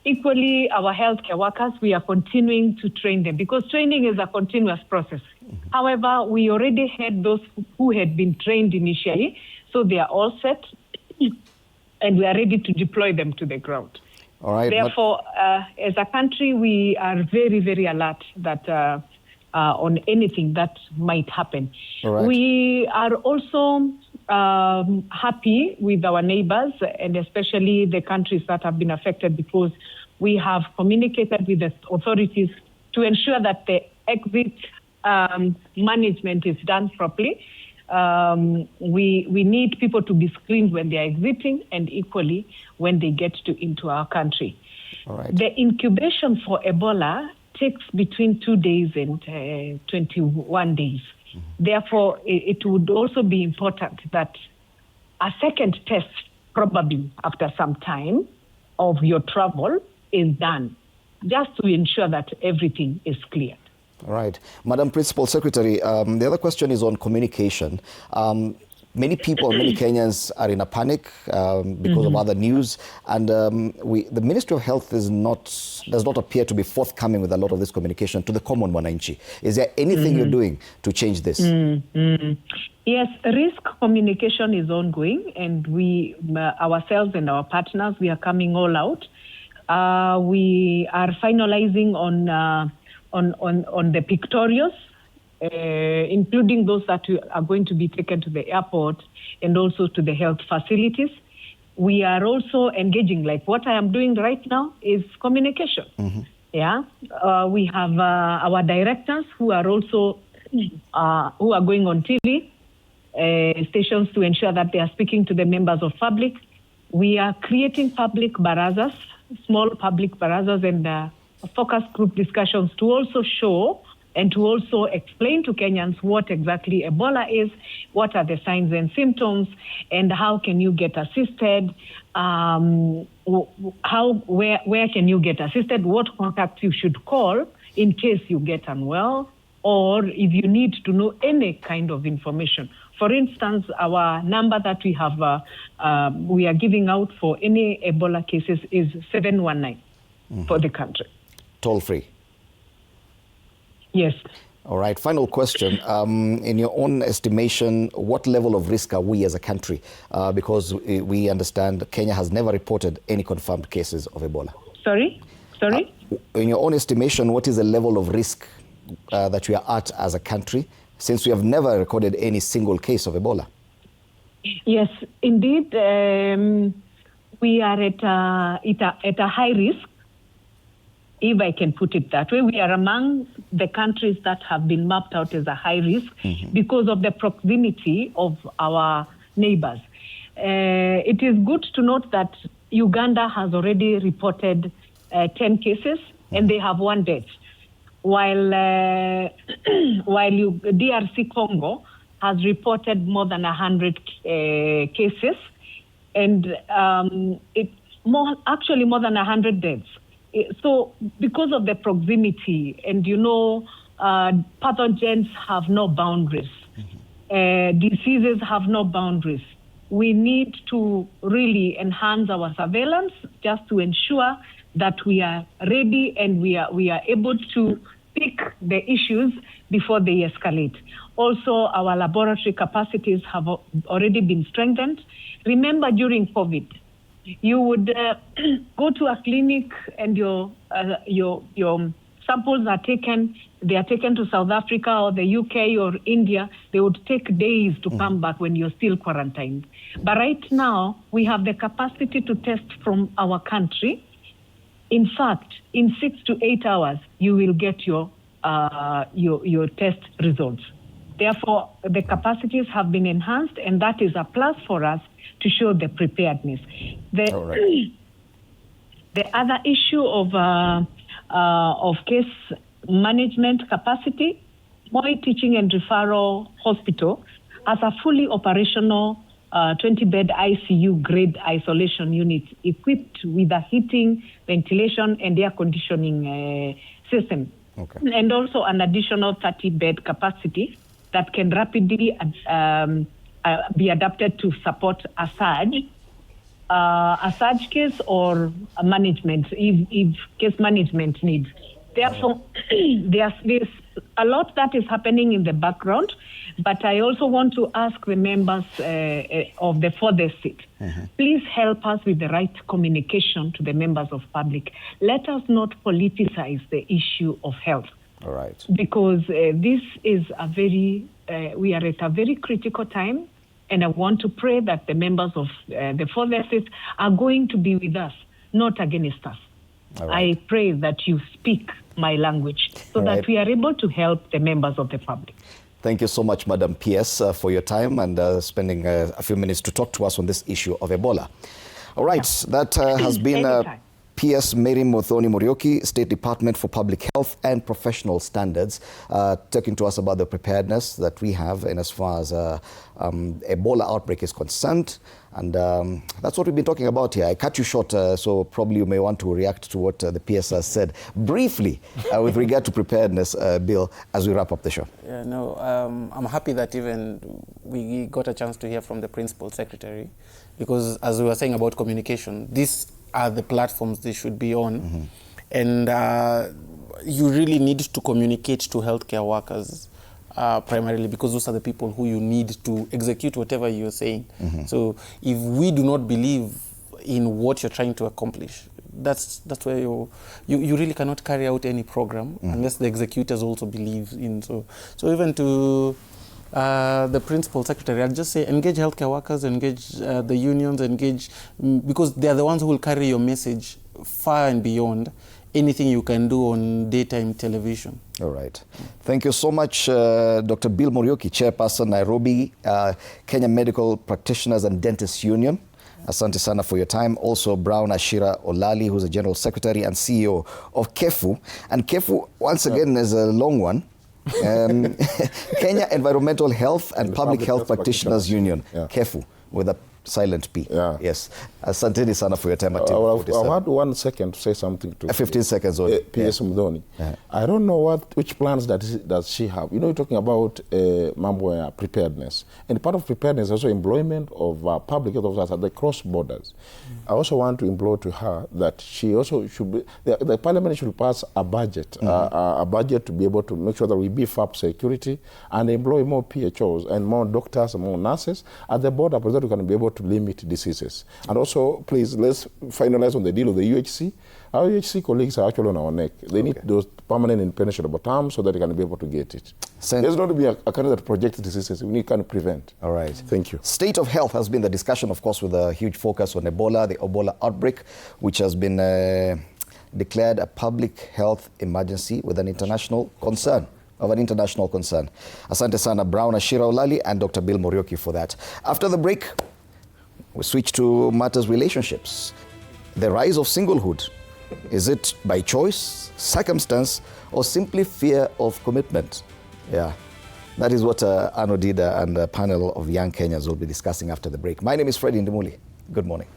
Equally, our healthcare workers, we are continuing to train them because training is a continuous process. However, we already had those who had been trained initially, so they are all set, and we are ready to deploy them to the ground. All right. Therefore, as a country, we are very, very alert that on anything that might happen. All right. We are also happy with our neighbors, and especially the countries that have been affected, because we have communicated with the authorities to ensure that the exit management is done properly. We need people to be screened when they are exiting, and equally when they get into our country. All right. The incubation for Ebola takes between 2 days and 21 days. Therefore, it would also be important that a second test, probably after some time of your travel, is done, just to ensure that everything is cleared. All right. Madam Principal Secretary, the other question is on communication. Many people, many Kenyans are in a panic because of other news, and the Ministry of Health does not appear to be forthcoming with a lot of this communication to the common wananchi. Is there anything you're doing to change this? Yes, risk communication is ongoing, and we ourselves and our partners, we are coming all out. We are finalizing on the pictorials, including those that are going to be taken to the airport and also to the health facilities. We are also engaging, like what I am doing right now is communication. Yeah, we have our directors who are also who are going on TV stations to ensure that they are speaking to the members of public. We are creating public barazas, small public barazas, and focus group discussions to also show and to also explain to Kenyans what exactly Ebola is, what are the signs and symptoms, and how can you get assisted, where can you get assisted, what contacts you should call in case you get unwell, or if you need to know any kind of information. For instance, our number that we have, we are giving out for any Ebola cases is 719 for the country. Toll free. Yes. All right. Final question. In your own estimation, what level of risk are we as a country? Because we understand Kenya has never reported any confirmed cases of Ebola. Sorry? In your own estimation, what is the level of risk that we are at as a country, since we have never recorded any single case of Ebola? Yes, indeed. We are at a high risk, if I can put it that way. We are among the countries that have been mapped out as a high risk because of the proximity of our neighbors. It is good to note that Uganda has already reported 10 cases and they have 1 death, while DRC Congo has reported more than 100 cases, and actually more than 100 deaths. So because of the proximity, and pathogens have no boundaries, diseases have no boundaries. we need to really enhance our surveillance just to ensure that we are ready and we are able to pick the issues before they escalate. Also, our laboratory capacities have already been strengthened. Remember, during COVID, you would go to a clinic and your samples are taken. They are taken to South Africa or the UK or India. They would take days to come back when you're still quarantined. But right now, we have the capacity to test from our country. In fact, in 6 to 8 hours, you will get your test results. Therefore, the capacities have been enhanced, and that is a plus for us to show the preparedness. The other issue of case management capacity, Moi Teaching and Referral Hospital has a fully operational 20-bed ICU grade isolation unit equipped with a heating, ventilation, and air conditioning system. And also an additional 30-bed capacity that can rapidly be adapted to support a surge case or a management, if case management needs. Therefore, there's a lot that is happening in the background, but I also want to ask the members of the furthest seat, please help us with the right communication to the members of public. Let us not politicize the issue of health. All right. Because this is we are at a very critical time, and I want to pray that the members of the furthest seat are going to be with us, not against us. Right. I pray that you speak my language so that we are able to help the members of the public. Thank you so much, Madam PS, for your time and spending a few minutes to talk to us on this issue of Ebola. All right, that has been PS Mary Muthoni Muriuki, State Department for Public Health and Professional Standards, talking to us about the preparedness that we have in as far as Ebola outbreak is concerned. And that's what we've been talking about here. I cut you short, so probably you may want to react to what the PS has said briefly with regard to preparedness, Bill, as we wrap up the show. Yeah, no, I'm happy that even we got a chance to hear from the Principal Secretary, because as we were saying about communication, these are the platforms they should be on. And you really need to communicate to healthcare workers primarily, because those are the people who you need to execute whatever you're saying. So if we do not believe in what you're trying to accomplish, that's where you really cannot carry out any program unless the executors also believe in. So even to the Principal Secretary, I'd just say engage healthcare workers, engage the unions, engage, because they're the ones who will carry your message far and beyond anything you can do on daytime television. All right. Thank you so much, Dr. Bill Muriuki, Chairperson, Nairobi, Kenya Medical Practitioners and Dentists Union. Asante sana for your time. Also, Brown Ashira Olali, who's the General Secretary and CEO of KEFU. And KEFU, once again, is a long one. Kenya Environmental Health and Public Health Practitioners Union, KEFU, with a silent P. Yes. Asante sana for your time at TV47. I had 1 second to say something to 15 seconds only. PS Mudhoni. I don't know which plans does she have. You know, you're talking about mambo preparedness. And part of preparedness is also employment of public health officers at the cross borders. I also want to implore to her that she also should be, the parliament should pass a budget, a budget to be able to make sure that we beef up security and employ more PHOs and more doctors and more nurses at the border so that we can be able to limit diseases. And also, please, let's finalize on the deal of the UHC. Our UHC colleagues are actually on our neck. They need those permanent and pensionable terms so that they can be able to get it. There's not to be a country that projects diseases. We need to kind of prevent. All right. Thank you. State of health has been the discussion, of course, with a huge focus on Ebola, the Ebola outbreak, which has been declared a public health emergency with an international concern. Asante sana, Brown Ashira Olali and Dr. Bill Muriuki for that. After the break, we switch to matters relationships. The rise of singlehood. Is it by choice, circumstance, or simply fear of commitment? Yeah, that is what Arno Dida and a panel of young Kenyans will be discussing after the break. My name is Freddie Ndimuli. Good morning.